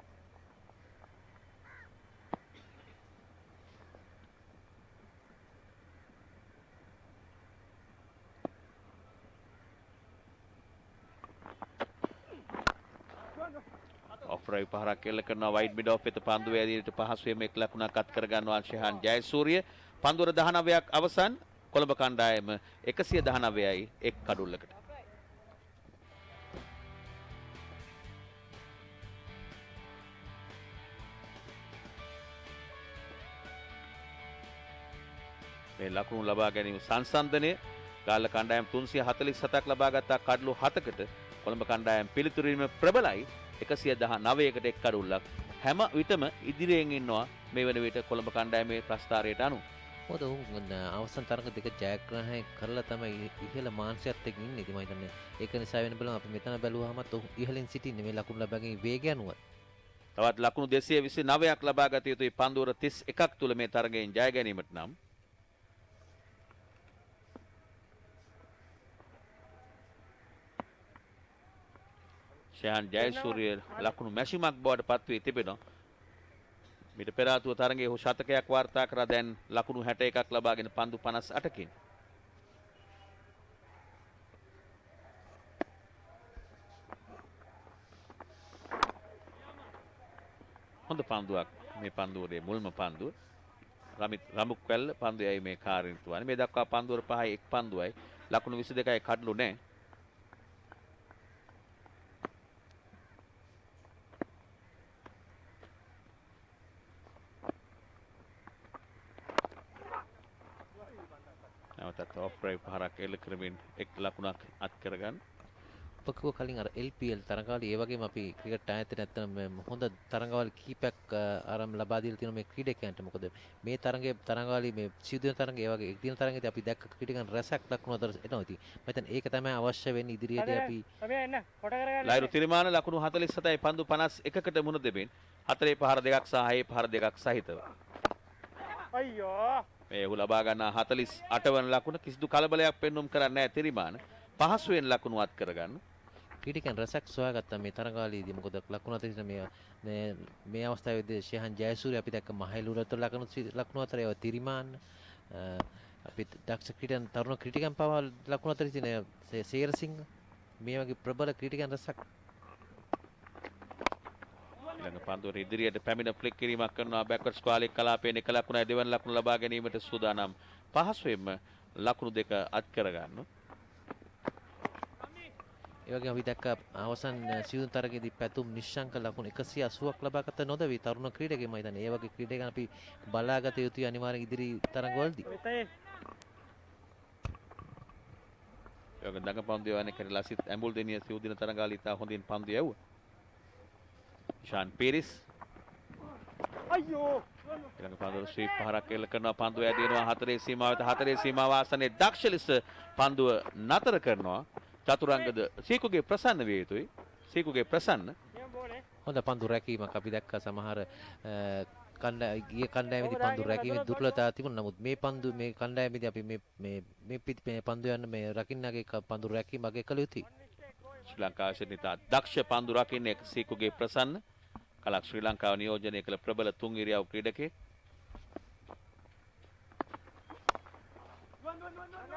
ඔෆ්රයි පහරක් එල්ල කරනවා වයිඩ් මිඩ් ඔෆ් වෙත පන්දුව ඇදීට පහසුවෙන් එක් ලකුණක් අත් කර ගන්නවා ශෙහාන් ජයසූරිය. පන්දුවර 19ක් අවසන්. කොළඹ කණ්ඩායම 119යි එක් කඩුල්ලකට. මේ ලකුණු ලබා ගැනීම සංසන්දනය ගාල්ල කණ්ඩායම 347ක් ලබා ගත්තා කඩලු 7කට. කොළඹ කණ්ඩායම පිළිතුරීම ප්‍රබලයි 119කට එක් කඩුල්ලක්. හැම විටම ඉදිරියෙන් ඉන්නවා මේ වෙන විට කොළඹ කණ්ඩායමේ ප්‍රස්ථාරයට අනුව. මොකද ඔහු අවසන් තරඟ දෙක ජයග්‍රහණය කරලා තමයි ඉහළ මානසිකත්වයක ඉන්නේ. ඉතින් මම හිතන්නේ ඒක නිසා වෙන බලමු අපි මෙතන බැලුවාමත් ඔහු ඉහළින් සිටින්නේ මේ ලකුණු ලබා ගැනීම වේගය අනුව. තවත් ලකුණු 229ක් ලබා ගත යුතුයි පන්දුවර 31ක් තුල මේ තරගයෙන් ජය ගැනීමට නම්. ශයන් ජයසූරිය ලකුණු මැෂිමක් බවට පත් වී තිබෙනවා. මිට පෙර ආතුව තරගයේ ඔහු ශතකයක් වාර්තා කරා දැන් ලකුණු 61ක් ලබාගෙන පන්දු 58කින්. හොඳ පන්දුවක් මේ පන්දුවේ මුල්ම පන්දුව. රමුක් වැල්ල පන්දුවයි මේ කාර්යනිරත වන්නේ. මේ දක්වා පන්දුවර 5යි එක් පන්දුවයි ලකුණු 22යි කඩලු නැහැ. නැවතත් ඔෆ් ඩ්‍රයිව් පහරක් එල්ල කරමින් එක් ලකුණක් අත් කරගන්න. ඔපකෝ කලින් අර LPL තරඟවල ඒ වගේම අපි ක්‍රිකට් ආයතනයේ නැත්තම් හොඳ තරඟවල කීපයක් ආරම්භ ලබා දීලා තියෙනවා මේ ක්‍රීඩකයන්ට. මොකද මේ තරඟවල මේ සිදුවෙන තරඟ ඒ වගේ එක්දින තරඟයේදී අපි දැක්ක ක්‍රීඩකයන් රැසක් ලකුණු අතර එනවා. ඉතින් මම හිතන්නේ ඒක තමයි අවශ්‍ය වෙන්නේ ඉදිරියේදී අපි ලයිරු තිරිමාන ලකුණු 47යි පන්දු 51කට මුණ දෙමින් 4 පහර දෙකක් සහ 6 පහර දෙකක් සහිතව. අයියෝ මේ ඔහු ලබා ගන්නා 48 වන ලකුණ කිසිදු කලබලයක් පෙන්වුම් කරන්නේ නැහැ තිරිමාන. පහසුවෙන් ලකුණු අත් කරගන්න. ක්‍රීඩකයන් රැසක් සොයාගත්තා මේ තරඟවලදී. මොකද ලකුණු අතර මේ අවස්ථාවේදී ශෙහාන් ජයසූරිය අපි දැක්ක මහේලුරත ලකුණු අතර ඒවා තිරිමාන අපි දක්ෂ ක්‍රීඩකයන් තරුණ ක්‍රීඩකයන් පවා ලකුණු අතර තියෙන සේරසිංහ මේ වගේ ප්‍රබල ක්‍රීඩකයන් රැසක්. ඊළඟ පන්දුවේ ඉදිරියට පැමිණ ෆ්ලික් කිරීමක් කරනවා බෑක්වර්ඩ්ස් කාලේ කලාපයෙන් එක ලකුණයි දෙවන ලකුණ ලබා ගැනීමට සූදානම්. පහසුවෙන්ම ලකුණු දෙක අත් කරගන්න. ඒ වගේම අපි දැක්ක අවසන් සියුම් තරගයේදී පැතුම් නිශ්ශංක ලකුණු 180ක් ලබාගත නොදවි තරුණ ක්‍රීඩකයෙක් මම හිතන්නේ. ඒ වගේ ක්‍රීඩකයන් අපි බලාගත යුතුයි අනිවාර්යෙන් ඉදිරි තරඟවලදී. ඒ වගේ දඟ පන්දු යවන්නේ කරලා සිත් ඇඹුල් දෙනිය සිව් දින තරඟාලී තා හොඳින් පන්දු යවුවා. ෂාන් පීරිස් අයියෝ ඊළඟ පන්දුව ස්වීප් පහරක් එල්ල කරනවා පන්දුව ඇදෙනවා හතරේ සීමාවට හතරේ සීමාව ආසනයේ දක්ෂ ලෙස පන්දුව නතර කරනවා. චතුරංගද සීකුගේ ප්‍රසන්න විය යුතුයි. සීකුගේ ප්‍රසන්න හොඳ පන්දු රැකීමක් අපි දැක්කා සමහර ගිය කණ්ඩායමේදී පන්දු රැකීමේ දුර්වලතාව තිබුණා. නමුත් මේ කණ්ඩායමේදී අපි මේ පන්දු යන මේ රකින්නගේ පන්දු රැකීම අගය කළ යුතුයි. ශ්‍රී ලංකාවේ නිතා දක්ෂ පන්දු රකින්නේ සීකුගේ ප්‍රසන්න කලක් ශ්‍රී ලංකාව නියෝජනය කළ ප්‍රබල තුන් ඉරියව් ක්‍රීඩකයෙක්.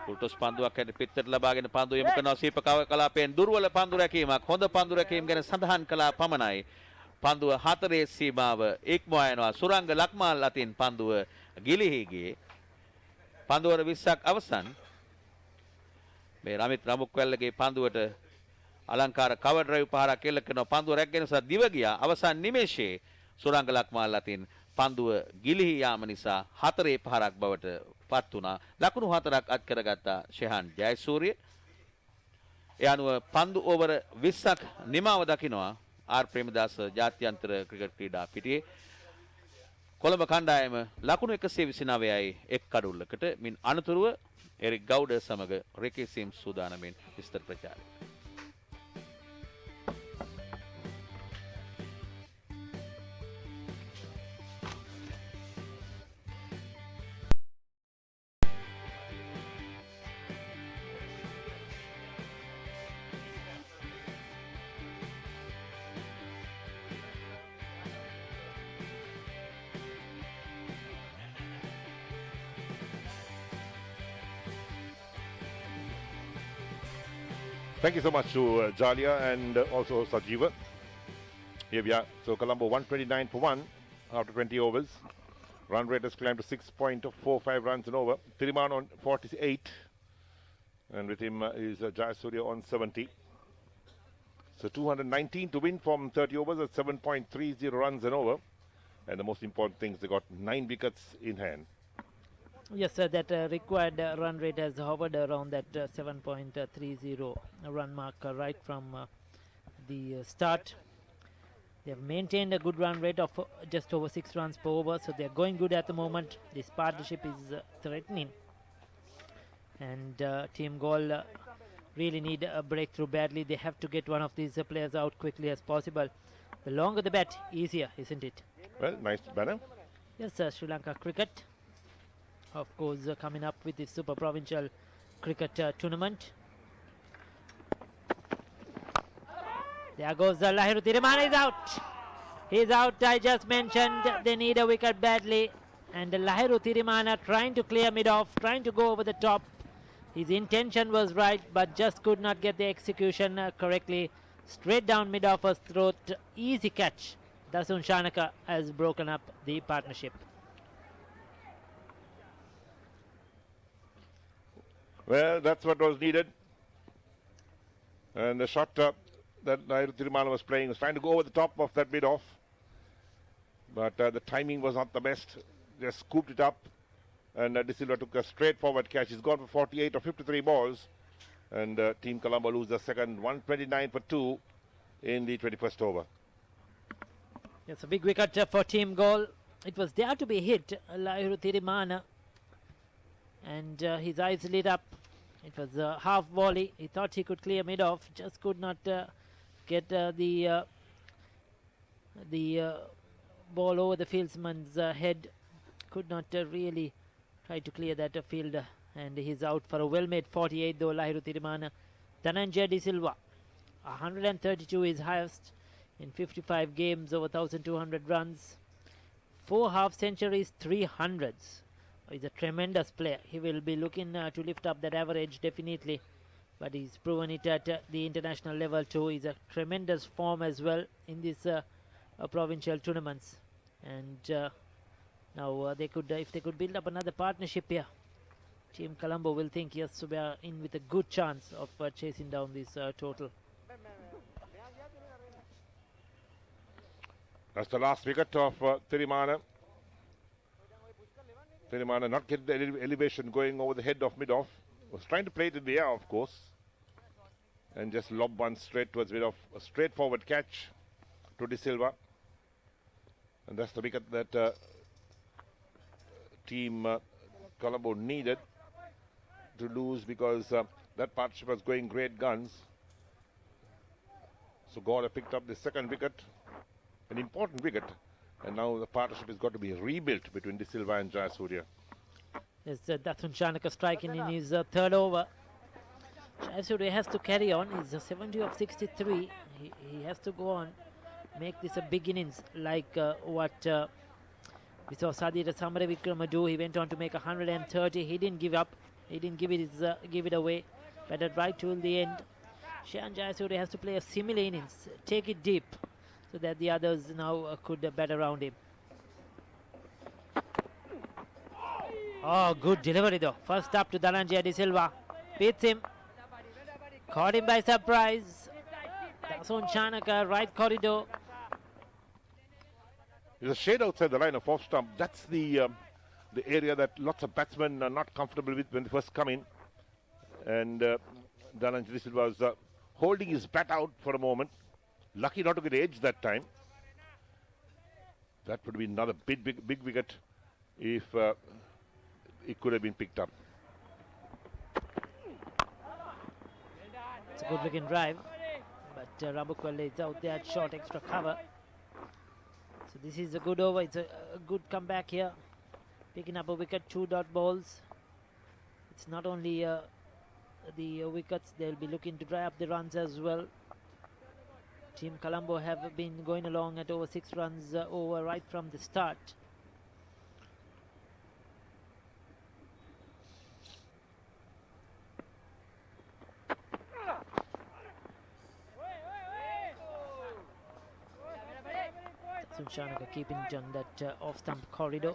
උල්ටොස් පන්දුවක් හැට පිටතට ලබාගෙන පන්දු යොමු කරනවා සීප කලාපයෙන් දුර්වල පන්දු රැකීමක්. හොඳ පන්දු රැකීම ගැන සඳහන් කළා පමණයි. පන්දුව හතරේ සීමාව ඉක්මවා යනවා. සුරංග ලක්මාල් අතින් පන්දුව ගිලිහි ගියේ. පන්දුවර 20ක් අවසන්. මේ රමිත් රමුක්වැල්ලගේ පන්දුවට අලංකාර කවර් ඩ්‍රයිව් පහරක් එල්ල කරනවා. පන්දුව රැගෙන නිසා දිව ගියා. අවසන් නිමේෂයේ සුරංග ලක්මාල් අතින් පන්දුව ගිලිහි යාම නිසා හතරේ පහරක් බවට පත් වුණා. ලකුණු 4ක් අත් කරගත්තා ශෙහාන් ජයසූරිය. ඒ අනුව පන්දු ඕවර 20ක් නිමාව දකිනවා ආර් ප්‍රේමදාස ජාත්‍යන්තර ක්‍රිකට් ක්‍රීඩා පිටියේ. කොළඹ කණ්ඩායම ලකුණු 129යි එක් කඩුල්ලකට. මින් අනතුරුව එරික් ගෞඩ සමග රේකේ සිම්ස් සූදානමින් විස්තර ප්‍රචාරය. Thank you so much to Jalia and also Sajiva. Here we are. So Colombo 129 for 1 after 20 overs. Run rate has climbed to 6.45 runs and over. Tiriman on 48. And with him is Jayasuriya on 70. So 219 to win from 30 overs at 7.30 runs and over. And the most important thing is they got 9 wickets in hand. Yes, sir, that required run rate has hovered around that 7.30 run mark right from the start. They have maintained a good run rate of just over 6 runs per over, so they are going good at the moment. This partnership is threatening, and Team Galle really need a breakthrough badly. They have to get one of these players out quickly as possible. The longer the bat, easier, isn't it? Well, nice banner. Yes, sir, Sri Lanka cricket. Of course, coming up with the Super Provincial cricket tournament. There goes Lahiru Thirimana is out. He's out. I just mentioned they need a wicket badly. And Lahiru Thirimana trying to clear mid-off, trying to go over the top. His intention was right, but just could not get the execution correctly. Straight down mid-offer's throat. Easy catch. Dasun Shanaka has broken up the partnership. Well, that's what was needed. And the shot that Lahiru Thirimana was playing was trying to go over the top of that mid-off. But the timing was not the best. Just scooped it up. And De Silva took a straightforward catch. He's gone for 48 or 53 balls. And Team Colombo lose the second, 129 for 2 in the 21st over. It's a big wicket for Team Galle. It was there to be hit, Lahiru Thirimana. And his eyes lit up. It was a half volley. He thought he could clear mid-off. Just could not get the ball over the fieldsman's head. Could not really try to clear that field. And he's out for a well-made 48 though, Lahiru Thirimana. Dhananjaya De Silva, 132 is highest in 55 games, over 1,200 runs. 4 half centuries, 300s. He's a tremendous player. He will be looking to lift up that average definitely. But he's proven it at the international level too. He's a tremendous form as well in these provincial tournaments. And now they could, if they could build up another partnership here, Team Colombo will think yes, we are in with a good chance of chasing down this total. That's the last wicket of Thirimana. Thirimana not get the elevation going over the head of mid-off. Was trying to play it in the air, of course. And just lob one straight towards mid-off. A straightforward catch to De Silva. And that's the wicket that Team Colombo needed to lose, because that partnership was going great guns. So Galle picked up the second wicket. An important wicket. And now the partnership has got to be rebuilt between De Silva and Jayasuriya. Yes, Dasun Shanaka striking in his third over. Jayasuriya has to carry on. He's 70 of 63. He has to go on, make this a big innings like what we saw Sadira Samaravikrama do. He went on to make 130. He didn't give up. He didn't give it away. Batted right till the end. Shayan Jayasuriya has to play a similar innings, take it deep, so that the others now could bat around him. Oh, good delivery though. First up to Dhananjaya De Silva. Beats him. Caught him by surprise. Dasun Shanaka, right corridor. There's a shade outside the line of off stump. That's the area that lots of batsmen are not comfortable with when they first come in. And Dhananjaya De Silva was holding his bat out for a moment. Lucky not to get edge that time. That would be another big wicket if it could have been picked up. Good looking drive, but Rabukwale is out there at short extra cover. So this is a good over. It's a good comeback here. Picking up a wicket, 2 dot balls. It's not only the wickets, they'll be looking to dry up the runs as well. Team Colombo have been going along at over 6 runs over right from the start. Shanaka keeping it on that off-stump corridor.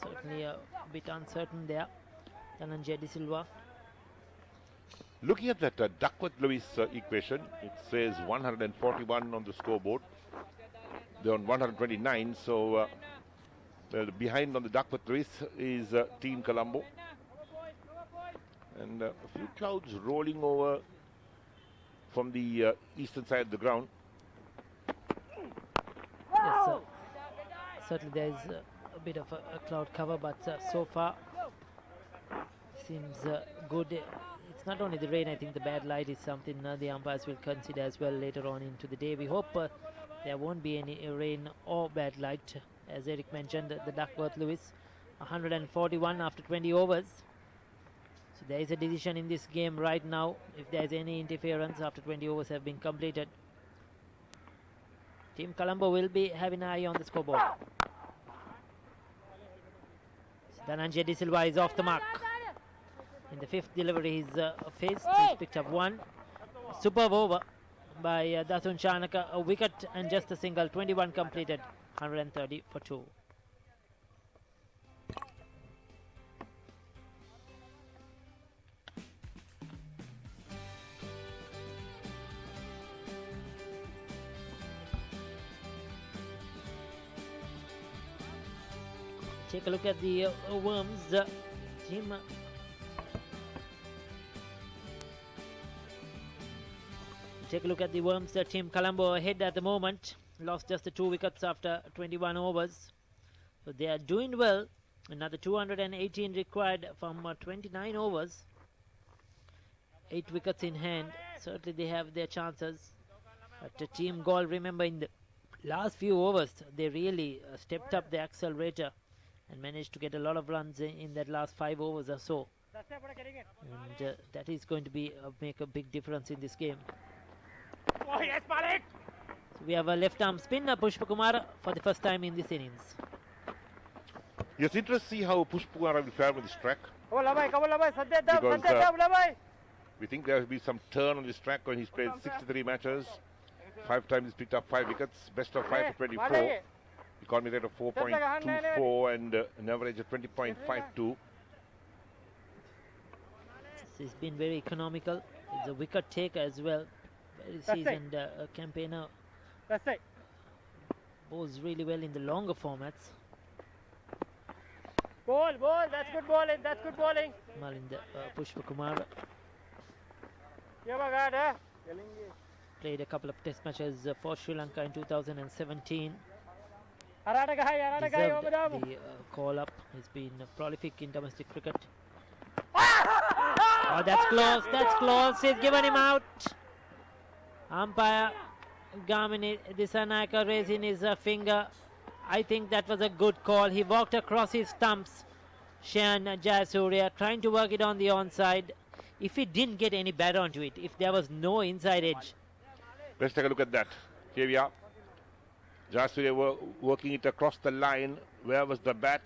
Certainly a bit uncertain there. Dhananjaya De Silva. Looking at that Duckworth-Lewis equation, it says 141 on the scoreboard. They're on 129, so behind on the Duckworth-Lewis is Team Colombo. And a few clouds rolling over from the eastern side of the ground. Yes, certainly there is a bit of a cloud cover, but so far seems good. It's not only the rain, I think the bad light is something the umpires will consider as well later on into the day. We hope there won't be any rain or bad light. As Eric mentioned, the Duckworth-Lewis 141 after 20 overs. So there is a decision in this game right now if there is any interference after 20 overs have been completed. Team Colombo will be having an eye on the scoreboard. Dhananjaya De Silva is off the mark. In the 5th delivery he's faced, he's picked up 1. Superb over by Dasun Chanaka, a wicket and just a single, 21 completed, 130 for 2. Take a look at the Worms team. Take a look at the Worms team. Colombo ahead at the moment. Lost just the 2 wickets after 21 overs. So they are doing well. Another 218 required from 29 overs. 8 wickets in hand. Certainly they have their chances. But Team Galle, remember, in the last few overs, they really stepped up the accelerator and managed to get a lot of runs in that last 5 overs or so. And that is going to be make a big difference in this game. Oh, yes, Malik! So we have a left arm spinner, Pushpa Kumar, for the first time in this innings. Yes, interesting to see how Pushpa Kumar will fare with this track. Because we think there will be some turn on this track when he's played 63 matches. 5 times he's picked up 5 wickets, best of 5 for 24. Economy rate of 4.24 and an average of 20.52. He's been very economical. He's a wicket taker as well. Very seasoned campaigner. That's it. Bowls really well in the longer formats. Ball, that's good bowling, that's good bowling. Malind Pushpa Kumar Yeah, played a couple of test matches for Sri Lanka in 2017. Deserved the call up. He's been prolific in domestic cricket. Oh, that's close, he's given him out. Umpire Gamini Disanayaka raising his finger. I think that was a good call. He walked across his stumps. Shan Jayasuriya trying to work it on the onside. If he didn't get any bat onto it, if there was no inside edge. Let's take a look at that. Here we are. Jayasuriya working it across the line. Where was the bat?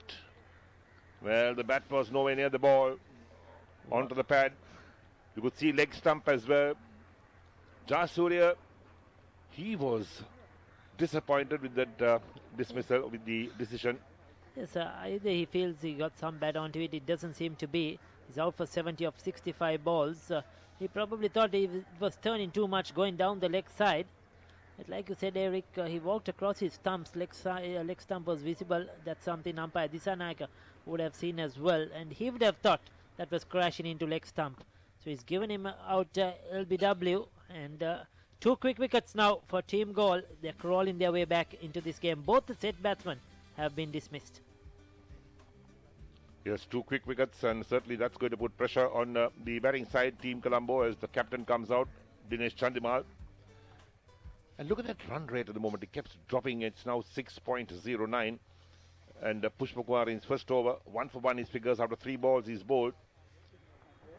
Well, the bat was nowhere near the ball. Onto the pad. You could see leg stump as well. Jayasuriya, he was disappointed with that dismissal, with the decision. Yes, either he feels he got some bat onto it. It doesn't seem to be. He's out for 70 of 65 balls. He probably thought it was turning too much going down the leg side. But like you said, Eric, he walked across his stumps. Leg stump was visible. That's something umpire Disanayaka would have seen as well. And he would have thought that was crashing into leg stump. So he's given him out LBW. And 2 quick wickets now for Team Galle. They're crawling their way back into this game. Both the set batsmen have been dismissed. Yes, 2 quick wickets, and certainly that's going to put pressure on the batting side, Team Colombo, as the captain comes out. Dinesh Chandimal. And look at that run rate at the moment. It keeps dropping. It's now 6.09. And Pushpa Kumar in his first over, 1 for 1 his figures out of 3 balls he's bowled.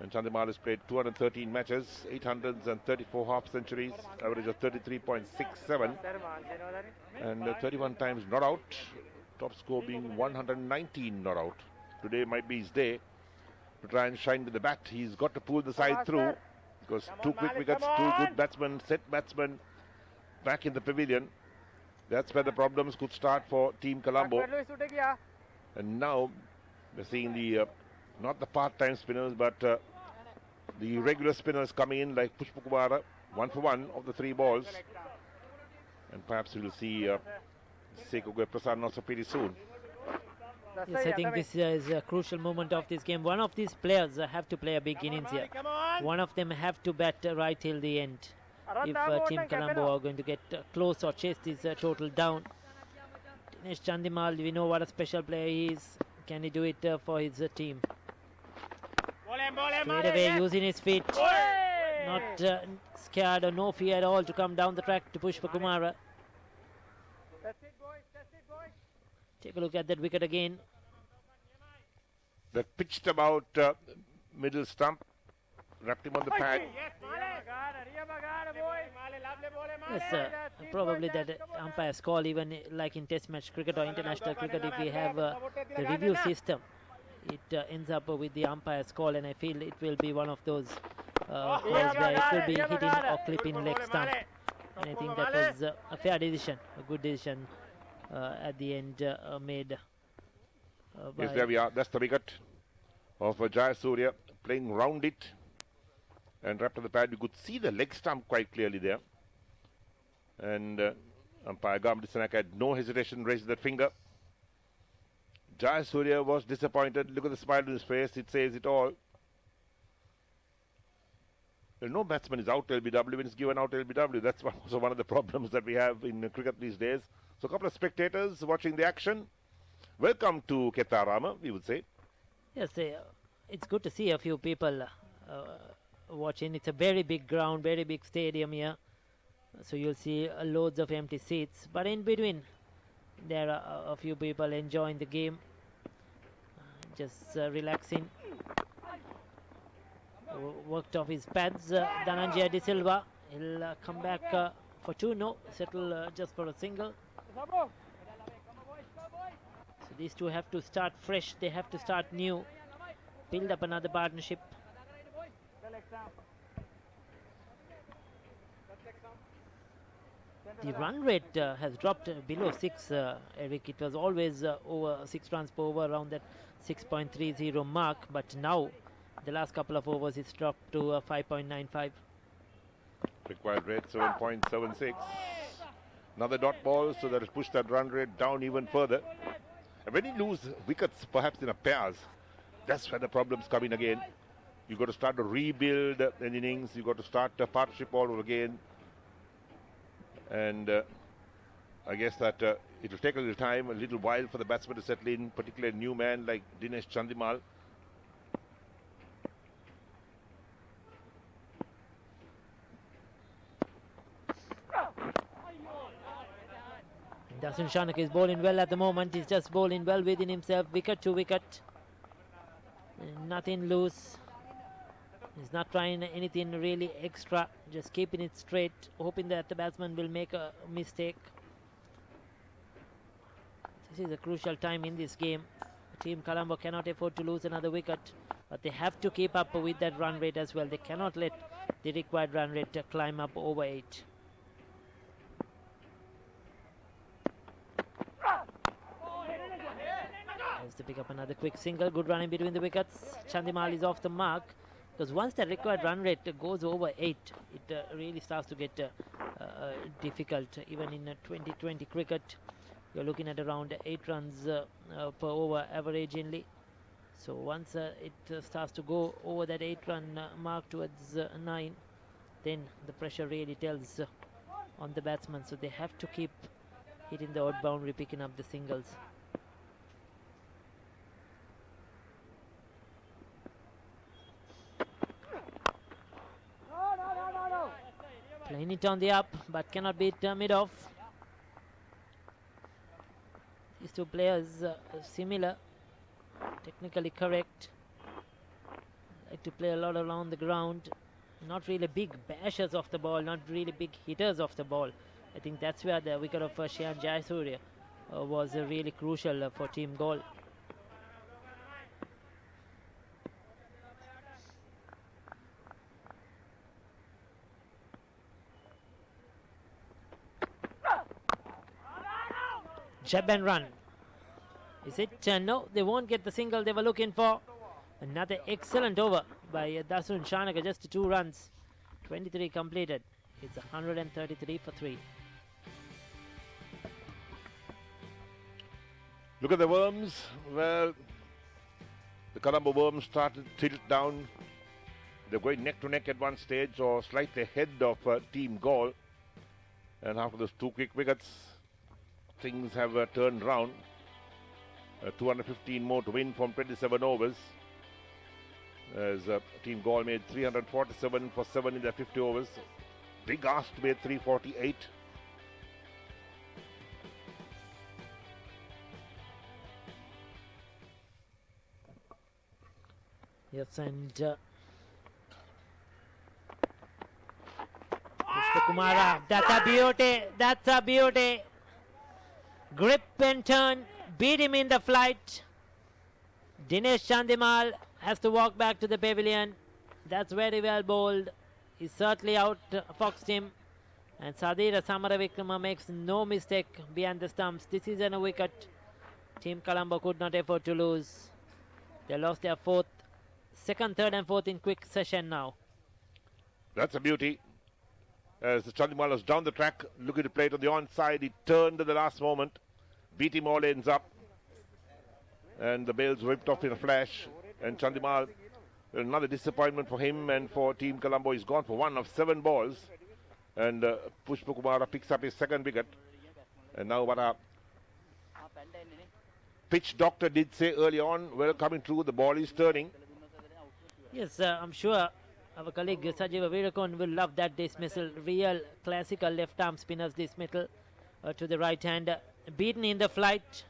And Chandimal has played 213 matches, 834 half centuries, average of 33.67, and 31 times not out. Top score being 119 not out. Today might be his day to try and shine with the bat. He's got to pull the side through because 2 quick wickets, 2 good batsmen, set batsmen back in the pavilion. That's where the problems could start for Team Colombo. And now we're seeing the not the part-time spinners, but the regular spinners coming in like Pushpa Kumar, 1 for 1 of the 3 balls. And perhaps we'll see Sekogue Prasad also pretty soon. Yes, I think this is a crucial moment of this game. One of these players have to play a big innings here. One of them have to bat right till the end. If Team Colombo are going to get close or chase this total down. Dinesh Chandimal, we know what a special player he is. Can he do it for his team? Straight away using his feet. Not scared or no fear at all to come down the track to Pushpa Kumar. Take a look at that wicket again. That pitched about middle stump. Wrapped him on the pad. Yes, probably that umpire's call, even like in test match cricket or international cricket, if we have the review system, it ends up with the umpire's call, and I feel it will be one of those calls where it will be hitting or clipping leg stump. And I think that was a fair decision, a good decision at the end made. Yes, there we are. That's the wicket of Jayasuriya playing round it. And wrapped on the pad, you could see the leg stump quite clearly there. And umpire Gamdisanak had no hesitation, raised that finger. Jayasuriya was disappointed. Look at the smile on his face, it says it all. Well, no batsman is out LBW when it's given out LBW. That's also one of the problems that we have in cricket these days. So a couple of spectators watching the action. Welcome to Ketarama, we would say. Yes, it's good to see a few people watching. It's a very big ground, very big stadium here, so you'll see loads of empty seats, but in between there are a few people enjoying the game, just relaxing. Worked off his pads, Dhananjaya De Silva. He'll come back for 2, no, settle just for a single. So these two have to start fresh, they have to start new, build up another partnership. The run rate has dropped below 6, Eric. It was always over 6 runs per over, around that 6.30 mark, but now the last couple of overs it's dropped to 5.95. Required rate 7.76. Another dot ball, so that has pushed that run rate down even further. And when you lose wickets, perhaps in a pairs, that's where the problems come in again. You've got to start to rebuild an innings. You've got to start a partnership all over again. And I guess that it will take a little time, a little while for the batsman to settle in, particularly a new man like Dinesh Chandimal. Dasun Shanaka is bowling well at the moment. He's just bowling well within himself, wicket to wicket. Nothing loose. He's not trying anything really extra, just keeping it straight, hoping that the batsman will make a mistake. This is a crucial time in this game. Team Colombo cannot afford to lose another wicket, but they have to keep up with that run rate as well. They cannot let the required run rate climb up over 8. Has to pick up another quick single. Good running between the wickets. Chandimal is off the mark, because once the required run rate goes over 8, it really starts to get difficult. Even in 2020 cricket, you're looking at around 8 runs per over averagingly. So once it starts to go over that 8-run mark towards 9, then the pressure really tells on the batsman. So they have to keep hitting the odd boundary, picking up the singles. Minute on the up, but cannot beat mid-off. These two players similar, technically correct. Like to play a lot around the ground. Not really big bashers of the ball, not really big hitters of the ball. I think that's where the wicket of Shian Jayasuriya was really crucial for team goal. Jab and run. Is it? No, they won't get the single they were looking for. Another excellent over by Dasun Shanaka, just 2 runs. 23 completed. It's 133 for 3. Look at the Worms. Well, the Colombo Worms started to tilt down. They're going neck to neck at one stage or slightly ahead of team goal. And after those 2 quick wickets, things have turned round. 215 more to win from 27 overs. As team goal made 347 for 7 in their 50 overs. Big ask to made 348. Yes, and Kumara, that's a beauty, that's a beauty. Grip and turn, beat him in the flight. Dinesh Chandimal has to walk back to the pavilion. That's very well bowled. He's certainly outfoxed him. And Sadira Samaravikrama makes no mistake behind the stumps. This is a wicket. Team Colombo could not afford to lose. They lost their second, third and fourth in quick session now. That's a beauty. As Chandimal was down the track, looking to play it on the onside, he turned at the last moment, beat him all ends up, and the bails whipped off in a flash. And Chandimal, another disappointment for him and for Team Colombo. He's gone for 1 of 7 balls, and Pushpa Kumara picks up his second wicket. And now what a pitch doctor did say early on, well, coming through, the ball is turning. Yes, I'm sure our colleague Sajiva Virakon will love that dismissal. Real classical left arm spinner's dismissal to the right hand. Beaten in the flight,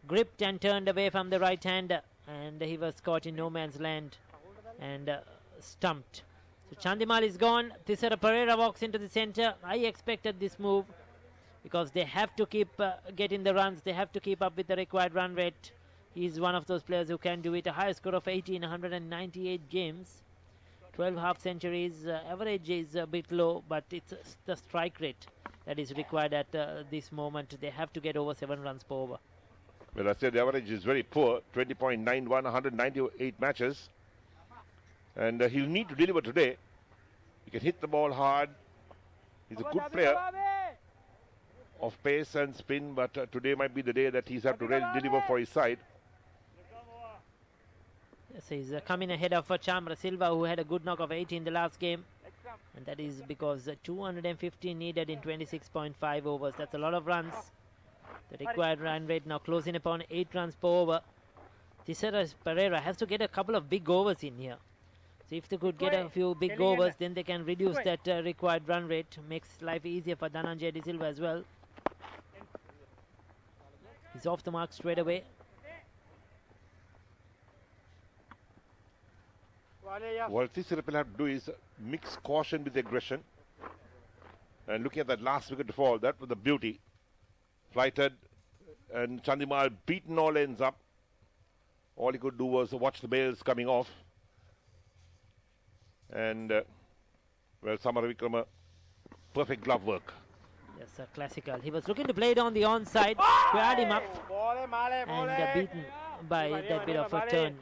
gripped and turned away from the right hand, and he was caught in no man's land and stumped. So Chandimal is gone. Thisara Pereira walks into the centre. I expected this move because they have to keep getting the runs. They have to keep up with the required run rate. He's one of those players who can do it. A high score of 198 games. 12 half centuries. Average is a bit low, but it's the strike rate that is required at this moment. They have to get over 7 runs per over. Well, I said the average is very poor. 20.91, 198 matches. And he'll need to deliver today. He can hit the ball hard. He's a good player of pace and spin, but today might be the day that he's have to really deliver for his side. Yes, he's coming ahead of Chamra Silva, who had a good knock of 80 in the last game. And that is because 250 needed in 26.5 overs. That's a lot of runs. The required run rate now closing upon 8 runs per over. Thisara Pereira has to get a couple of big overs in here. So if they could get a few big overs, then they can reduce that required run rate. Makes life easier for Dhananjay De Silva as well. He's off the mark straight away. What Thisara will have to do is mix caution with aggression. And looking at that last wicket to fall, that was the beauty. Flighted, and Chandimal beaten all ends up. All he could do was watch the bails coming off. And, well, Samaravikrama, perfect glove work. Yes, classical. He was looking to play it on the onside, squared him up, and beaten by that bit of a turn.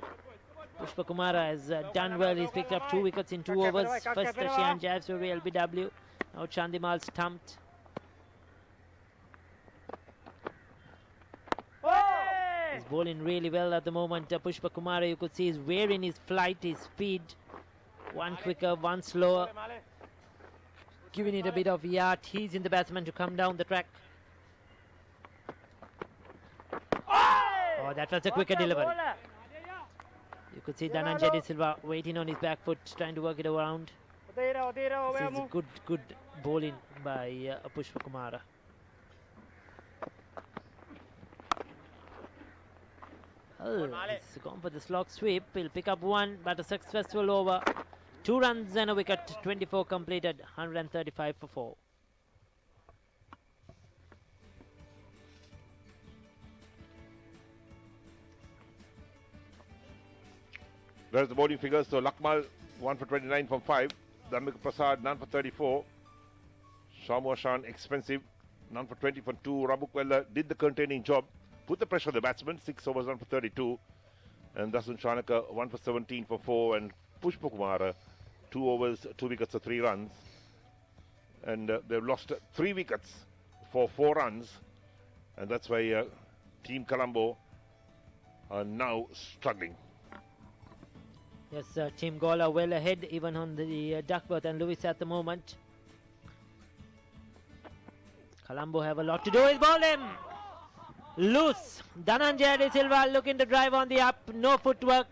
Pushpa Kumara has done well. He's picked up 2 wickets in 2 overs. First, Shian Jayasuriya LBW. Now Chandimal stumped. He's bowling really well at the moment. Pushpa Kumara, you could see he's wearing his flight, his speed. One quicker, one slower. Giving it a bit of yard. He's in the batsman to come down the track. Oh, that was a quicker delivery. You could see Dhananjay De Silva waiting on his back foot, trying to work it around. This is good ball in by Pushpakumara. Oh, he's gone for the slog sweep. He'll pick up one, but a successful over. 2 runs and a wicket. 24 completed. 135 for 4. There's the bowling figures. So Lakmal 1 for 29 from 5. Dharmika Prasad none for 34. Shamu Ashan expensive. None for 20 for 2. Rabukwella did the containing job. Put the pressure on the batsman. 6 overs, 1 for 32. And Dasun Shanaka 1 for 17 for 4. And Pushpakumara 2 overs, 2 wickets for 3 runs. And they've lost 3 wickets for 4 runs. And that's why Team Colombo are now struggling. Yes, Team Galle well ahead even on the Duckworth and Lewis at the moment. Colombo have a lot to do with bowling. Loose. Dhananjaya De Silva looking to drive on the up. No footwork.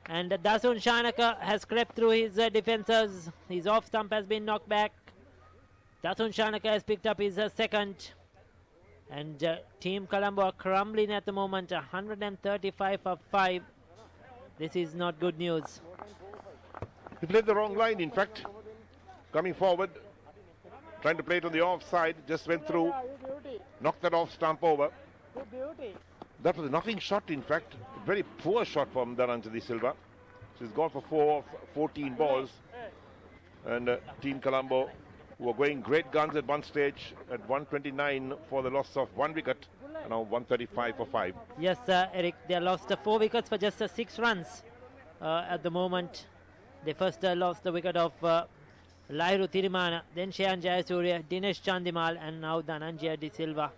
And Dasun Shanaka has crept through his defenders. His off stump has been knocked back. Dasun Shanaka has picked up his second. And Team Colombo are crumbling at the moment. 135 for 5. This is not good news. He played the wrong line, in fact. Coming forward. Trying to play it on the offside. Just went through. Knocked that off stump over. That was a nothing shot, in fact. A very poor shot from Dhananjaya De Silva. She's gone for 14 balls. And Team Colombo, who were going great guns at one stage, at 129 for the loss of 1 wicket, and now 135 for 5. Yes, Eric, they lost 4 wickets for just 6 runs at the moment. They first lost the wicket of Lairu Tirimana, then Shayan Jayasuriya, Dinesh Chandimal, and now Dhananjaya De Silva.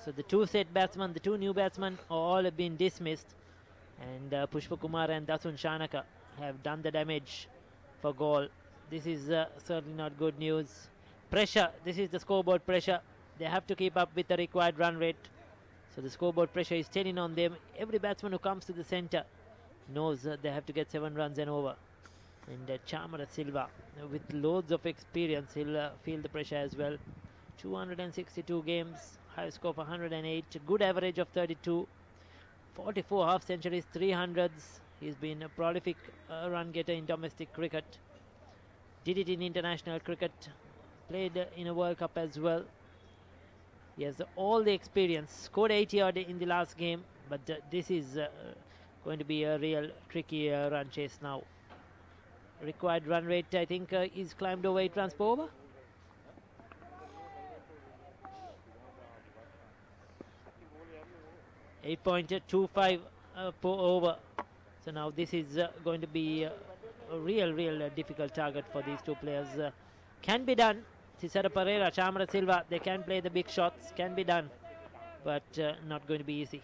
So the 2 set batsmen, the 2 new batsmen, all have been dismissed. And Pushpakumara and Dasun Shanaka have done the damage for Galle. This is certainly not good news. Pressure, this is the scoreboard pressure. They have to keep up with the required run rate. So the scoreboard pressure is telling on them. Every batsman who comes to the centre knows they have to get 7 runs and over. And Chamara Silva, with loads of experience, he'll feel the pressure as well. 262 games, high score of 108, good average of 32, 44 half centuries, 300s. He's been a prolific run getter in domestic cricket. Did it in international cricket, played in a World Cup as well. He has all the experience, scored 80 odd in the last game, but this is going to be a real tricky run chase now. Required run rate, I think, is climbed over 8 runs per over. 8.25 per over. So now this is going to be a real difficult target for these 2 players. Can be done. Cesaro Pereira, Chamara Silva, they can play the big shots, can be done, but not going to be easy.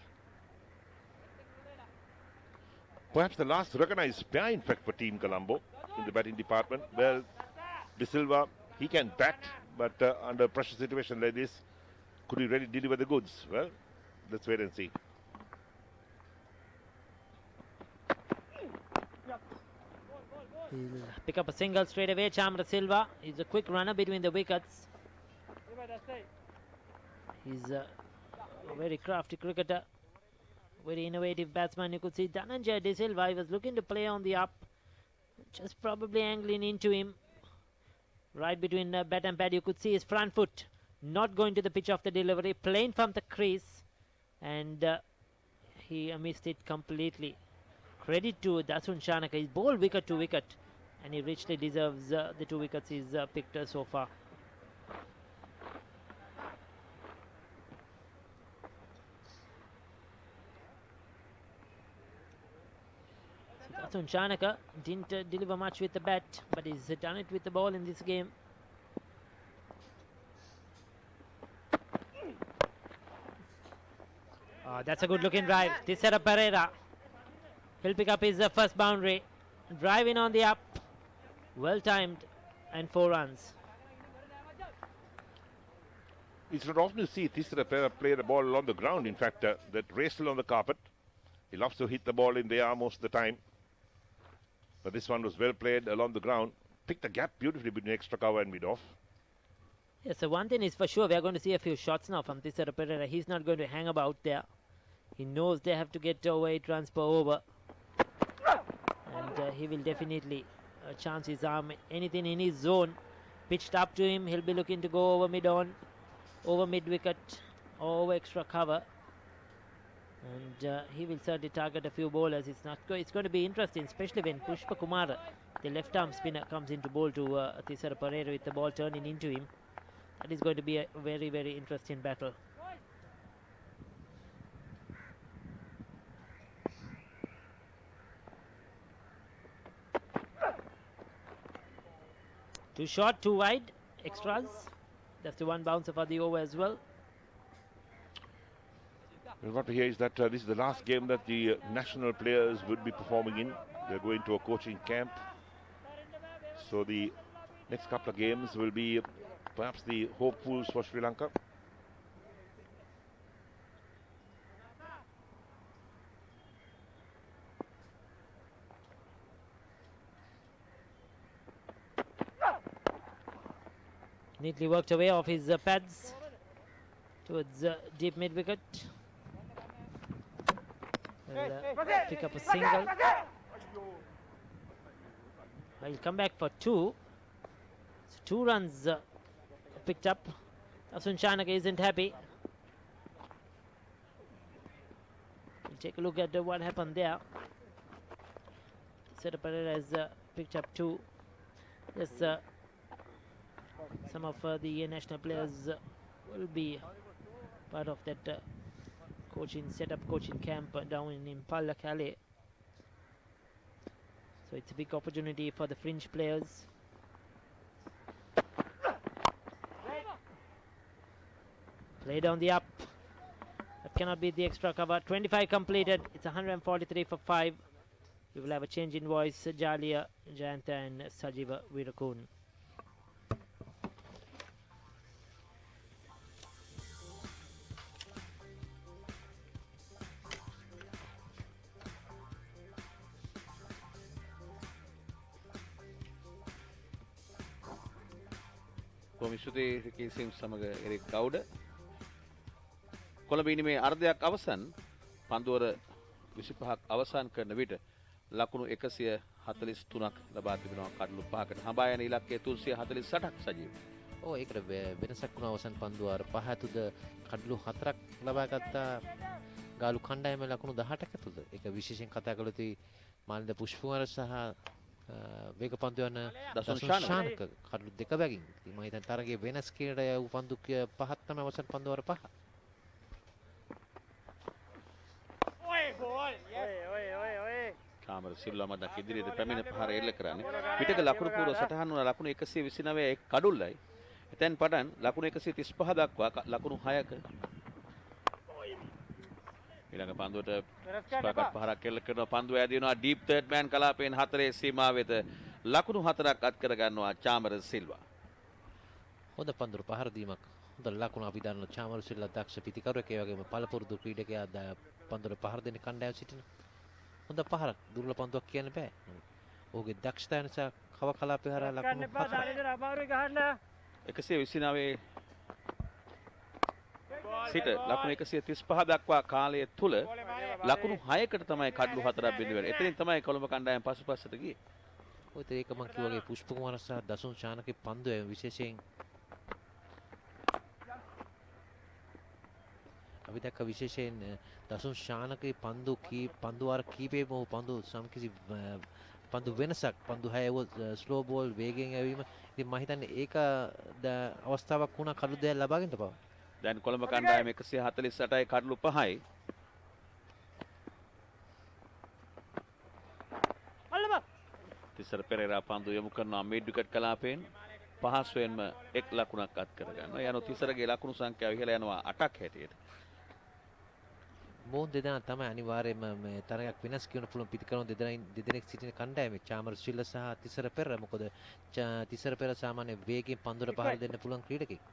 Perhaps the last recognized pair, in fact, for Team Colombo in the batting department. Well, De Silva, he can bat, but under pressure situation like this, could he really deliver the goods? Well, let's wait and see. He'll pick up a single straight away. Chamara Silva is a quick runner between the wickets. He's a very crafty cricketer, very innovative batsman. You could see Dhananjaya De Silva, he was looking to play on the up, just probably angling into him. Right between bat and pad, you could see his front foot not going to the pitch of the delivery, playing from the crease, and he missed it completely. Credit to Dasun Shanaka, he's bowled wicket to wicket, and he richly deserves the 2 wickets he's picked so far. So Dasun Shanaka didn't deliver much with the bat, but he's done it with the ball in this game. That's a good looking drive. Cesaro Pereira, he'll pick up his first boundary. Driving on the up, well timed, and 4 runs. It's not often to see Cesaro Pereira play the ball on the ground. In fact, that wrestle on the carpet. He loves to hit the ball in the air most of the time. But this one was well played along the ground. Picked the gap beautifully between extra cover and mid-off. Yes, so one thing is for sure, we are going to see a few shots now from Thisara Pereira. He's not going to hang about there. He knows they have to get away, transfer over. And he will definitely chance his arm. Anything in his zone pitched up to him, he'll be looking to go over mid-on, over mid-wicket, over extra cover. And he will certainly target a few bowlers. It's going to be interesting, especially when Pushpa Kumara, the left-arm spinner, comes into bowl to Thisara Pereira with the ball turning into him. That is going to be a very, very interesting battle. Too short, too wide, extras. That's the one bouncer for the over as well. Well, what we hear is that this is the last game that the national players would be performing in. They're going to a coaching camp. So the next couple of games will be perhaps the hopefuls for Sri Lanka. Neatly worked away off his pads towards deep mid-wicket. Will pick up a single. He'll come back for two. So 2 runs picked up. Dasun Shanaka isn't happy. We'll take a look at what happened there. Thisara Pereira has picked up 2. Yes, some of the national players will be part of that coaching camp down in Impala, Galle. So it's a big opportunity for the fringe players. Play down the up. That cannot be the extra cover. 25 completed. It's 143 for 5. We will have a change in voice. Jalia, Jayanta and Sajiva Virakun. කොමිෂුතේ රිකී සිම්ස් සමග Eric ගවුඩ Colombo ඉනිමේ අර්ධයක් අවසන් පන්දුවර 25ක් අවසන් කරන විට ලකුණු 143ක් ලබා තිබෙනවා කඩලු 5කට හඹා යන ඉලක්කය 348ක් සජීව. ඔව් ඒකට වෙනසක් වුණා අවසන් පන්දුව අර 5 ඇතුළද කඩලු 4ක් ලබා ගත්තා ගාලු කණ්ඩායම ලකුණු 18ක ඇතුළද. ඒක විශේෂයෙන් කතා කළොත් මාලින්ද පුෂ්පකුමාර සහ වේග පන්දු යන දසුන් ශානක කඩලු 2 බැගින්. ඉතින් මම හිතන්නේ තරගයේ වෙනස් කීයට යව් පන්දු 5ක් තමයි අවසන් පන්දු වර 5. කාමර සිල්වා මදක් ඉදිරියට පැමිණ පහර එල්ල කරන්නේ. පිටක ලකුණු පූර්ව සටහන් වන ලකුණු 129 එක් කඩුල්ලයි. එතෙන් පටන් ලකුණු 135 දක්වා ලකුණු 6ක. ඊළඟ පන්දුවට ස්පාකට් පහරක් එල්ල කරනවා. පන්දුව ඇදිනවා ඩීප් තර්ඩ් මෑන් කලාපයෙන් 4 සීමාව වෙත ලකුණු 4ක් අත් කර ගන්නවා චාමර සිල්වා. හොඳ පන්දුර පහර දීමක්. හොඳ ලකුණු අපි දන්නවා චාමර සිල්වා දක්ෂ පිටිකරුවෙක්. ඒ වගේම පළපුරුදු ක්‍රීඩකයා පන්දුර පහර දෙන කණ්ඩායම සිටිනවා. හොඳ පහරක් දුර්ලභ පන්දුවක් කියන්න බෑ. ඔහුගේ දක්ෂතාවය නිසා කව කලාපේ හරහා ලකුණු 129 සිට ලකුණු 135 දක්වා කාලය තුල ලකුණු 6කට තමයි කඩලු 4ක් බිඳ වෙන්නේ. එතනින් තමයි කොළඹ කණ්ඩායම පසුපසට ගියේ. ඔය ඒක මම කිව්වාගේ පුෂ්පකුමාර සහ දසුන් ශානකේ පන්දුව විශේෂයෙන් අපි දැක්ක විශේෂයෙන් දසුන් ශානකේ පන්දු වාර කීපෙම පන්දු සම්කිසි පන්දු වෙනසක් පන්දු 6 ස්ලෝ බෝල් වේගයෙන් යවීම. ඉතින් මම හිතන්නේ ඒක අවස්ථාවක් වුණා කඩලු 2 ලබා ගන්න බව. දැන් කොළඹ කණ්ඩායම 148යි කඩලු 5යි. තිසර පෙරේරා පන්දු යොමු කරනවා මිඩ් විකට් කලාපයෙන් පහසුවෙන්ම එක් ලකුණක් අත් කර ගන්නවා. යනු තිසරගේ ලකුණු සංඛ්‍යාව ඉහළ යනවා 8ක් හැටියට. මොහොත දෙදෙනා තමයි අනිවාර්යයෙන්ම මේ තරගයක් වෙනස් කියන්න පුළුවන් පිටිකරන දෙදෙනෙක් සිටින කණ්ඩායමේ චාමර ශ්‍රීල සහ තිසර පෙරේරා. මොකද තිසර පෙරේරා සාමාන්‍ය වේගයෙන් පන්දුවට පහර දෙන්න පුළුවන් ක්‍රීඩකෙක්.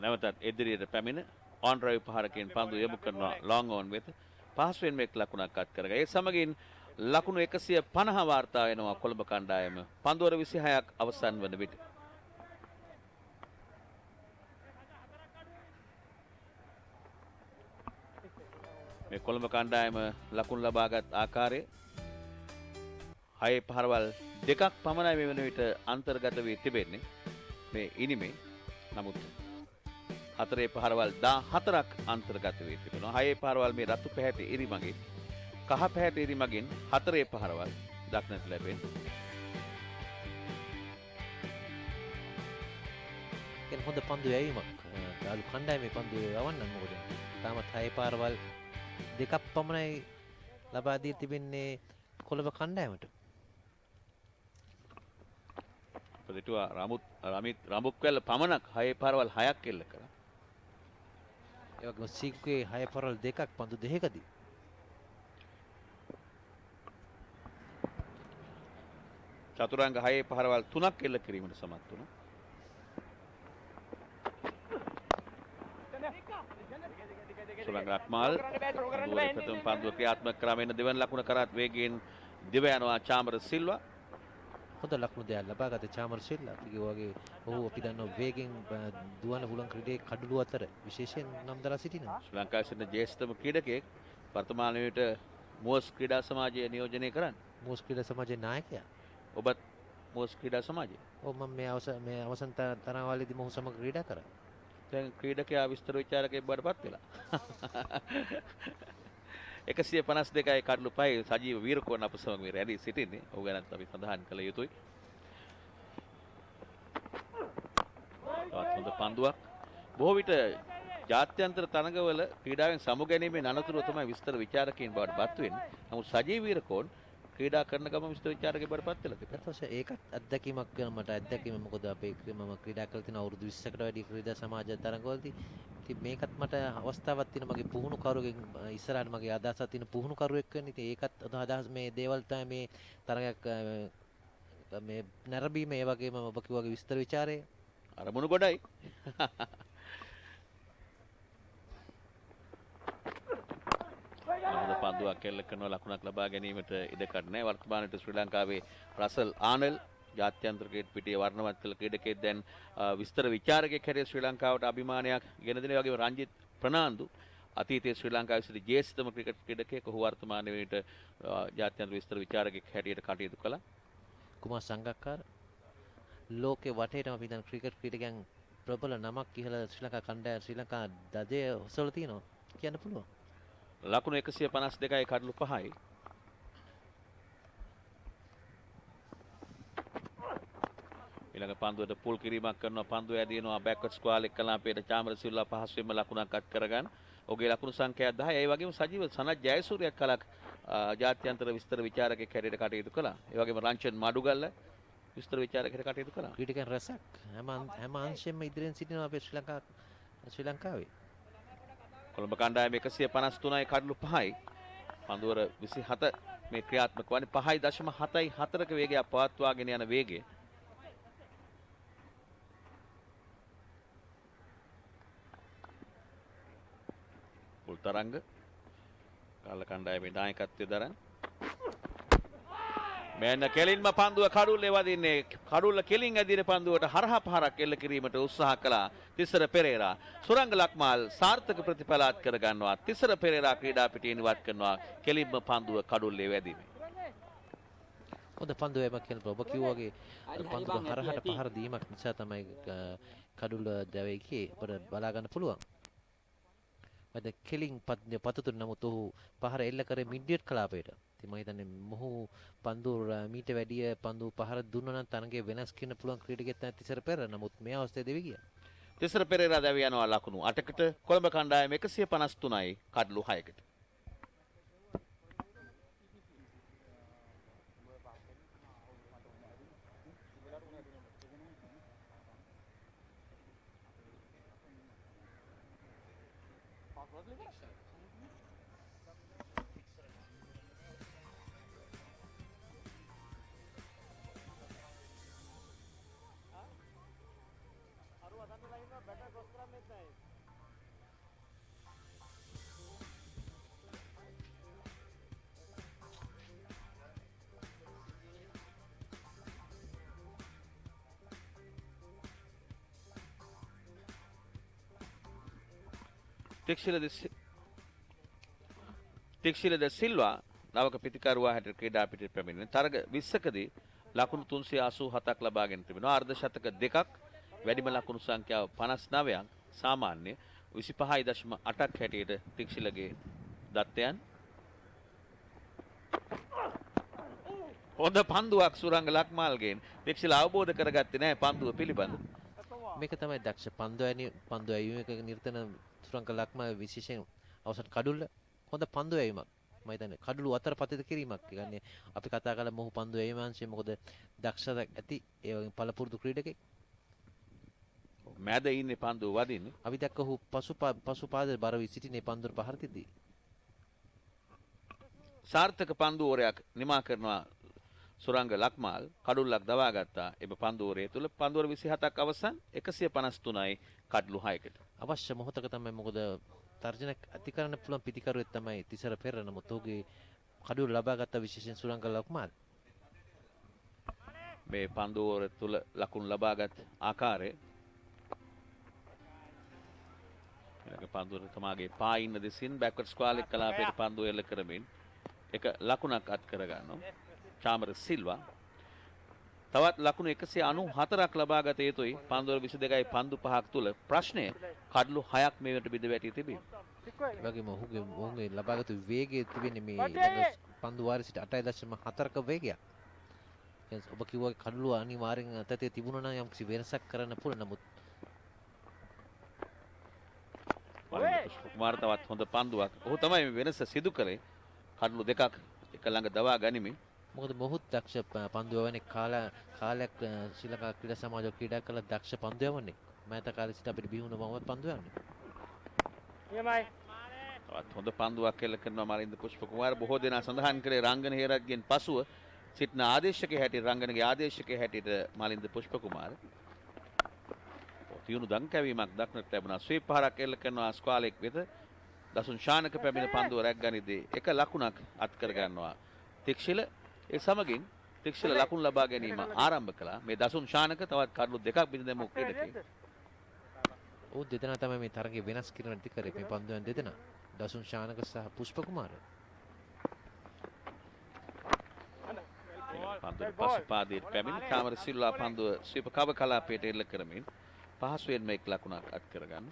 නැවතත් ඉදිරියට පැමිණ ඔන් ඩ්‍රයිව් පහරකින් පන්දු යොමු කරනවා ලොං ඔන් වෙත පහසුවෙන් එක් ලකුණක් අත් කරගා. ඒ සමගින් ලකුණු 150 වාර්තා වෙනවා කොළඹ කණ්ඩායම. පන්දුවර 26ක් අවසන් වන විට. මේ කොළඹ කණ්ඩායම ලකුණු ලබාගත් ආකාරය 6 පහරවල් දෙකක් පමණයි මේ වන විට අන්තර්ගත වී තිබෙන්නේ මේ ඉනිමේ. නමුත් 4 පහරවල් 14ක් අන්තර්ගත වී තිබෙනවා. 6 පහරවල් මේ රතු පැහැති ඉරි මගින් කහ පැහැති ඉරි මගින් 4 පහරවල් දක්නට ලැබෙන්නේ. ඒක හොඳ පන්දු යැවීමක්. දාලු කණ්ඩායමේ පන්දු යවන්න මොකද? තාමත් 6 පාරවල් දෙකක් පමණයි ලබා දී තිබෙන්නේ කොළඹ කණ්ඩායමට. ප්‍රතිටුවා රමුක් වැල්ල පමණක් 6 පාරවල් 6ක් එල්ල කරා. ඒ වගේම සීක්කුවේ 6 පාරවල් දෙකක් පන්දු දෙකකදී. චතුරංග 6 පාරවල් 3ක් එල්ල කිරීමට සමත් වුණා. සුරංග රත්මාල් ප්‍රථම පන්දුව ක්‍රියාත්මක කරමින් දෙවන ලකුණ කරත් වේගයෙන් දිව යනවා චාමර සිල්වා. හොඳ ලකුණු දෙයක් ලබාගත චාමර සිල්වා. අපි වගේ ඔහු අපි දන්නවා වේගෙන් දුවන හුලං ක්‍රීඩේ කඩළු අතර විශේෂයෙන් නම් දරා සිටිනවා. ශ්‍රී ලංකාවේ සිටින ජ්‍යෙෂ්ඨම ක්‍රීඩකයෙක් වර්තමානයේට මුවස් ක්‍රීඩා සමාජය නියෝජනය කරන්නේ. මුවස් ක්‍රීඩා සමාජයේ නායකයා. ඔබත් මුවස් ක්‍රීඩා සමාජයේ. ඔව් මම මේ අවසන් තරඟවලදී මොහු සමග ක්‍රීඩා කරා. දැන් ක්‍රීඩකයා විස්තර විචාරකයෙක් බවටපත් වෙලා. 152යි කඩලු 5 සජීව වීරකෝන් අප සමග මේ රැඳී සිටින්නේ. ඔහු ගැනත් අපි සඳහන් කළ යුතුයි. තවත් හොඳ පන්දුවක්. බොහෝ විට ජාත්‍යන්තර තරඟවල ක්‍රීඩාවෙන් සමුගැනීමේ අනතුරුව තමයි විස්තර විචාරකයින් බවට පත් වෙන්නේ. නමුත් සජීව වීරකෝන් ක්‍රීඩා කරන ගම විස්තර විචාරකයෙක් බවට පත් වෙලා තිබෙනවා. ඒකත් අත්දැකීමක් වෙන මට අත්දැකීම මොකද අපේ මම ක්‍රීඩා කළ තියෙන අවුරුදු 20කට වැඩි ක්‍රීඩා සමාජ තරඟවලදී ඉතින් මේකත් මට අවස්ථාවක් තියෙන මගේ පුහුණු කරුවෙන් ඉස්සරහට මගේ අදහසක් තියෙන පුහුණු කරුවෙක් වෙන්න. ඉතින් ඒකත් අදහස් මේ දේවල් තමයි මේ තරගයක් මේ නැරඹීම ඒ වගේම ඔබ කිව්වාගේ විස්තර ਵਿਚාරය අරමුණු ගොඩයි. පන්දුවක් එල්ල කරන ලකුණක් ලබා ගැනීමට ඉඩකඩ නැහැ. වර්තමානයේ ශ්‍රී ලංකාවේ රසල් ආනල් ජාත්‍යන්තර ක්‍රීඩ පිටියේ වර්ණවත් කළ ක්‍රීඩකයෙක් දැන් විස්තර විචාරකයෙක් හැටියට ශ්‍රී ලංකාවට අභිමානයක් ගෙන දෙන වගේම රංජිත් ප්‍රනාන්දු අතීතයේ ශ්‍රී ලංකාවේ සිට ජ්‍යෙෂ්ඨතම ක්‍රිකට් ක්‍රීඩකයෙක්. ඔහු වර්තමානයේ විට ජාත්‍යන්තර විස්තර විචාරකයෙක් හැටියට කටයුතු කළා. කුමාර් සංගක්කාර ලෝකේ වටේටම අපි දැන් ක්‍රිකට් ක්‍රීඩකයන් ප්‍රබල නමක් ඉහළ ශ්‍රී ලංකා කණ්ඩායම ශ්‍රී ලංකා දදේ ඔසවලා තියෙනවා කියන්න පුළුවන්. ලකුණු 152යි කඩලු 5යි. ඊළඟ පන්දුවට පුල් කිරීමක් කරනවා. පන්දුව ඇදිනවා බෑක්වර්ඩ් ස්ක්වාල් එක්ක ලාපේට චාමර සිල්වා පහසුවෙන්ම ලකුණක් අත් කරගන්න. ඔහුගේ ලකුණු සංඛ්‍යාව 10යි. ඒ වගේම සජීව සනත් ජයසූරියක් කලක් ජාත්‍යන්තර විස්තර විචාරකයෙක් හැටියට කටයුතු කළා. ඒ වගේම රංචන් මඩුගල්ල විස්තර විචාරකයෙක් කටයුතු කළා. ක්‍රීඩකයන් රසක් හැම අංශයෙන්ම ඉදිරියෙන් සිටිනවා අපේ ශ්‍රී ලංකාවේ. කොළඹ කණ්ඩායම 153යි කඩලු 5යි. පන්දුවර 27 මේ ක්‍රියාත්මක වන්නේ 5.74ක වේගයක් පවත්වාගෙන යන වේගය. පුල් තරංග ගල්ල කණ්ඩායමේ නායකත්වයේ දරන මෙන්න කෙලින්ම පන්දුව කඩුල්ලේ වදින්නේ. කඩුල්ල කෙලින් ඇදින පන්දුවට හරහා පහරක් එල්ල කිරීමට උත්සාහ කළා තිසර පෙරේරා. සුරංග ලක්මාල් සාර්ථක ප්‍රතිඵලාත් කර ගන්නවා. තිසර පෙරේරා ක්‍රීඩා පිටියෙන් ඉවත් කරනවා කෙලින්ම පන්දුව කඩුල්ලේ වැදීමේ. හොඳ පන්දුව එම කියන ඔබ කිව්වාගේ පන්දුව හරහට පහර දීමක් නිසා තමයි කඩුල්ල දැවේ ගියේ. අපිට බලා ගන්න පුළුවන්. මද කෙලින් පතතුරු නමුත් ඔහු පහර එල්ල කරේ මිඩ්වියට් කලාපයට. ඉතින් මම හිතන්නේ මොහු පන්දු මීට වැඩිය පන්දු පහර දුන්නා නම් තරඟයේ වෙනස් කරන්න පුළුවන් ක්‍රීඩකයෙක් තමයි තිසර පෙරේරා. නමුත් මේ අවස්ථාවේ දෙවි ගියා. තිසර පෙරේරා දැවි යනවා ලකුණු 8කට. කොළඹ කණ්ඩායම 153යි කඩලු 6කට. තික්ෂිල ද සිල්වා නවක පිතිකරුවා හැටියට ක්‍රීඩා පිටියට පැමිණෙන තරග 20කදී ලකුණු 387ක් ලබාගෙන තිබෙනවා. අර්ධ ශතක දෙකක් වැඩිම ලකුණු සංඛ්‍යාව 59ක් සාමාන්‍ය 25.8ක් හැටියට තික්ෂිලගේ දත්තයන්. හොඳ පන්දුවක් සුරංග ලක්මාල්ගෙන් තික්ෂිල අවබෝධ කරගත්තේ නැහැ පන්දුව පිළිබඳ. මේක තමයි දක්ෂ පන්දු ඇයුම එක නිර්තන සුරංග ලක්මාල් විශේෂයෙන් අවසන් කඩුල්ල හොඳ පන්දු ඇයුමක්. මම හිතන්නේ කඩළු අතර පතිත කිරීමක්. කියන්නේ අපි කතා කළා මොහු පන්දු ඇයුමාංශය මොකද දක්ෂത ඇති ඒ වගේ පළපුරුදු ක්‍රීඩකෙක්. මැද ඉන්නේ පන්දුව වදින්නේ. අපි දැක්ක ඔහු පසුපාද බර වී සිටිනේ පන්දුර පහර තිදී. සාර්ථක පන්දුවරයක් නිමා කරනවා සුරංග ලක්මාල් කඩුල්ලක් දවා ගත්තා. එම පන්දුවරය තුල පන්දුවර 27ක් අවසන් 153යි කඩළු 6කට. අවශ්‍ය මොහොතක තමයි මොකද තර්ජන ඇති කරන්න පුළුවන් පිටිකරුවෙක් තමයි තිසර පෙර. නමුත් ඔහුගේ කඩුව ලබා ගත්ත විශේෂයෙන් සුරංග ලක්මාල්. මේ පන්දුවර තුල ලකුණු ලබාගත් ආකාරය ඊළඟ පන්දුවර තමාගේ පායින්න දෙසින් බෑක්වර්ඩ් ස්ක්වාලික් කලාපයට පන්දුව එල්ල කරමින් එක ලකුණක් අත් කර ගන්නවා චාමර සිල්වා. තවත් ලකුණු 194ක් ලබා ගත යුතුයි පන්දුවර 22යි පන්දු 5ක් තුල. ප්‍රශ්නය කඩළු 6ක් මේවට බිඳ වැටී තිබේ. ඒ වගේම ඔහුගේ ලබාගත් වේගය තිබෙන්නේ මේ පන්දු වාරේ සිට 8.4ක වේගයක්. ඔබ කිව්වා කඩළු අනිවාර්යෙන් අතතේ තිබුණා නම් යම්කිසි වෙනසක් කරන්න පුළුවන්. නමුත් කුමාර තවත් හොඳ පන්දුවක්. ඔහු තමයි මේ වෙනස සිදු කළේ. කඩළු දෙකක් එක ළඟ දවා ගනිමින්. මොකද මොහුත් දක්ෂ පන්දු යවන්නේ කාලයක් ශ්‍රී ලංකා ක්‍රීඩා සමාජය ක්‍රීඩා කළ දක්ෂ පන්දු යවන්නේ. මෑත කාලේ සිට අපිට බිහුණ මොහොත් පන්දු යවන්නේ. නියමයි. තවත් හොඳ පන්දුවක් එල්ල කරනවා මලින්ද පුෂ්ප කුමාර. බොහෝ දෙනා සඳහන් කළේ රංගන හේරත්ගෙන් පසුව සිටින ආදේශකයේ හැටියට රංගනගේ ආදේශකයේ හැටියට මලින්ද පුෂ්ප කුමාර. තියුණු දන් කැවීමක් දක්නට ලැබුණා. ස්වීප් පහරක් එල්ල කරනවා ස්ක්වාලෙක් වෙත. දසුන් ශානක පැමිණ පන්දුව රැක් ගනිද්දී එක ලකුණක් අත් කර ගන්නවා තික්ෂිල. ඒ සමගින් තික්ෂිල ලකුණු ලබා ගැනීම ආරම්භ කළා. මේ දසුන් ශානක තවත් කඩළු දෙකක් බිඳ දැමු ක්‍රීඩකයෙක්. ඔව් දෙදෙනා තමයි මේ තරගය වෙනස් කිරීම ඇති කරේ. මේ පන්දුයන් දෙදෙනා දසුන් ශානක සහ පුෂ්ප කුමාර. පන්දුව පසුපාදයට පැමිණ චාමර සිල්වා පන්දුව ස්වීප කව කලාපයට එල්ල කරමින් පහසුවෙන්ම එක් ලකුණක් අත් කරගන්න.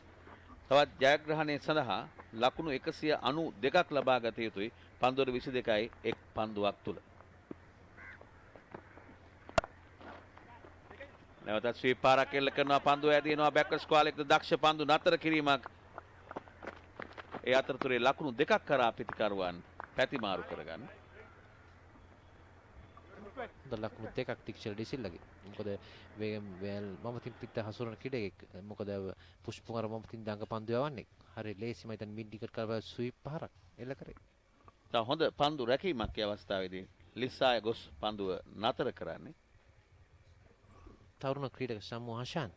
තවත් ජයග්‍රහණය සඳහා ලකුණු 192ක් ලබා ගත යුතුයි පන්දුවර 22යි එක් පන්දුවක් තුල. නැවතත් ස්වීප් පාරක් එල්ල කරනවා පන්දුව ඇදිනවා බෑක්වර්ඩ් ස්ක්වාලෙක්ද දක්ෂ පන්දු නතර කිරීමක්. ඒ අතරතුරේ ලකුණු දෙකක් කරා පිටිකරුවන් පැතිමාරු කරගන්න. ලකුණු දෙකක් තික්ෂල ඩිසිල්ලගේ. මොකද මම තින් පිට හසුරන ක්‍රීඩකෙක්. මොකද පුෂ්ප කුමාර මම තින් දඟ පන්දු යවන්නේ. හරි ලේසිම හිටන් මිඩ් විකට් කරලා ස්වීප් පහරක් එල්ල කරේ. තව හොඳ පන්දු රැකීමක් ඒ අවස්ථාවේදී ලිස්සාය ගොස් පන්දුව නතර කරන්නේ. තරුණ ක්‍රීඩක සම්මු හෂාන්.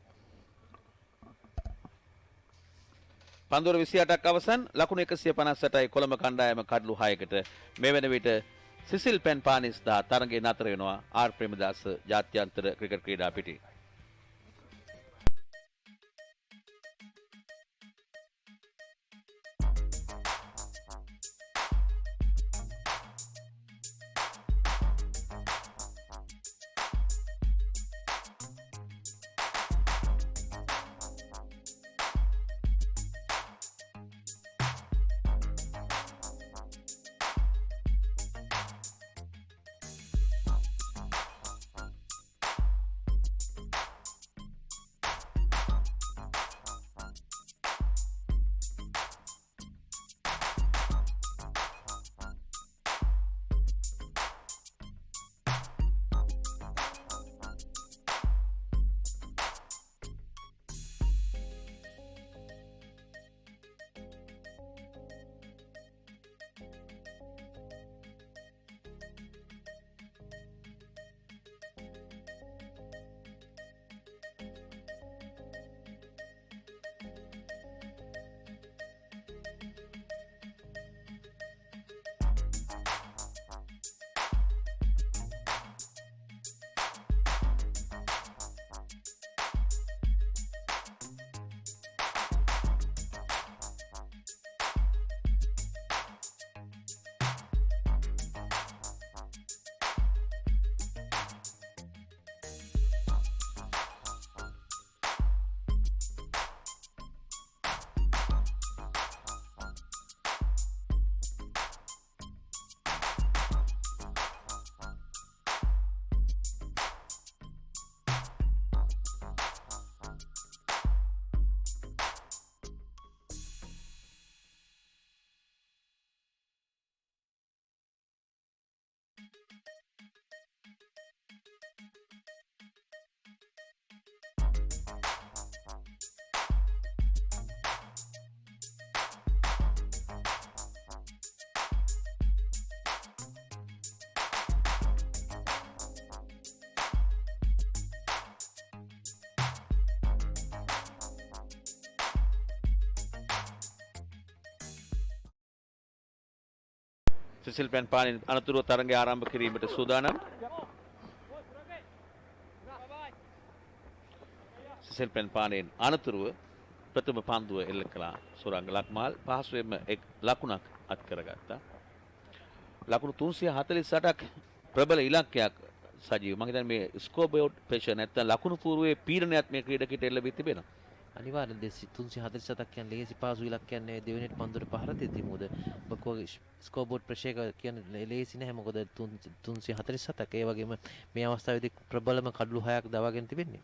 පන්දුවර 28ක් අවසන් ලකුණු 158යි කොළඹ කණ්ඩායම කඩළු 6කට. මේ වෙන විට සිසිල් පෙන් පානිස්දා තරඟේ නතර වෙනවා ආර් ප්‍රේමදාස ජාත්‍යන්තර ක්‍රිකට් ක්‍රීඩා පිටින්. සිසිල් පැන් පානින් අනතුරුව තරඟය ආරම්භ කිරීමට සූදානම්. සිසිල් පැන් පානෙන් අනතුරුව ප්‍රථම පන්දුව එල්ල කළා සුරංග ලක්මාල් පහසුවෙන්ම එක් ලකුණක් අත් කරගත්තා. ලකුණු 348ක් ප්‍රබල ඉලක්කයක් සජීව. මම හිතන්නේ මේ ස්කෝබෝඩ් ප්‍රෙෂර් නැත්නම් ලකුණු පූර්වයේ පීඩනයත් මේ ක්‍රීඩකයට එල්ල වී තිබෙනවා. අනිවාර්යෙන් 347ක් කියන්නේ ලේසි පාසු ඉලක්කයක් නෙවෙයි. දෙවෙනිට පන්දුවට පහර දෙද්දි මොකද ඔබ කෝ ස්කෝබෝඩ් ප්‍රෙෂර් එක කියන්නේ ලේසි නැහැ. මොකද 347ක් ඒ වගේම මේ අවස්ථාවේදී ප්‍රබලම කඩලු 6ක් දවාගෙන තිබෙන්නේ.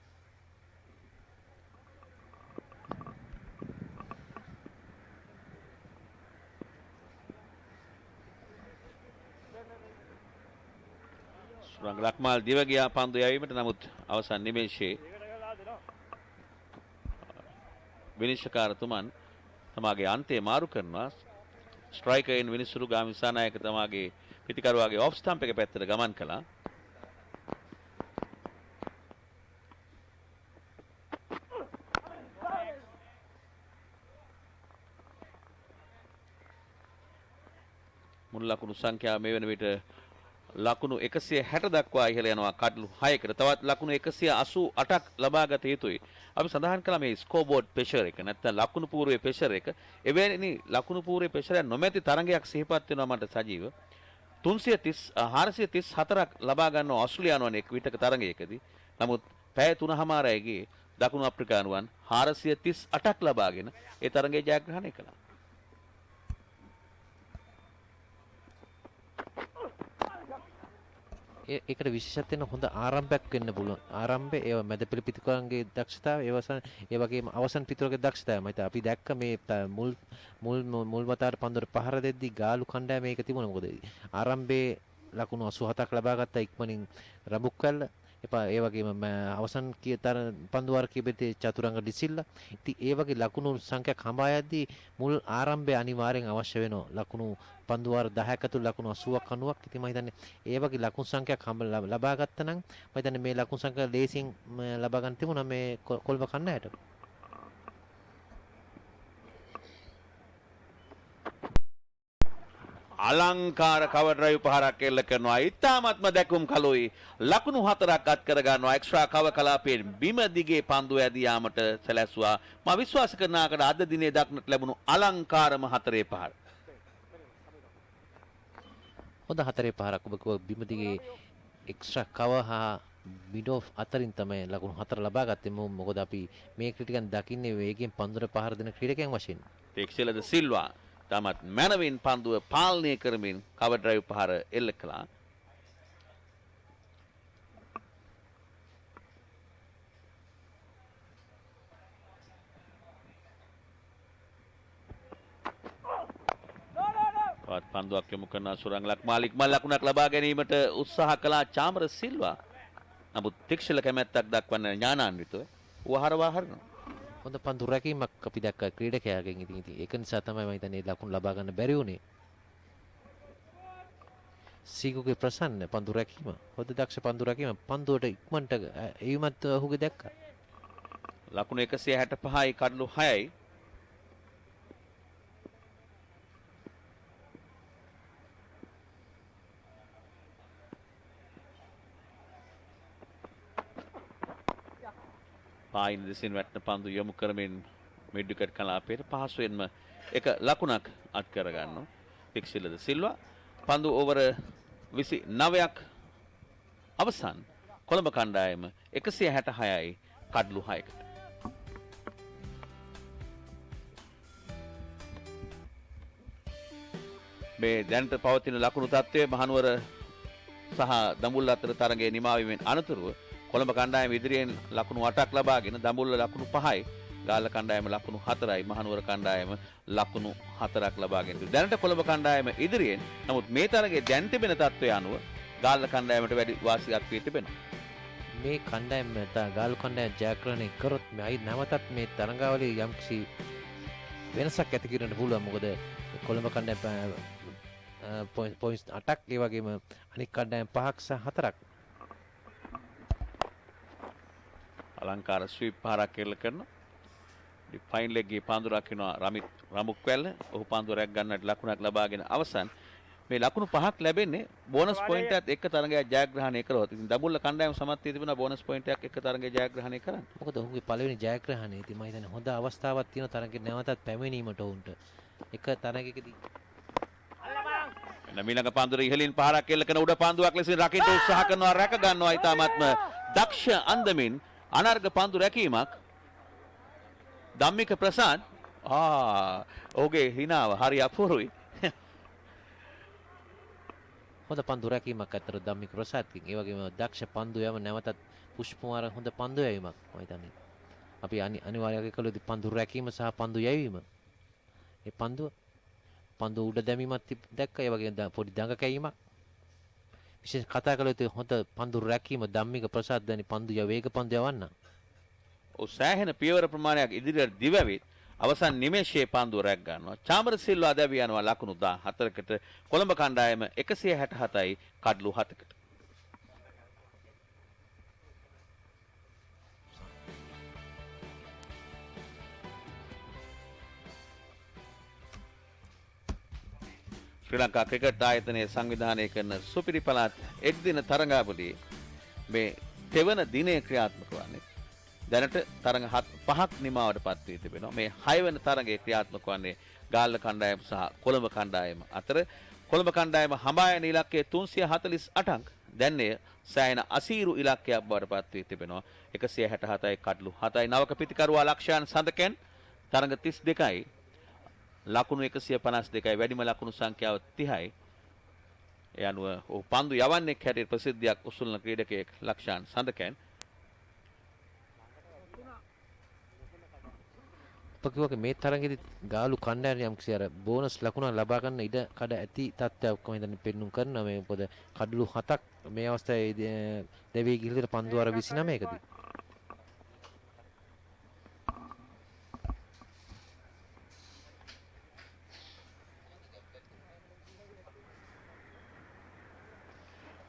සුරංග ලක්මාල් දිව ගියා පන්දු යැවීමට. නමුත් අවසන් නිමේෂයේ විනිශ්චයකාරතුමන් තමාගේ අන්තය මාරු කරනවා. ස්ට්‍රයිකර්න් විනිසුරු ගාමිසානායක තමාගේ පිටිකරුවාගේ ඔෆ් ස්ටම්ප් එක පැත්තට ගමන් කළා. මුල් ලකුණු සංඛ්‍යාව මේ වන විට ලකුණු 160 දක්වා ඉහළ යනවා කඩලු 6කට. තවත් ලකුණු 188ක් ලබා ගත යුතුයි. අපි සඳහන් කළා මේ ස්කෝබෝඩ් ප්‍රෙෂර් එක නැත්නම් ලකුණු පූර්වයේ ප්‍රෙෂර් එක. එවැනි ලකුණු පූර්වයේ ප්‍රෙෂර් නොමැති තරඟයක් සිහිපත් වෙනවා මට සජීව. 434ක් ලබා ගන්නවා ඕස්ට්‍රේලියානුවන් එක් විටක තරඟයකදී. නමුත් පැය 3:00මාරයේගේ දකුණු අප්‍රිකානුවන් 438ක් ලබාගෙන ඒ තරඟය ජයග්‍රහණය කළා. ඒකට විශේෂත්වයෙන් හොඳ ආරම්භයක් වෙන්න පුළුවන්. ආරම්භයේ ඒව මැද පිළ පිටුකරන්ගේ දක්ෂතාවය, ඒ වගේම අවසන් පිටුරගේ දක්ෂතාවය. මම අපි දැක්ක මේ මුල් වතාවට පන්දුවට පහර දෙද්දී ගාලු කණ්ඩායම මේක තිබුණා. මොකද ආරම්භයේ ලකුණු 87ක් ලබා ගත්ත ඉක්මනින් රබුක් කල්ල. ඒ වගේම අවසන් පන්දු වර්ගයේ චතුරංග ඩිසිල්ලා. ඉතින් ඒ වගේ ලකුණු සංඛ්‍යාවක් හඹා යද්දී මුල් ආරම්භය අනිවාර්යෙන් අවශ්‍ය වෙනවා. ලකුණු පන්දු වාර 10ක ඇතුළු ලකුණු 80ක් 90ක්. ඉතින් මම හිතන්නේ ඒ වගේ ලකුණු සංඛ්‍යාවක් ලබා ගත්තා නම් මම හිතන්නේ මේ ලකුණු සංඛ්‍යාව ලේසියෙන් ලබා ගන්න තිබුණා මේ කොළඹ කණ්ඩායමට. අලංකාර කවර් ඩ්‍රයිව් පහරක් එල්ල කරනවා. ඉතාමත්ම දැකුම් කලුයි. ලකුණු 4ක් අත් කර ගන්නවා. එක්ස්ට්‍රා කව කලාපයෙන් බිම දිගේ පන්දු ඇදී යාමට සැලැස්සුවා. මම විශ්වාස කරන ආකාරයට අද දිනේ දක්නට ලැබුණු අලංකාරම 4 පහර. හොඳ 4 පහරක් ඔබ කිව්වා බිම දිගේ එක්ස්ට්‍රා කව හා මිඩ් ඔෆ් අතරින් තමයි ලකුණු 4 ලබා ගත්තේ. මොකද අපි මේ ක්‍රීඩකයන් දකින්නේ වේගයෙන් පන්දුවට පහර දෙන ක්‍රීඩකයන් වශයෙන්. ටෙක්සෙලද සිල්වා තමත් මැනවින් පන්දුව පාලනය කරමින් කවර් ඩ්‍රයිව් පහර එල්ල කළා. තවත් පන්දුවක් යොමු කරන සුරංග ලක්මාල් ඉක්මන් ලකුණක් ලබා ගැනීමට උත්සාහ කළා චාමර සිල්වා. නමුත් ටික්ෂල කැමැත්තක් දක්වන්න ඥානාන්විතව වහරවා හරිනවා. හොඳ පන්දු රැකීමක් අපි දැක්කා ක්‍රීඩකයාගෙන්. ඉතින් ඒක නිසා තමයි මම හිතන්නේ ලකුණු ලබා ගන්න බැරි වුණේ. සීකුගේ ප්‍රසන්න පන්දු රැකීම, හොඳ දක්ෂ පන්දු රැකීම, පන්දුවට ඉක්මනට එයිමත් ඔහුගේ දැක්කා. ලකුණු 165යි කඩලු 6යි. පායින් දෙසින් වැටෙන පන්දු යොමු කරමින් මිඩ් විකට් කලාපයට පහසුවෙන්ම එක ලකුණක් අත් කර ගන්නවා ටික්ෂිලද සිල්වා. පන්දු ඕවර 29ක් අවසන්. කොළඹ කණ්ඩායම 166යි කඩලු 6කට. මේ දැනට පවතින ලකුණු තත්ත්වය මහනුවර සහ දඹුල්ල අතර තරගයේ නිමාවීමෙන් අනතුරුව කොළඹ කණ්ඩායම ඉදිරියෙන් ලකුණු 8ක් ලබාගෙන දඹුල්ල ලකුණු 5යි, ගාල්ල කණ්ඩායම ලකුණු 4යි, මහනුවර කණ්ඩායම ලකුණු 4ක් ලබාගෙන තිබෙනවා. දැනට කොළඹ කණ්ඩායම ඉදිරියෙන්. නමුත් මේ තරගයේ දැන් තිබෙන තත්ත්වය අනුව ගාල්ල කණ්ඩායමට වැඩි වාසියක් වී තිබෙනවා. මේ කණ්ඩායම ගාලු කණ්ඩායම ජයග්‍රහණය කරොත් මේ අයි නැවතත් මේ තරඟාවලියේ යම්කිසි වෙනසක් ඇති කරන්න පුළුවන්. මොකද කොළඹ කණ්ඩායම පොයින්ට්ස් 8ක් ඒ වගේම අනික් කණ්ඩායම් 5ක් සහ 4ක්. අලංකාර ස්වීප් පහරක් කෙල්ල කරනවා. ෆයින් ලෙග් ගේ පාන්දුරක් වෙනවා රමිත් රමුක්වැල්ල. ඔහු පාන්දුරයක් ගන්නට ලකුණක් ලබාගෙන අවසන්. මේ ලකුණු 5ක් ලැබෙන්නේ බෝනස් පොයින්ට් එකත් එක්ක තරඟයක් ජයග්‍රහණය කරොත්. ඉතින් දඹුල්ල කණ්ඩායම සමත් වී තිබුණා බෝනස් පොයින්ට් එකක් එක්ක තරඟය ජයග්‍රහණය කරන්න. මොකද ඔහුගේ පළවෙනි ජයග්‍රහණය. ඉතින් මම හිතන්නේ හොඳ අවස්ථාවක් තියෙන තරඟෙ නැවතත් පැමිණීමට ඔවුන්ට. එක තරඟයකදී ඊළඟ පාන්දුර ඉහළින් පහරක් කෙල්ල කරන උඩ පාන්දුවක් ලෙස රකින්න උත්සාහ කරනවා රැක ගන්නවා ඊටාත්ම දක්ෂ අන්දමින් අනර්ග පාන්දු රැකීමක් ධම්මික ප්‍රසාද් ඔහුගේ හිනාව හරි අපූර්වයි. හොඳ පන්දු රැකීමක් අතර ධම්මික ප්‍රසාද්කින්. ඒ වගේම දක්ෂ පන්දු යම නැවතත් පුෂ්පකුමාර හොඳ පන්දු යැවීමක් මම හිතන්නේ. අපි අනිවාර්යයෙන් කළොත් පන්දු රැකීම සහ පන්දු යැවීම. ඒ පන්දු උඩ දැමීමත් දැක්කා. ඒ වගේම පොඩි දඟ කැවීමක්. විශේෂ කතා කළොත් හොඳ පන්දු රැකීම ධම්මික ප්‍රසාද් දැනි පන්දු වේග පන්දු යවන්න. ඔව් සෑහෙන පියවර ප්‍රමාණයක් ඉදිරියට දිවැවිත් අවසන් නිමේෂයේ පන්දුව රැක් ගන්නවා. චාමර සිල්වා දැවි යනවා ලකුණු 14කට. කොළඹ කණ්ඩායම 167යි කඩලු 7කට. ශ්‍රී ලංකා ක්‍රිකට් ආයතනයේ සංවිධානය කරන සුපිරි පළාත් එක් දින තරඟාවලියේ මේ තෙවන දිනයේ ක්‍රියාත්මක වන්නේ. දැනට තරඟ 5ක් නිමාවට පත් වී තිබෙනවා. මේ 6 වෙනි තරඟයේ ක්‍රියාත්මක වන්නේ ගාල්ල කණ්ඩායම සහ කොළඹ කණ්ඩායම අතර. කොළඹ කණ්ඩායම හඹා යන ඉලක්කය 348ක්. දැන් එය සෑහෙන අසීරු ඉලක්කයක් බවට පත් වී තිබෙනවා. 167යි කඩලු 7යි. නවක පිටිකරුවා ලක්ෂයන් සඳකෙන් තරඟ 32යි. ලකුණු 152යි. වැඩිම ලකුණු සංඛ්‍යාව 30යි. ඒ අනුව ඔහු පන්දු යවන්නේ හැටියට ප්‍රසිද්ධියක් උසුලන ක්‍රීඩකයෙක් ලක්ෂයන් සඳකෙන්. පොකිවගේ මේ තරගෙදි ගාලු කණ්ඩායම යම්කිසි අර බෝනස් ලකුණ ලබා ගන්න ඉඩ කඩ ඇති තත්ත්වයක් කොහොමද හිතන්නේ පෙන්නුම් කරනවා. මේ පොද කඩලු 7ක් මේ අවස්ථාවේ දෙවි ගිහිල්ලා පන්දු අර 29කදී.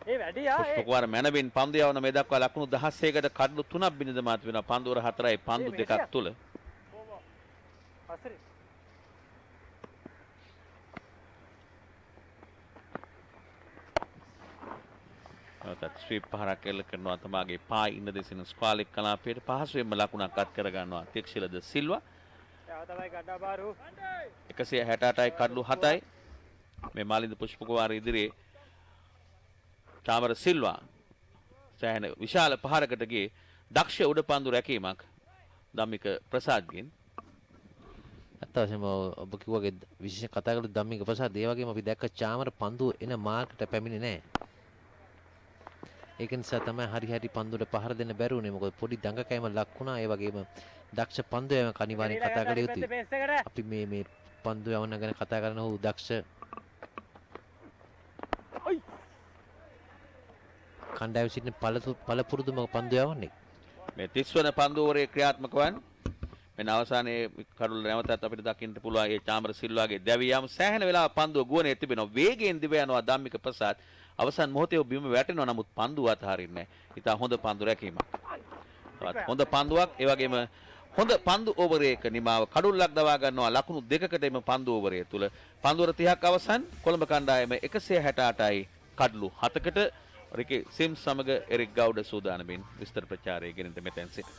ඒ වැඩියා පුෂ්පකුමාර මැනවින් පන්දු යවන මේ දක්වා ලකුණු 16කට කඩලු 3ක් බිඳ මාත් වෙනවා. පන්දුවර 4යි පන්දු 2ක් තුල. ස්වීප් පහරක් එල්ල කරනවා තමාගේ පා ඉන්න දෙසින ස්ක්වාලික් කලාපයට පහසුවෙන්ම ලකුණක් අත් කර ගන්නවා තික්ෂිලද සිල්වා. 168යි කඩලු 7යි. මේ මාලින්ද පුෂ්පකුමාර ඉදිරියේ චාමර සිල්වා සෑහෙන විශාල පහරකට ගියේ දක්ෂ උඩ පන්දු රැකීමක් ධම්මික ප්‍රසාද්ගෙන්. අත්වශයෙන්ම ඔබ කිව්වාගේ විශේෂ කතා කළොත් ධම්මික ප්‍රසාද් ඒ වගේම අපි දැක්ක චාමර පන්දු එන මාර්කට පැමිණේ නැහැ. ඒක නිසා තමයි හරි පන්දුවට පහර දෙන්න බැරි වුණේ. මොකද පොඩි දඟ කැම ලක් වුණා. ඒ වගේම දක්ෂ පන්දු යවන අනිවාර්යෙන් කතා කළ යුතුයි. අපි මේ පන්දු යවන ගැන කතා කරන හො දක්ෂ කණ්ඩායම සිටින පළපුරුදුම පන්දු යවන්නේ. මේ 30 වන පන්දු ඕවරේ ක්‍රියාත්මක වන්නේ. මෙන්න අවසානයේ කඩුල නැවතත් අපිට දකින්න පුළුවන් ඒ චාමර සිල්වාගේ දැවියම් සෑහෙන වෙලාවක් පන්දුව ගුවනේ තිබෙනවා. වේගයෙන් දිව යනවා ධම්මික ප්‍රසාද්. අවසන් මොහොතේ බිම වැටෙනවා. නමුත් පන්දුව අතහරින්නේ නැහැ. ඉතා හොඳ පන්දු රැකීමක්. හොඳ පන්දුවක්. ඒ වගේම හොඳ පන්දු ඕවරයක නිමාව කඩුල්ලක් දවා ගන්නවා ලකුණු 2කට එම පන්දු ඕවරය තුල. පන්දුවර 30ක් අවසන්. කොළඹ කණ්ඩායම 168යි කඩලු 7කට. රිකි සිම්ස් සමග එරික් ගවුඩ සූදානමින් විස්තර ප්‍රචාරය ගෙනෙන්න මෙතෙන් සිට.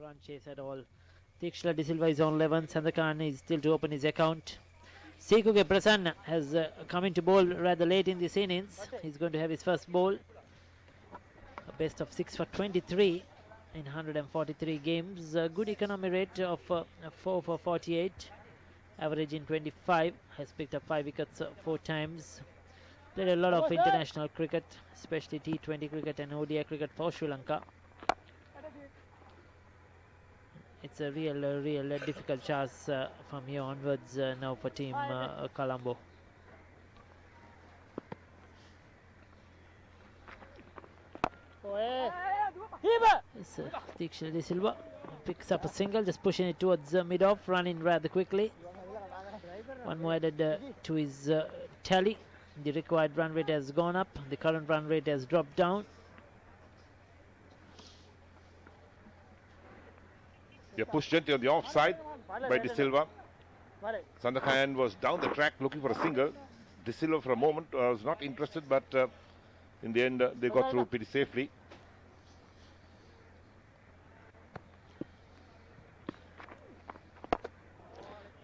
Run chase at all. Tikshla De Silva is on 11. Sandakan is still to open his account. Sekuge Prasanna has come into bowl rather late in this innings. He's going to have his first bowl. A best of 6 for 23. in 143 games. A good economy rate of 4 for 48, average in 25. Has picked up 5 wickets 4 times. Played a lot of international cricket, especially T20 cricket and ODI cricket for Sri Lanka. It's a real difficult chance from here onwards now for team Colombo. Diksha De Silva picks up a single, just pushing it towards mid-off, running rather quickly. One more added to his tally. The required run rate has gone up, the current run rate has dropped down. They pushed gently on the offside by De Silva. Sandakan was down the track looking for a single. De Silva for a moment was not interested, but in the end they got through pretty safely.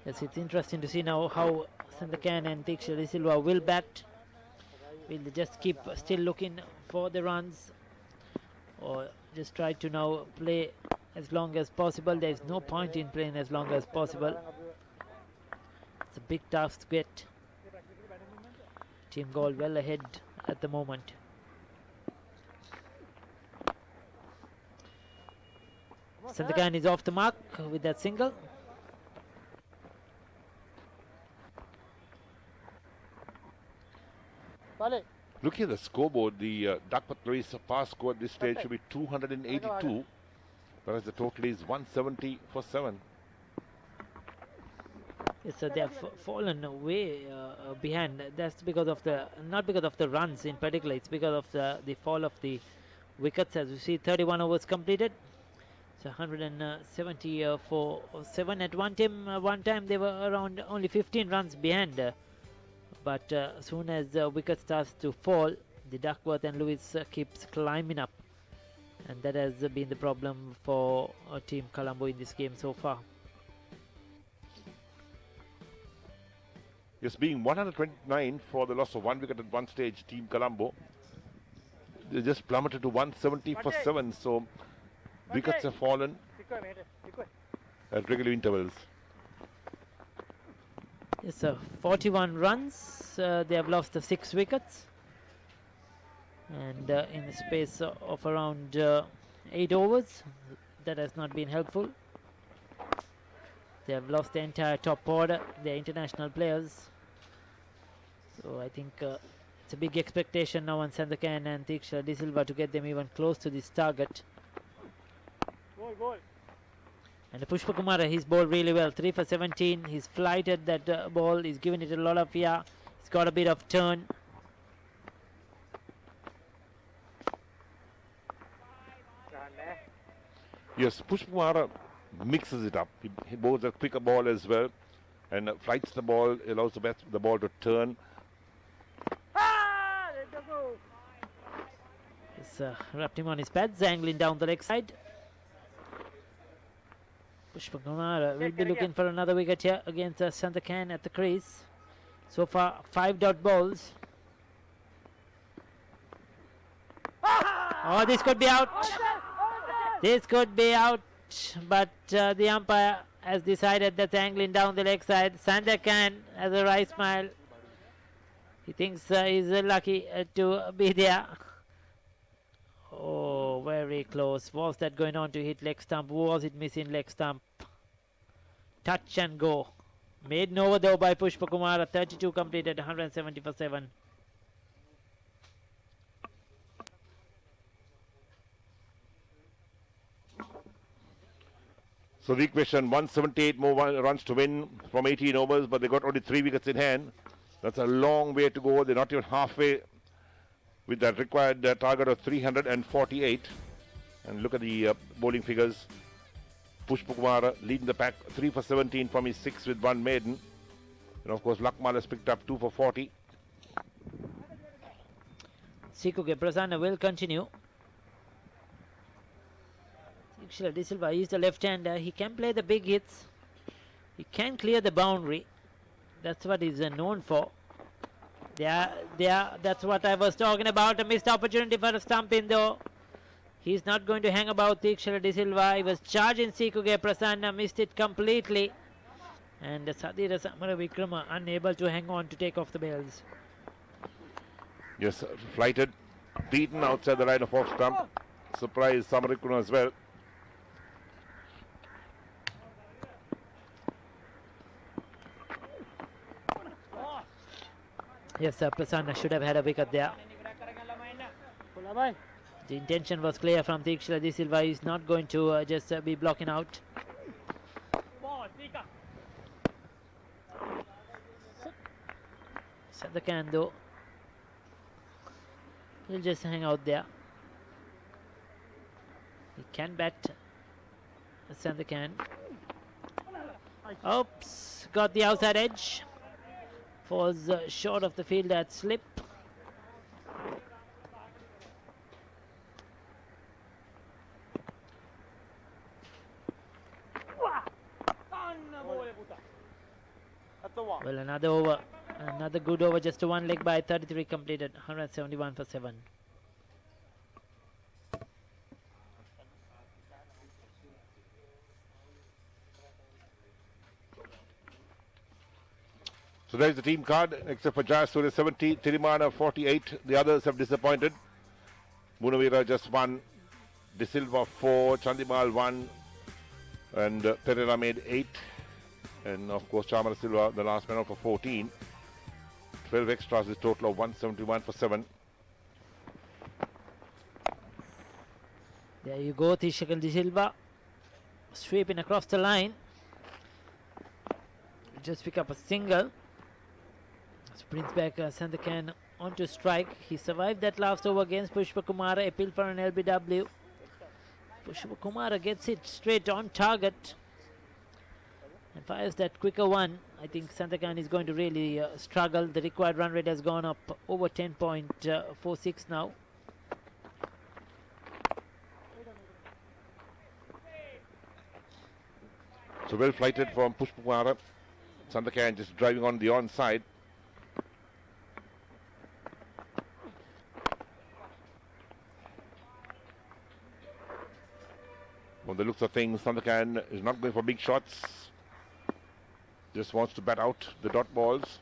Yes, it's interesting to see now how Sandakan and Diksha De Silva will bat. Will they just keep still looking for the runs, or just try to now play as long as possible? There is no point in playing as long as possible. It's a big task to get. Team Galle well ahead at the moment. Sandakan is off the mark with that single. Looking at the scoreboard, the Duckworth Lewis pass score at this stage should be 282, whereas the total is 170 for 7. Yes, so they have fallen way behind. That's because of not because of the runs in particular. It's because of the fall of the wickets. As you see, 31 overs completed. So 170 for 7. At one time they were around only 15 runs behind. But as soon as the wicket starts to fall, the Duckworth and Lewis keeps climbing up, and that has been the problem for Team Colombo in this game so far. Yes, being 129 for the loss of 1 wicket at one stage, Team Colombo, they just plummeted to 170 for 7. So wickets have fallen at regular intervals. Yes, sir. 41 runs. They have lost 6 wickets, and in the space of around 8 overs, that has not been helpful. They have lost the entire top order, their international players. So I think it's a big expectation now on Sandakan and Diksha De Silva to get them even close to this target. And Pushpa Kumara, he's bowled really well. 3 for 17. He's flighted that ball. He's given it a lot of air. He's got a bit of turn. Yes, Pushpa Kumara mixes it up. He bowls a quicker ball as well, and flights the ball, allows the ball to turn. He's wrapped him on his pads, angling down the leg side. Pushpa Kumara will be looking for another wicket here against Sandakan at the crease. So far, 5 dot balls. Oh, this could be out. This could be out, but the umpire has decided that's angling down the leg side. Sandakan has a wry smile. He thinks he's lucky to be there. Oh, very close. Was that going on to hit leg stump? Was it missing leg stump? Touch and go. Made no over though by Pushpa Kumara. 32 completed, 170 for 7. So the equation, 178 more runs to win from 18 overs, but they got only 3 wickets in hand. That's a long way to go. They're not even halfway with that required target of 348. And look at the bowling figures. Pushpa Kumara leading the pack, 3 for 17 from his 6 with 1 maiden. And of course, Lakmal has picked up 2 for 40. Sikuke Prasanna will continue. Diksha De Silva is the left-hander. He can play the big hits. He can clear the boundary. That's what he's known for. That's what I was talking about. A missed opportunity for a stump in though. He's not going to hang about Tikshara De Silva. He was charging Sikuge Prasanna, missed it completely. And Sadira Samara Vikrama unable to hang on to take off the bails. Yes, flighted, beaten outside the line of off stump. Surprise Samarikuna as well. Yes, Prasanna should have had a wicket there. The intention was clear from Tikshara De Silva. He's not going to just be blocking out. Sandakan though, he'll just hang out there. He can bat. Sandakan. Oops, got the outside edge. Falls short of the field at slip. Well, another over, another good over, just a one leg by 33 completed, 171 for 7. So there's the team card, except for Jaya Surya 70, Tirimana 48. The others have disappointed. Munavira just 1, De Silva 4, Chandimal 1, and Pereira made 8. And of course Chamara Silva, the last man out for 14. 12 extras is total of 171 for 7. There you go, Tishakal De Silva sweeping across the line. Just pick up a single. Brings back Sandakan onto strike. He survived that last over against Pushpa Kumara. Appeal for an LBW. Pushpa Kumara gets it straight on target and fires that quicker one. I think Sandakan is going to really struggle. The required run rate has gone up over 10.46 now. So well flighted from Pushpa Kumara. Sandakan just driving on the onside. From the looks of things, Sandakan is not going for big shots. Just wants to bat out the dot balls.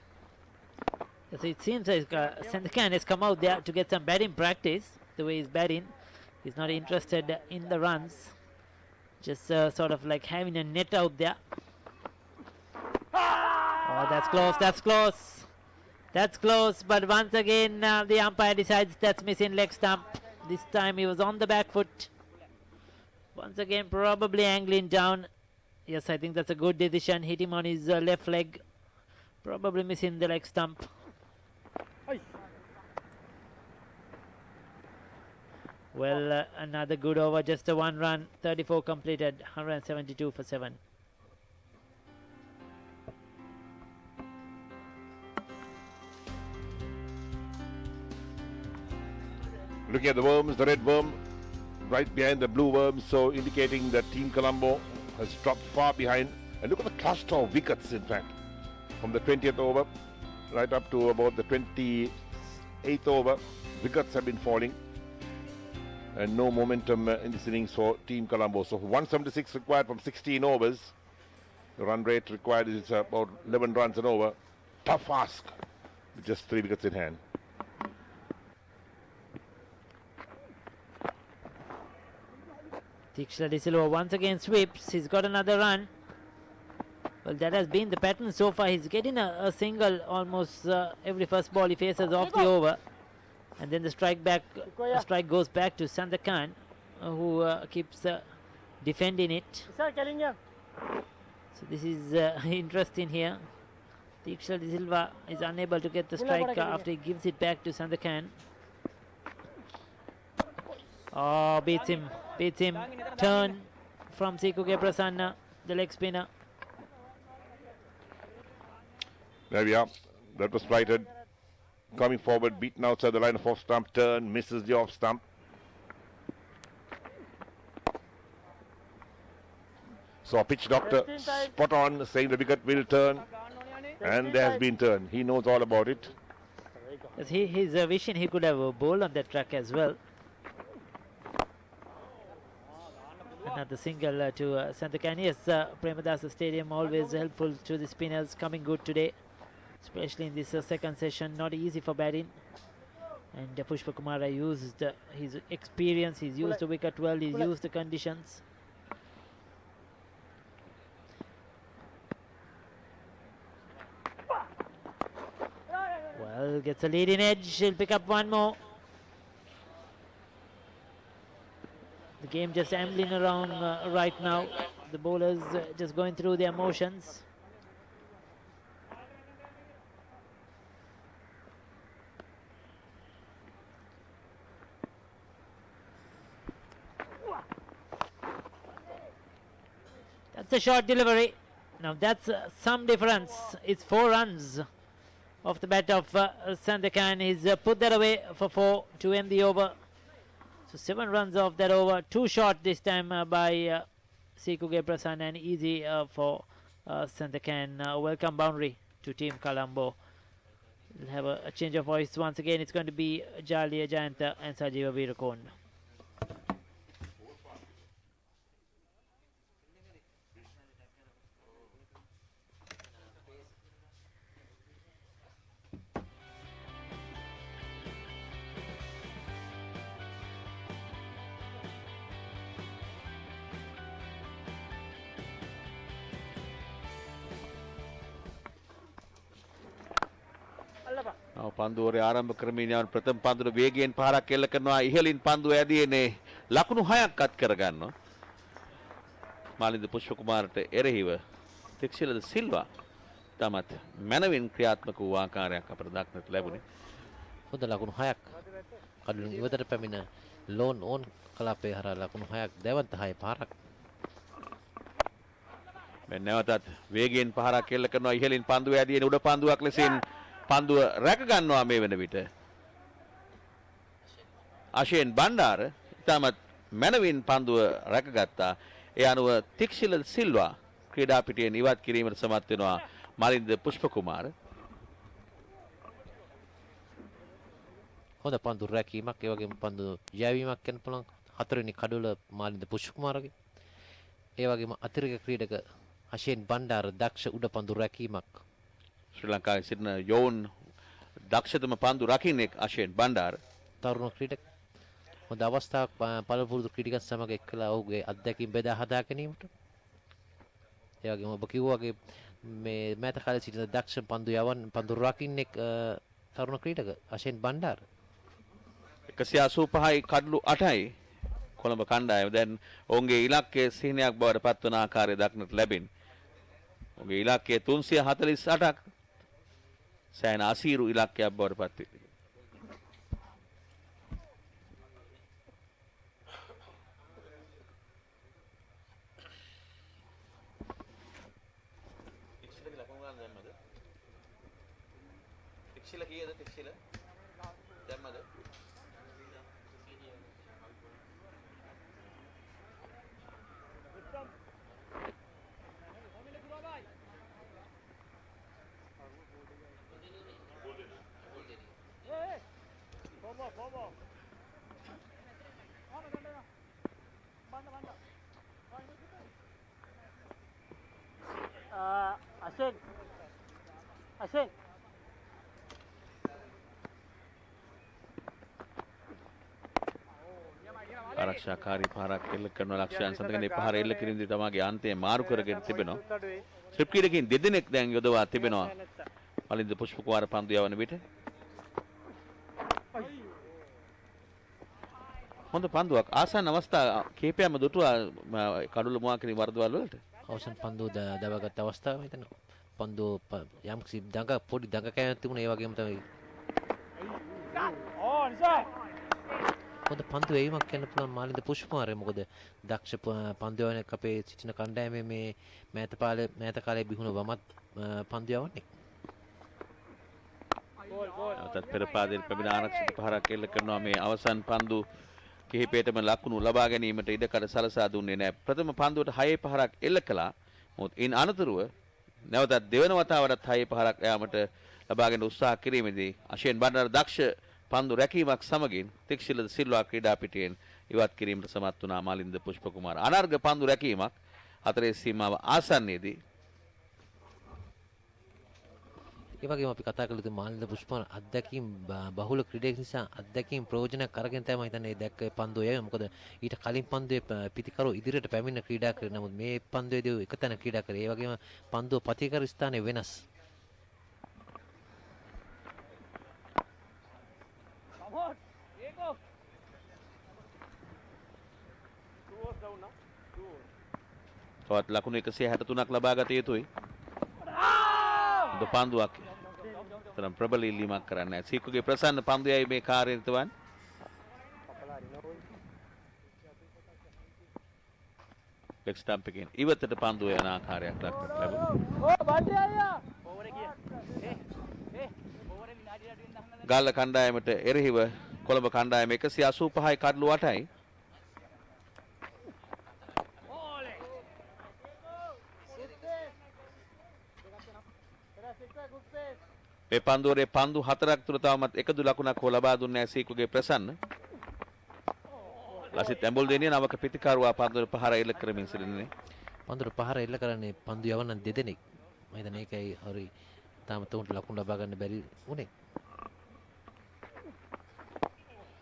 So it seems like Sandakan has come out there to get some batting practice. The way he's batting, he's not interested in the runs. Just sort of like having a net out there. Oh, that's close, that's close. That's close, but once again the umpire decides that's missing leg stump. This time he was on the back foot. Once again, probably angling down. Yes, I think that's a good decision. Hit him on his left leg. Probably missing the leg stump. Well, another good over. Just a one run. 34 completed. 172 for 7. Looking at the worms, the red worm right behind the blue worm, so indicating that Team Colombo has dropped far behind. And look at the cluster of wickets, in fact, from the 20th over right up to about the 28th over. Wickets have been falling and no momentum in this innings for Team Colombo. So 176 required from 16 overs. The run rate required is about 11 runs and over. Tough ask with just 3 wickets in hand. Tikshara De Silva once again sweeps. He's got another run. Well, that has been the pattern so far. He's getting a single almost every first ball he faces off the over. And then the strike goes back to Sandakan, who keeps defending it. So this is interesting here. Tikshara De Silva is unable to get the strike after he gives it back to Sandakan. Oh, beats him. Turn from Sikuge Prasanna, the leg spinner. There we are. That was flighted. Coming forward, beaten outside the line of off stump. Turn, misses the off stump. So pitch doctor spot on, saying the wicket will turn. And there has been turn. He knows all about it. Yes, he's wishing he could have a bowl on that track as well. Another single to Sandakan. Yes, Premadasa Stadium always helpful to the spinners, coming good today, especially in this second session. Not easy for batting. And Pushpa Kumara used his experience, he's used the wicket well, he's used the conditions. Well, gets a leading edge, he'll pick up one more. The game just ambling around right now. The bowlers just going through their motions. That's a short delivery. Now that's some difference. It's 4 runs off the bat of Sandakan. He's put that away for 4 to end the over. So 7 runs off that over. 2 short this time by Sikuge Prasan, and easy for Sandakan. Welcome boundary to Team Colombo. We'll have a change of voice once again. It's going to be Jalia Jayanta and Sajiva Veerakon. පන්දුවරේ ආරම්භ කරමින් යන ප්‍රථම පන්දුව වේගයෙන් පහරක් එල්ල කරනවා. ඉහළින් පන්දුව ඇදීනේ ලකුණු 6ක් අත් කර ගන්නවා. මාලින්ද පුෂ්පකුමාරට එරෙහිව තික්ෂිලද සිල්වා තමත් මනවින් ක්‍රියාත්මක වූ ආකාරයක් අපට දක්නට ලැබුණේ. හොඳ ලකුණු 6ක් කඩුලින් ඉවතට පැමිණ ලෝන් ඕන් කලාපේ හරහා ලකුණු 6ක් දැවන්ත 6 පහරක්. මෙන්න නැවතත් වේගයෙන් පහරක් එල්ල කරනවා. ඉහළින් පන්දුව ඇදීනේ උඩ පන්දුවක් ලෙසින් පන්දුව රැක ගන්නවා මේ වෙන විට. අශේන් බණ්ඩාර ඉතාමත් මනවින් පන්දුව රැකගත්තා. ඒ අනුව තික්ෂිල සිල්වා ක්‍රීඩා පිටියෙන් ඉවත් කිරීමට සමත් වෙනවා මලින්ද පුෂ්පකුමාර. හොඳ පන්දු රැකීමක්, ඒ වගේම පන්දු යැවීමක් කරන්න පුළුවන්. 4 වෙනි කඩුල මාලින්ද පුෂ්පකුමාරගේ. ඒ වගේම අතිරේක ක්‍රීඩක අශේන් බණ්ඩාර දක්ෂ උඩ පන්දු රැකීමක්. ශ්‍රී ලංකාවේ සිටින යෝන් දක්ෂතම පන්දු රකින්නෙක් අශේන් බණ්ඩාර. තරුණ ක්‍රීඩක. හොඳ අවස්ථාවක් පළපුරුදු ක්‍රීඩකයන් සමග එක්කලා ඔහුගේ අත්දැකීම් බෙදා හදා ගැනීමට. ඒ වගේම ඔබ කිව්වා වගේ මේ මෑත කාලේ සිටින දක්ෂ පන්දු රකින්නෙක් තරුණ ක්‍රීඩක අශේන් බණ්ඩාර. 185යි කඩලු 8යි කොළඹ කණ්ඩායම. දැන් ඔවුන්ගේ ඉලක්කයේ සිහිනයක් බවට පත්වන ආකාරය දක්නට ලැබෙන. ඔවුන්ගේ ඉලක්කය 348ක් සෑහෙන අසීරු ඉලක්කයක් බවට පත් වේ. Ashing. ආරක්ෂාකාරී පහරක් එල්ල කරන ලක්ෂයන් සඳකනේ පහර එල්ල කිරීමේදී තමගේ අන්තය මාරු කරගෙන තිබෙනවා. ස්ලිප් ක්‍රීඩකයන් දෙදෙනෙක් දැන් යොදවා තිබෙනවා. මලින්ද පුෂ්පකුමාර පන්දු යවන විට හොඳ පන්දුවක් ආසන්න අවස්ථා කීපයක්ම දුටුවා කඩුල මුවා කිරීම වර්ධවල වලට. අවසන් පන්දුව දබාගත් අවස්ථාව මෙතන පන්දුව යම් කිසි පොඩි දඟ කෑමක් තිබුණා. ඒ වගේම තමයි හොඳ පන්දු වේීමක් කියන්න පුළුවන් මාලින්ද පුෂ්පකුමාරය. මොකද දක්ෂ පන්දු යවනෙක් අපේ සිටින කණ්ඩායමේ මේ මෑත කාලේ බිහුණ වමත් පන්දු යවන්නේ. අතත් පෙර පාදයෙන් පැමිණ ආරක්ෂිත පහරක් එල්ල කරනවා. මේ අවසන් පන්දු කිහිපයටම ලකුණු ලබා ගැනීමට ඉඩකඩ සලසා දුන්නේ නැහැ. ප්‍රථම පන්දුවට 6 පහරක් එල්ල කළා. මොකද ඉන් අනතුරුව නැවතත් දෙවන වතාවටත් 6 පහරක් යාමට ලබාගෙන උත්සාහ කිරීමේදී අශේන් බණ්ඩාර දක්ෂ පන්දු රැකීමක් සමගින් තික්ෂිල සිල්වා ක්‍රීඩා පිටියෙන් ඉවත් කිරීමට සමත් වුණා මාලින්ද පුෂ්පකුමාර. අනර්ග පන්දු රැකීමක් හතරේ සීමාව ආසන්නයේදී. ඒ වගේම අපි කතා කළේ මාලින්ද පුෂ්පකුමාර අත්දැකීම් බහුල ක්‍රීඩකයෙක් නිසා අත්දැකීම් ප්‍රයෝජනයක් අරගෙන තමයි මම හිතන්නේ දැක්ක පන්දුව යයි. මොකද ඊට කලින් පන්දුවේ පිටිකරු ඉදිරියට පැමිණ ක්‍රීඩා කරේ. නමුත් මේ පන්දුවේදී එක තැන ක්‍රීඩා කරේ. ඒ වගේම පන්දුව ප්‍රතිකරු ස්ථානයේ වෙනස්. තවත් ලකුණු 163ක් ලබා ගත යුතුයි. පන්දුවක් තරම් ප්‍රබල ඉල්ලීමක් කරන්නේ. සීකුගේ ප්‍රසන්න පන්දුයයි මේ කාර්යනිරත වන්නේ. ලෙග් ස්ටම්ප් එකෙන් ඉවතට පන්දුව යන ආකාරයක් ලැබුණා. ගල්ල කණ්ඩායමට එරෙහිව කොළඹ කණ්ඩායම 185යි කඩලු 8යි. මේ පන්දුවරේ පන්දු 4ක් තුර තවමත් එකදු ලකුණක් හෝ ලබා දුන්නේ නැහැ සීකුගේ ප්‍රසන්න. ලසිත් ඇඹුල් දෙනිය නවක පිටිකරුවා පන්දුවර පහර එල්ල කරමින් සිටින්නේ. පන්දුවර පහර එල්ල කරන්නේ පන්දු යවන්න දෙදෙනෙක්. මම හිතන්නේ ඒකයි හරි තාම තුන්ට ලකුණු ලබා ගන්න බැරි වුණේ.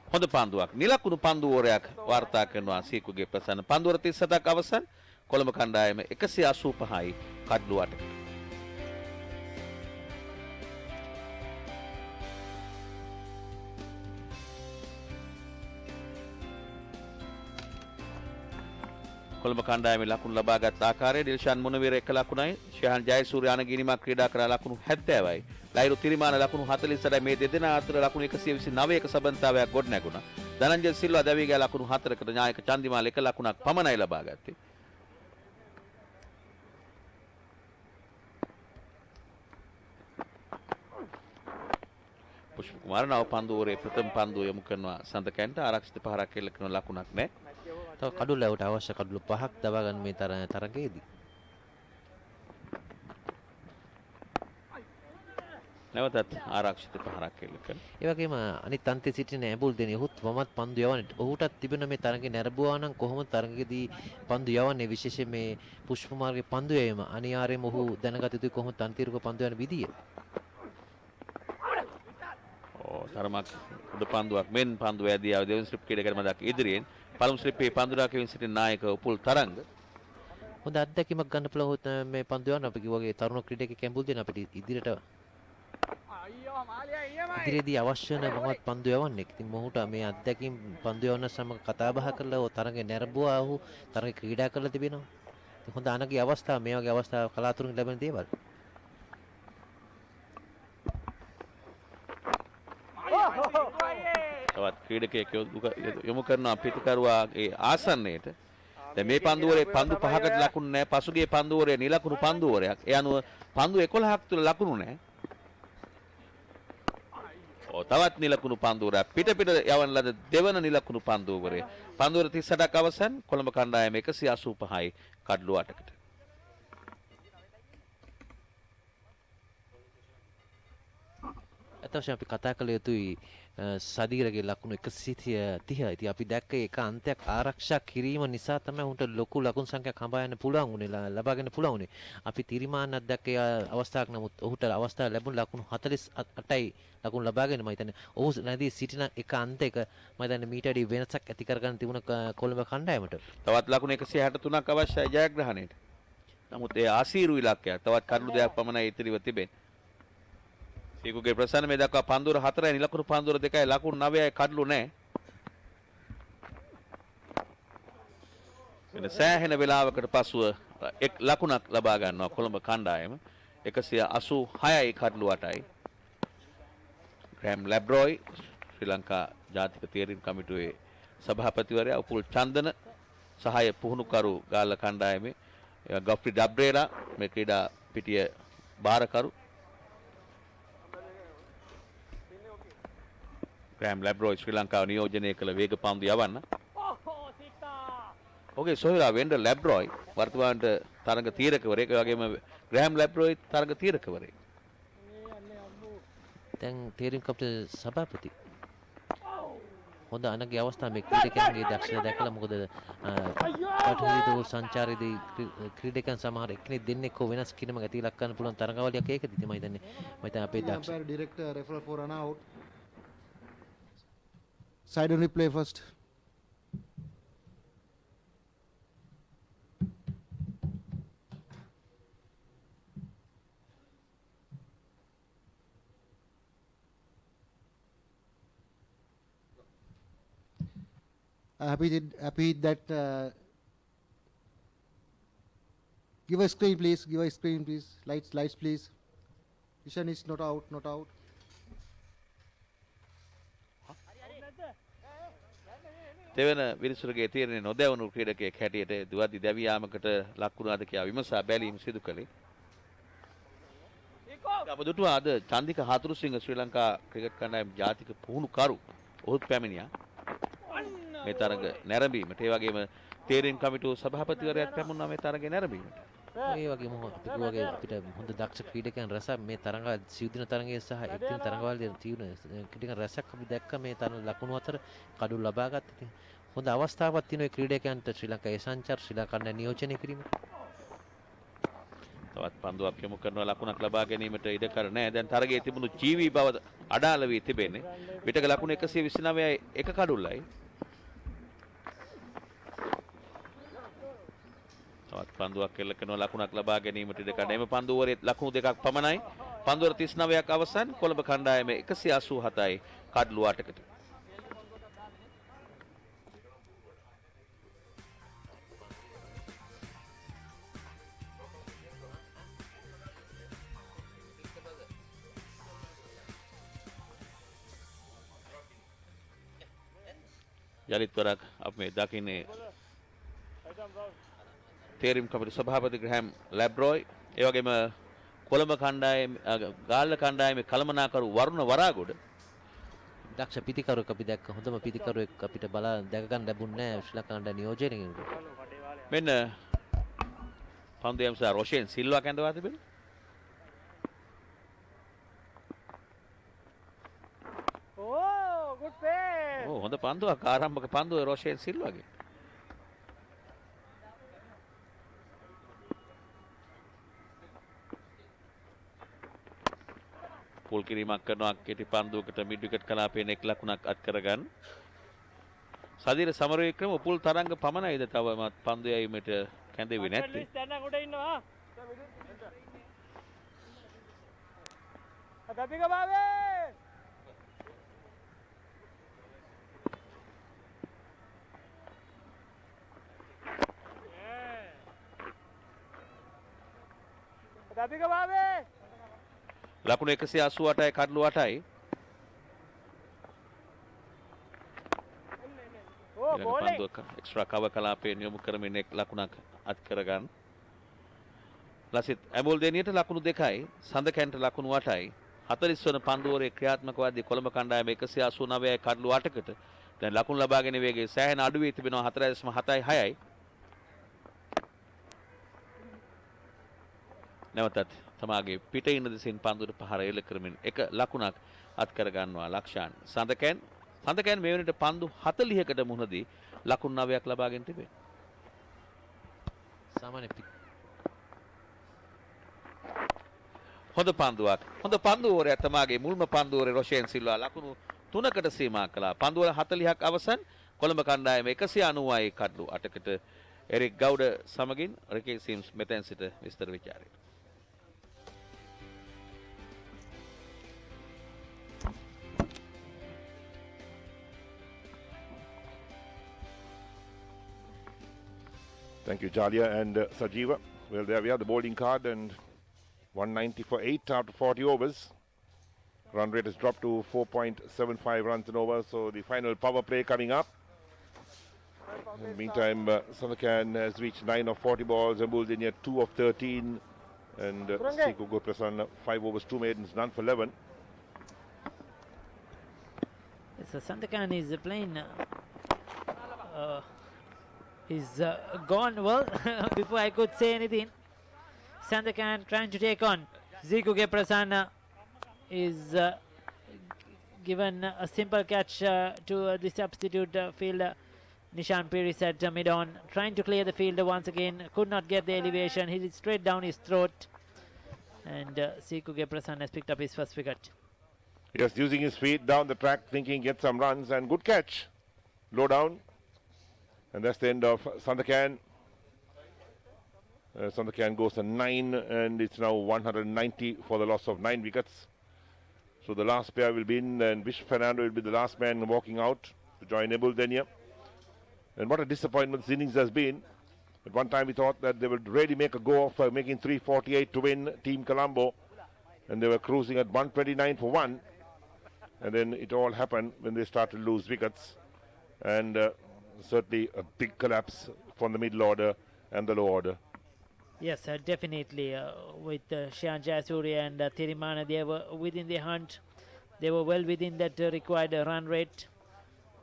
හොඳ පන්දුවක්. නිලකුණු පන්දුවරයක් වාර්තා කරනවා සීකුගේ ප්‍රසන්න. පන්දුවර 37ක් අවසන්. කොළඹ කණ්ඩායම 185යි කඩලු 8කට. කොළඹ කණ්ඩායමේ ලකුණු ලබාගත් ආකාරය ඩිල්ෂාන් මොනවීර 1 ලකුණයි, ශයහන් ජයසූරිය අනගිනිමක් ක්‍රීඩා කරලා ලකුණු 70යි. ලයිරු තිරිමාන ලකුණු 48යි. මේ දෙදෙනා අතර ලකුණු 129ක සබන්තාවයක් ගොඩ නැගුණා. ධනංජය සිල්වා දැවී ගිය ලකුණු 4කට නායක චන්දිමාල් 1 ලකුණක් පමණයි ලබා ගත්තේ. පුෂ්පකුමාර නව පන්දුවරේ ප්‍රථම පන්දුව යොමු කරනවා සඳකැන්ට. ආරක්ෂිත පහරක් එල්ල කරන ලකුණක් නැහැ. තව කඩුල්ලවට අවශ්‍ය කඩුළු 5ක් දවා ගන්න මේ තරගයේදී. නැවතත් ආරක්ෂිත පහරක් එල්ල කරනවා. ඒ වගේම අනිත් අන්තයේ සිටින ඇඹුල් දෙනිය ඔහුත් වමත් පන්දු යවන්නේ. ඔහුටත් තිබෙන මේ තරගයේ නැරඹුවා නම් කොහොමද තරගයේදී පන්දු යවන්නේ, විශේෂයෙන් මේ පුෂ්පකුමාරගේ පන්දු යැවීම අනිවාර්යයෙන්ම ඔහු දැනගත යුතුයි කොහොමද තන්තිරුක පන්දු යන විදිය. තරමක් උඩ පන්දුවක් මෙන් පන්දුව ඇදී ආව දෙවන ස්ලිප් කීඩකර මදක් ඉදිරියෙන් පළමු ස්ලිපේ පන්දුරා කෙවින් සිටින නායක උපුල් තරංග. හොඳ අත්දැකීමක් ගන්න පුළුවන් මේ පන්දු යන අපි කිව්වාගේ තරුණ ක්‍රීඩකයෙක් කැම්බුල් දෙන අපිට ඉදිරියේදී අවශ්‍ය වෙන මොහොත් පන්දු යවන්නේ. ඉතින් මොහුට මේ අත්දැකීම් පන්දු යවන සමග කතා බහ කරලා ඔය තරගේ නැරඹුවා ඔහු තරගේ ක්‍රීඩා කරලා තිබෙනවා. ඉතින් හොඳ අනගේ අවස්ථාව මේ වගේ අවස්ථා කලාතුරකින් ලැබෙන දේවල්. තවත් ක්‍රීඩකයෙක් යොමු කරනවා පිටිකරුවාගේ ආසන්නයට. දැන් මේ පන්දුවරේ පන්දු 5කට ලකුණු නැහැ. පසුගිය පන්දුවරේ නිලකුණු පන්දුවරයක්. ඒ අනුව පන්දු 11ක් තුල ලකුණු නැහැ. තවත් නිලකුණු පන්දුවරයක් පිට යවන ලද දෙවන නිලකුණු පන්දුවරේ. පන්දුවර 38ක් අවසන්. කොළඹ කණ්ඩායම 185යි කඩලු 8කට. අතවශ්‍ය අපි කතා කළ යුතුයි සදීරගේ ලකුණු 130. ඉතින් අපි දැක්ක එක අන්තයක් ආරක්ෂා කිරීම නිසා තමයි උන්ට ලොකු ලකුණු සංඛ්‍යාවක් හඹා යන්න පුළුවන් උනේ, ලබා ගන්න පුළුවන් උනේ. අපි තිරිමාන්නක් දැක්ක අවස්ථාවක්, නමුත් ඔහුට අවස්ථාව ලැබුණ ලකුණු 48යි ලකුණු ලබාගෙන මම හිතන්නේ ඔහු නැදී සිටින එක අන්තයක මම හිතන්නේ මීට වැඩි වෙනසක් ඇති කරගන්න තිබුණ කොළඹ කණ්ඩායමට. තවත් ලකුණු 163ක් අවශ්‍යයි ජයග්‍රහණයට. නමුත් ඒ ආසීරු ඉලක්කයක් තවත් කඩලු දෙකක් පමණයි ඉතිරිව තිබෙන්නේ. සීකුගේ ප්‍රසන්න මේ දක්වා පන්දුර 4යි නිලකුණු පන්දුර 2යි ලකුණු 9යි කඩලු නැහැ. වෙන සෑහෙන වේලාවකට පසුව එක් ලකුණක් ලබා ගන්නවා කොළඹ කණ්ඩායම. 186යි කඩලු 8යි. ග්‍රෑම් ලැබ්රොයි ශ්‍රී ලංකා ජාතික තීරීම් කමිටුවේ සභාපතිවරයා උපුල් චන්දන සහාය පුහුණුකරු ගාල්ල කණ්ඩායමේ ගොෆ්රි ඩබ්‍රේලා මේ ක්‍රීඩා පිටිය බාරකරු ග්‍රෑම් ලැබ්රොයි ශ්‍රී ලංකාව නියෝජනය කළ වේග පන්දු යවන්න. ඔගේ සොහිලා වෙන්ඩර් ලැබ්රොයි වර්තමානට තරඟ තීරකවරයෙක්. ඒ වගේම ග්‍රෑම් ලැබ්රොයි තරඟ තීරකවරයෙක්. දැන් තීරීම් කමිටුවේ සභාපති හොඳ අනගේ අවස්ථාව මේ ක්‍රීඩකයන්ගේ දක්ෂතා දැකලා මොකද පටවිදෝ සංචාරයේදී ක්‍රීඩකයන් සමහර එක්කෙනෙක් දෙන්නෙක් හෝ වෙනස් කිරීමක් ඇති ලක් ගන්න පුළුවන් තරඟවලියක් ඒකදී තමයි හිතන්නේ මම හිතන්නේ අපේ දක්ෂ umpire director referral for run out. Side on replay first. Happy that give a screen please, give a screen please, lights please. Ishan is not out. දෙවන විනිසුරුගේ තීරණය නොදැවුණු ක්‍රීඩකයෙක් හැටියට දුවද්දි දැවී යාමකට ලක් වුණාද කියා විමසා බැලීම සිදු කළේ. අප දුටුවා අද චන්දික හතුරුසිංහ ශ්‍රී ලංකා ක්‍රිකට් කණ්ඩායම ජාතික පුහුණුකරු ඔහුත් පැමිණියා මේ තරග නැරඹීමට. ඒ වගේම තීරීම් කමිටුව සභාපතිවරයාත් පැමුණා මේ තරගය නැරඹීමට. ඒ වගේම අපිට හොඳ දක්ෂ ක්‍රීඩකයන් රැසක් මේ තරඟවල සිව්දින තරඟයේ සහ එක්දින තරඟවලදී තියෙන ක්‍රීඩකයන් රැසක් අපි දැක්ක මේ තරඟ ලකුණු අතර කඩු ලබා ගත්ත. ඉතින් හොඳ අවස්ථාවක් තියෙන ඒ ක්‍රීඩකයන්ට ශ්‍රී ලංකාවේ සංචාර ශ්‍රී ලංකාවට නියෝජනය කිරීමට. තවත් පන්දුවක් යොමු කරන ලකුණක් ලබා ගැනීමට ඉඩ කර නැහැ. දැන් තරගයේ තිබුණු ජීවී බව අඩාල වී තිබෙන්නේ. විටක ලකුණු 129යි එක කඩුල්ලයි. තවත් පන්දුවක් එල්ල කරන ලකුණක් ලබා ගැනීමට ඉඩ කර. එම පන්දුවරේ ලකුණු දෙකක් පමණයි. පන්දුවර 39ක් අවසන්. කොළඹ කණ්ඩායම 187යි කඩලු 8කට. යලිත් වරක් අප මේ දකින්නේ තේරීම් කමිටු සභාපති ග්‍රෑම් ලැබ්රොයි, ඒ වගේම කොළඹ කණ්ඩායම ගාල්ල කණ්ඩායමේ කළමනාකරු වරුණ වරාගොඩ. දක්ෂ පිතිකරුවෙක් අපි දැක්ක. හොඳම පිතිකරුවෙක් අපිට බලා දැක ගන්න ලැබුණේ නැහැ ශ්‍රී ලංකා කණ්ඩායම නියෝජනය කරනකොට. මෙන්න පන්දු යම්සා රොෂෙන් සිල්වා කැඳවා තිබෙනවා. good pace. හොඳ පන්දුවක් ආරම්භක පන්දුව රොෂෙන් සිල්වාගේ. පුල් කිරීමක් කරනවා කෙටි පන්දුවකට මිඩ් විකට් කලාපයෙන් 1 ලකුණක් අත් කරගන්න. සදිර සමරවික්‍රම උපුල් තරංග පමණයිද තවමත් පන්දු යැවීමට කැඳෙන්නේ නැත්තේ. දැන් උඩ ඉන්නවා. අදපික බාවේ. අදපික බාවේ. ලකුණු 188යි කඩලු 8යි. පන්දුවක එක්ස්ට්‍රා කව කලාපයෙන් යොමු කරමින් 1 ලකුණක් අත් කරගන්න. ලසිත් ඇඹුල් දෙනියට ලකුණු 2යි, සඳකැන්ට ලකුණු 8යි. 40 වන පන්දුවරේ ක්‍රියාත්මක වද්දී කොළඹ කණ්ඩායම 189යි කඩලු 8කට. දැන් ලකුණු ලබාගෙන වේගයේ සෑහෙන අඩු වී තිබෙනවා 4.76යි. නැවතත් තමාගේ පිට ඉන්න දෙසින් පන්දුවට පහර එල්ල කරමින් 1 ලකුණක් අත් කර ගන්නවා ලක්ෂාන්. සඳකැන් මේ වෙනට පන්දු 40කට මුහුණදී ලකුණු 9ක් ලබාගෙන තිබේ. සාමාන්‍ය හොඳ පන්දුවක්. හොඳ පන්දුවරයක් තමාගේ මුල්ම පන්දුවරේ රොෂෙන් සිල්වා ලකුණු 3කට සීමා කළා. පන්දුවල 40ක් අවසන්. කොළඹ කණ්ඩායම 190යි කඩලු 8කට. එරික් ගෞඩ සමගින් රිකේ සිම්ස් මෙතෙන් සිට විස්තර විචාරය. Thank you, Jalia and Sajiva. Well, there we have the bowling card, and 190 for 8 after 40 overs. Run rate has dropped to 4.75 runs an over, so the final power play coming up. In the meantime, Sanakan has reached 9 of 40 balls, Ambuldin 2 of 13, and Siku Goprasan 5 overs, 2 maidens, none for 11. So Sandakan is playing. He's gone well before I could say anything. Sandakan trying to take on. Ziku Geprasan is given a simple catch to the substitute fielder Nishan Piris at mid-on, trying to clear the field once again, could not get the elevation, hit it straight down his throat, and Sikuge Prasanna has picked up his first wicket. Just using his feet down the track, thinking get some runs, and good catch. Low down. And that's the end of Sandakan. Sandakan goes to 9, and it's now 190 for the loss of 9 wickets. So the last pair will be in, and Vish Fernando will be the last man walking out to join Ebul Denia. And what a disappointment this innings has been. At one time we thought that they would really make a go of making 348 to win Team Colombo. And they were cruising at 129 for 1. And then it all happened when they started to lose wickets. And certainly a big collapse from the middle order and the low order. Yes, definitely. With Shan Jayasuri and Thirimana, they were within the hunt. They were well within that required run rate.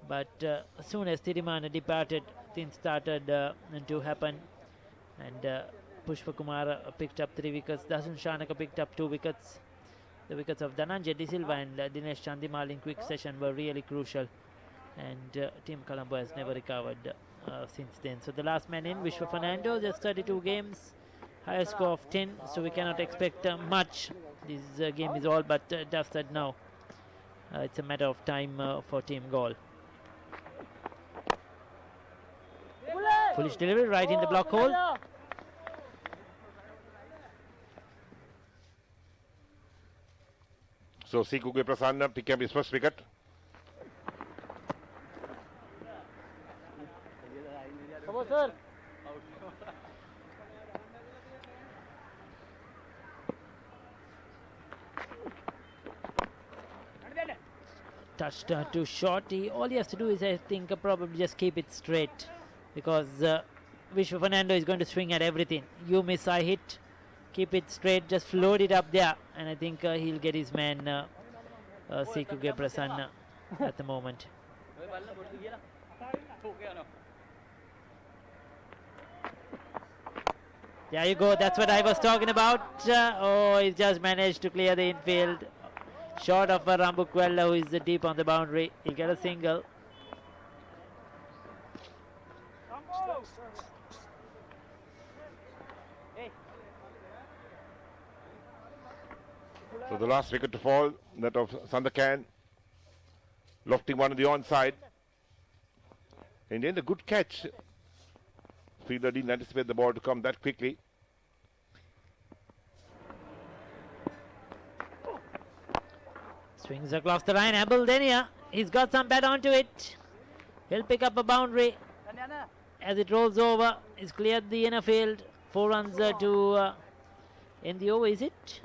But as soon as Thirimana departed, things started to happen. And Pushpa Kumar picked up 3 wickets. Dasun Shanaka picked up 2 wickets. The wickets of Dhananjay De Silva and Dinesh Chandimal in quick session were really crucial. And Team Colombo has never recovered since then. So the last man in, Vishwa Fernando, just 32 games, higher score of 10. So we cannot expect much. This game is all but dusted now. It's a matter of time for Team Galle. Foolish delivery right in the block hole. So Sikuge Prasanna picked up his first wicket. Come on, sir. Touched too short. All he has to do is, I think, probably just keep it straight, because Vishwa Fernando is going to swing at everything. You miss, I hit. Keep it straight, just float it up there, and I think he'll get his man Sikuge Prasanna at the moment. There you go, that's what I was talking about. He's just managed to clear the infield. Short of Rambukwella, who is deep on the boundary. He'll get a single. So the last wicket to fall, that of Sandakan, lofting one on the onside. And then the good catch. Fielder didn't anticipate the ball to come that quickly. Swings across the line, Abel Denia. He's got some bat onto it. He'll pick up a boundary. As it rolls over, he's cleared the inner field. 4 runs to end the over, is it?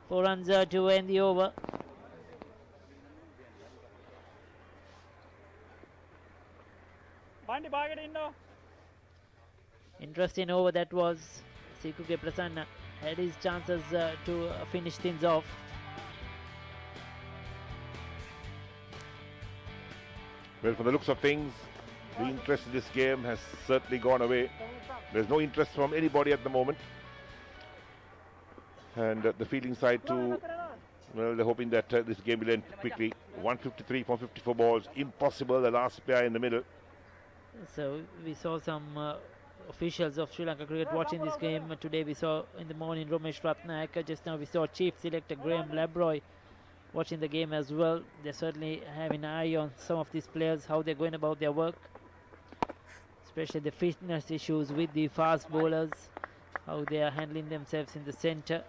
4 runs to end the over. Interesting over that was. Sikuge Prasanna had his chances to finish things off. Well, from the looks of things, the interest in this game has certainly gone away. There's no interest from anybody at the moment. And the fielding side too, well, they're hoping that this game will end quickly. 153 from 54 balls, impossible, the last pair in the middle. So we saw some officials of Sri Lanka cricket watching this game. Today we saw in the morning Romesh Ratnayaka. Just now we saw Chief Selector Graham Labroy watching the game as well. They certainly have an eye on some of these players, how they're going about their work, especially the fitness issues with the fast bowlers, how they are handling themselves in the centre,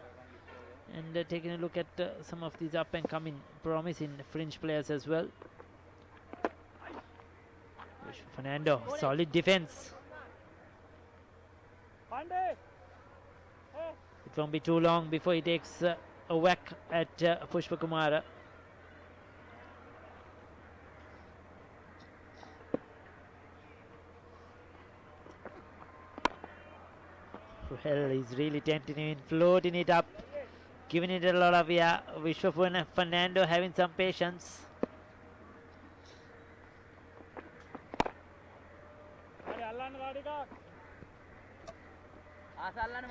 and taking a look at some of these up and coming promising fringe players as well. Fernando, solid defense. It won't be too long before he takes a whack at Pushpa Kumara. Well, he's really tempting him, floating it up, giving it a lot of Vishwa Fernando having some patience.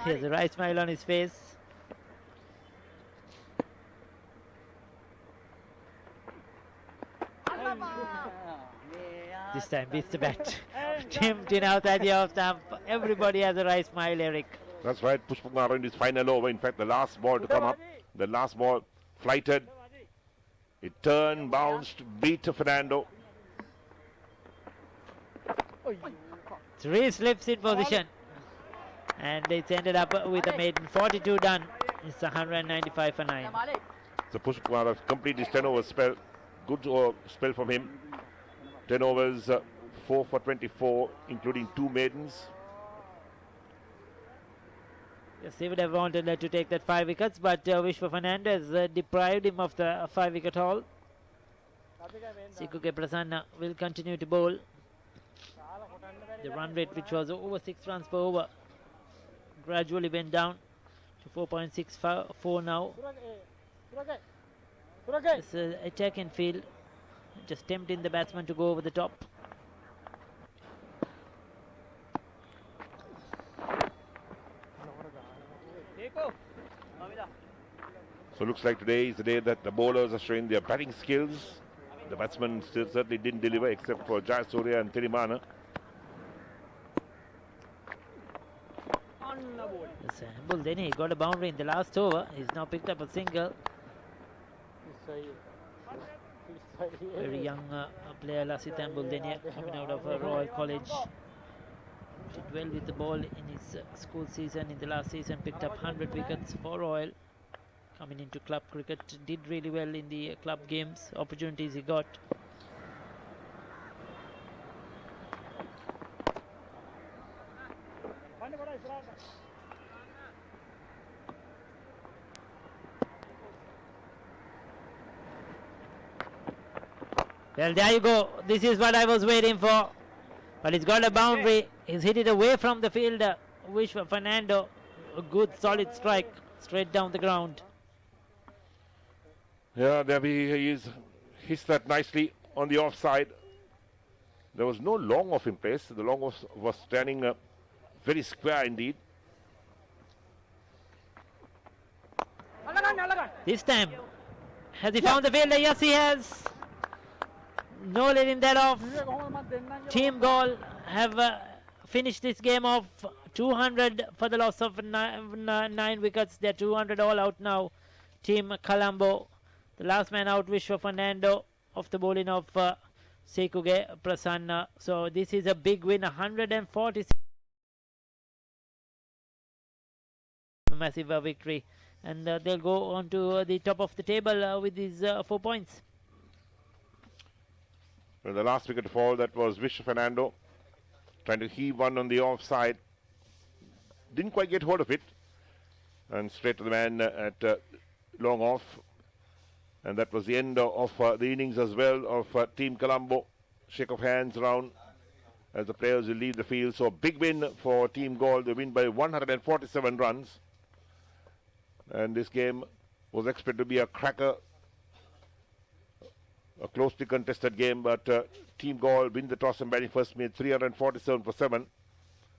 He has a right smile on his face. This time beats the bat. Tipped in outside the off stump. Everybody has a right smile, Eric. That's right, Pushpakumar in his final over. In fact, the last ball to come up, the last ball flighted. It turned, bounced, beat Fernando. Three slips in position. And it's ended up with a maiden 42 done. It's 195 for 9. So Pushpakumar has completed his 10 over spell. Good spell from him. 10 overs, 4 for 24, including 2 maidens. Yes, he would have wanted to take that 5 wickets, but Vishwa Fernandez deprived him of the 5 wicket haul. Sikuke Prasanna will continue to bowl. The run rate, which was over 6 runs per over, gradually went down to 4.64 now. This attack and field, just tempting the batsman to go over the top. So looks like today is the day that the bowlers are showing their batting skills. The batsmen still certainly didn't deliver except for Jayasuriya and Thirimana. Yes, Buldeni got a boundary in the last over. He's now picked up a single. Very young player Lasitan Buldeni coming out of Royal College. Did well with the ball in his school season. In the last season picked up 100 wickets for Royal. Coming into club cricket, did really well in the club games, opportunities he got. Well, there you go. This is what I was waiting for. But he's got a boundary. He's hit it away from the fielder. Vishwa Fernando. A good solid strike straight down the ground. Yeah, there he is. Hits that nicely on the offside. There was no long off in place. The long off was standing very square indeed. This time, has he found the fielder? Yes, he has. No letting that off. Team Galle have finished this game off 200 for the loss of 9 wickets. They're 200 all out now. Team Colombo. The last man out, Vishwa Fernando, off the bowling of Sekuge Prasanna. So this is a big win, 146. Massive victory. And they'll go on to the top of the table with these 4 points. Well, the last wicket to fall, that was Vishwa Fernando. Trying to heave one on the offside. Didn't quite get hold of it. And straight to the man at long off. And that was the end of the innings as well of Team Colombo. Shake of hands round as the players will leave the field. So big win for Team Galle. They win by 147 runs. And this game was expected to be a cracker. A closely contested game, but Team Galle win the toss and batting first, made 347 for 7.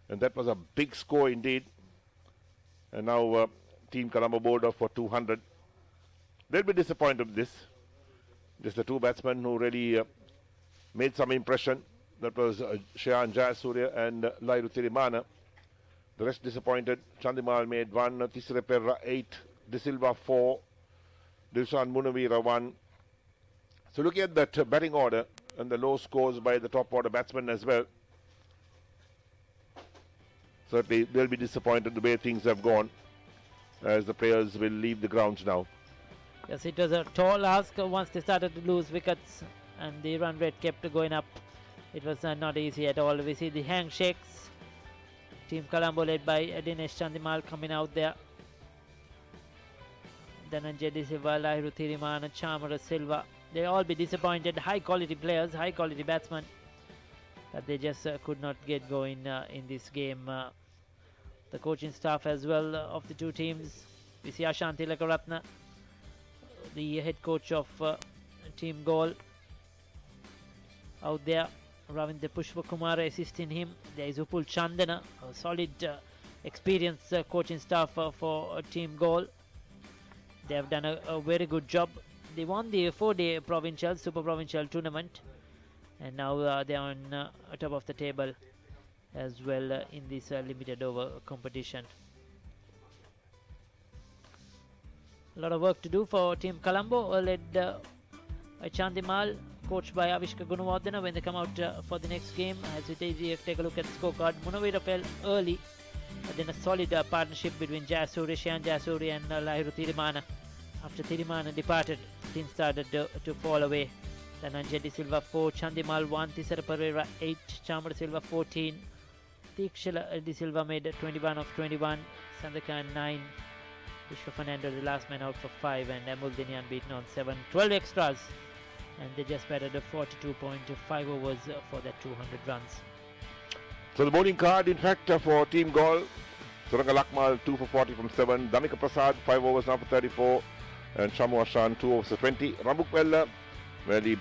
And that was a big score indeed. And now Team Colombo bowled off for 200. They'll be disappointed with this. Just the 2 batsmen who really made some impression. That was Shayan Jayasuriya and Lairu Thirimana. The rest disappointed. Chandimal made 1, Tisirepera 8, De Silva 4, Dilshan Munavira 1. So looking at that batting order and the low scores by the top order batsmen as well. Certainly they'll be disappointed the way things have gone as the players will leave the grounds now. Yes, it was a tall ask once they started to lose wickets and the run rate kept going up. It was not easy at all. We see the handshakes. Team Colombo led by Dinesh Chandimal coming out there. Dhananjay De Silva, Lairu Thirimana, Chamara Silva. They'll all be disappointed. High quality players, high quality batsmen. But they just could not get going in this game. The coaching staff as well of the 2 teams. We see Ashanti Lakaratna, the head coach of Team Galle, out there. Ravindra Pushpakumar assisting him. There is Upul Chandana, a solid experienced coaching staff for Team Galle. They have done a very good job. they won the 4-day provincial, super provincial tournament, and now they are on top of the table as well in this limited over competition. A lot of work to do for Team Colombo, led by Chandimal, coached by Avishka Gunawardena when they come out for the next game. As we take a look at the scorecard, Munavira fell early, but then a solid partnership between Jayasuri, Shian Jayasuri and Lahiru Thirimana. After Thirimana departed, things started to fall away. Dhananjay De Silva 4, Chandimal 1, Thisara Pereira 8, Chamara Silva 14, Tikshila De Silva made 21 of 21, Sandakan 9, Vishwa Fernando the last man out for 5, and Amul Dini unbeaten on 7, 12 extras, and they just batted a 42.5 overs for that 200 runs. So the bowling card, in fact, for Team Galle, Suranga Lakmal 2 for 40 from 7, Damika Prasad 5 overs now for 34, and Shamu Ashan 2 overs for 20. Rambukwella, where he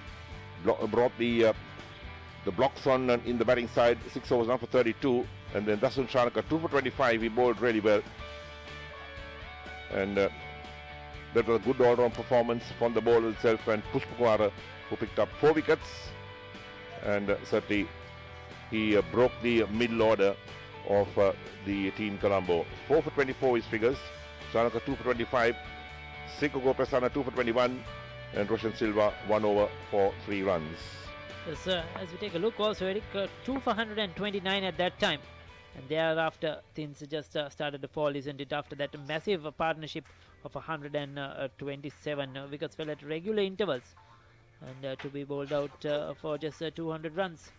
brought the blocks on in the batting side, 6 overs now for 32, and then Dasun Shanaka 2 for 25. He bowled really well, and that was a good all-round performance from the bowler itself, and Pushpakumara, who picked up 4 wickets, and certainly he broke the middle order of the Team Colombo. 4 for 24 his figures, Shanaka 2 for 25, Sikogo Prasanna 2 for 21, and Roshan Silva 1 over for 3 runs. Yes, as we take a look also, Eric, 2 for 129 at that time, and thereafter things just started to fall, isn't it? After that massive partnership of 127 wickets fell at regular intervals, and to be bowled out for just 200 runs.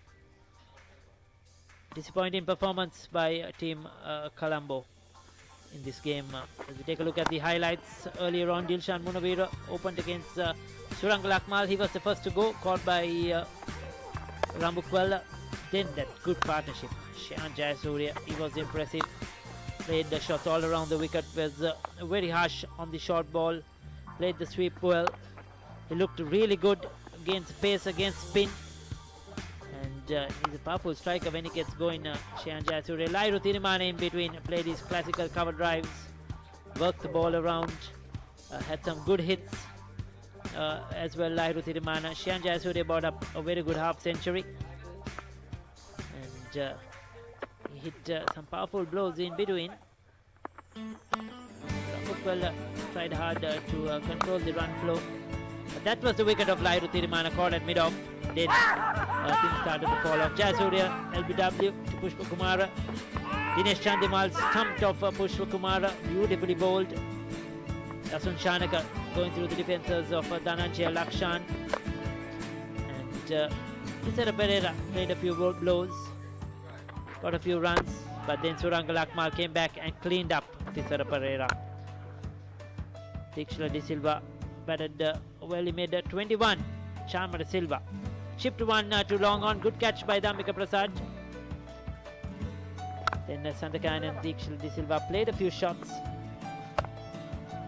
Disappointing performance by Team Colombo in this game. As we take a look at the highlights, earlier on Dilshan Munavira opened against Suranga Lakmal. He was the first to go, caught by Rambukwella. Then that good partnership, Shian Jayasuriya, he was impressive. Played the shots all around the wicket, was very harsh on the short ball, played the sweep well. He looked really good against pace, against spin, and he's a powerful striker when he gets going. Shian Jayasuriya, Lahiru Thirimana in between, played his classical cover drives, worked the ball around, had some good hits as well. Lahiru Thirimana, Shian Jayasuriya brought up a very good half century, and he hit some powerful blows in between. Rambukwella tried hard to control the run flow, but that was the wicket of Lahiru Thirimana, caught at mid-off. Then things started to fall off. Jayasuriya, LBW to Pushpakumara. Dinesh Chandimal stumped off Pushpakumara, beautifully bowled. Dasun Shanaka going through the defences of Dhananjay Lakshan. And Thisara Pereira played a few blows, got a few runs, but then Suranga Lakmal came back and cleaned up Thisara Pereira. Tikshila De Silva batted well, he made 21. Chamara Silva chipped one too long on, good catch by Damika Prasad. Then Sandakan and Tikshila De Silva played a few shots,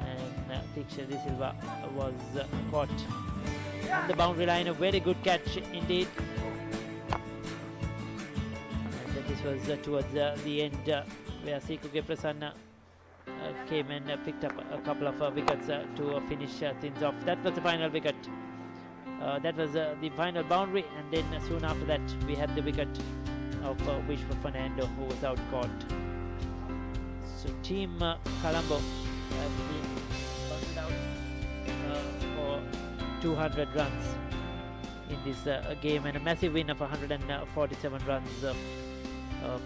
and Tikshila De Silva was caught on the boundary line. A very good catch indeed. And this was towards the end where Sikoge Prasanna came and picked up a couple of wickets to finish things off. That was the final wicket. That was the final boundary, and then soon after that we had the wicket of Vishwa Fernando, who was out caught. So Team Colombo has been bundled out for 200 runs in this game, and a massive win of 147 runs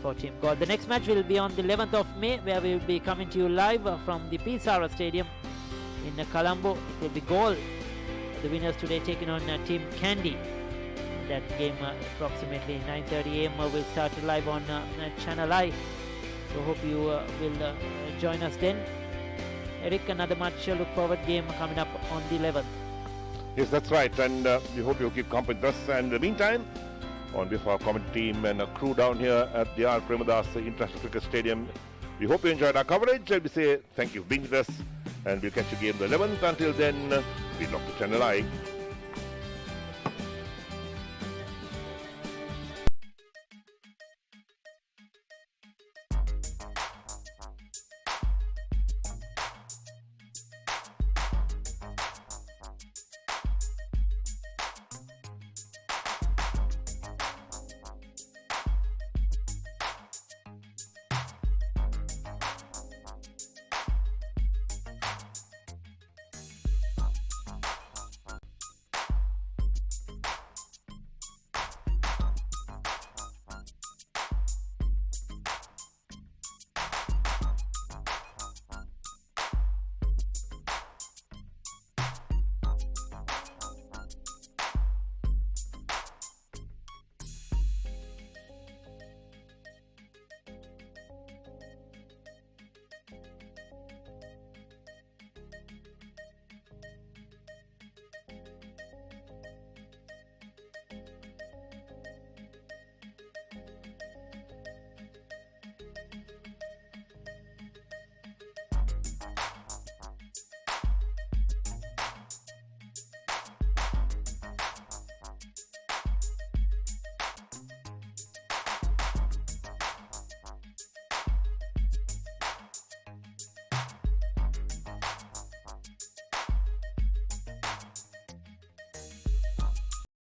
for Team Galle. The next match will be on the 11th of May, where we will be coming to you live from the Pisara Stadium in Colombo. It will be Galle, the winners today, taking on Team Kandy. That game approximately 9:30 am will start live on Channel I. So hope you will join us then. Eric, another much look forward game coming up on the 11th. Yes, that's right, and we hope you'll keep company with us. And in the meantime, on behalf of our commentary team and a crew down here at the R. Premadas International Cricket Stadium, we hope you enjoyed our coverage, and we say thank you for being with us, and we'll catch you again the 11th. Until then, we lock the Channel I.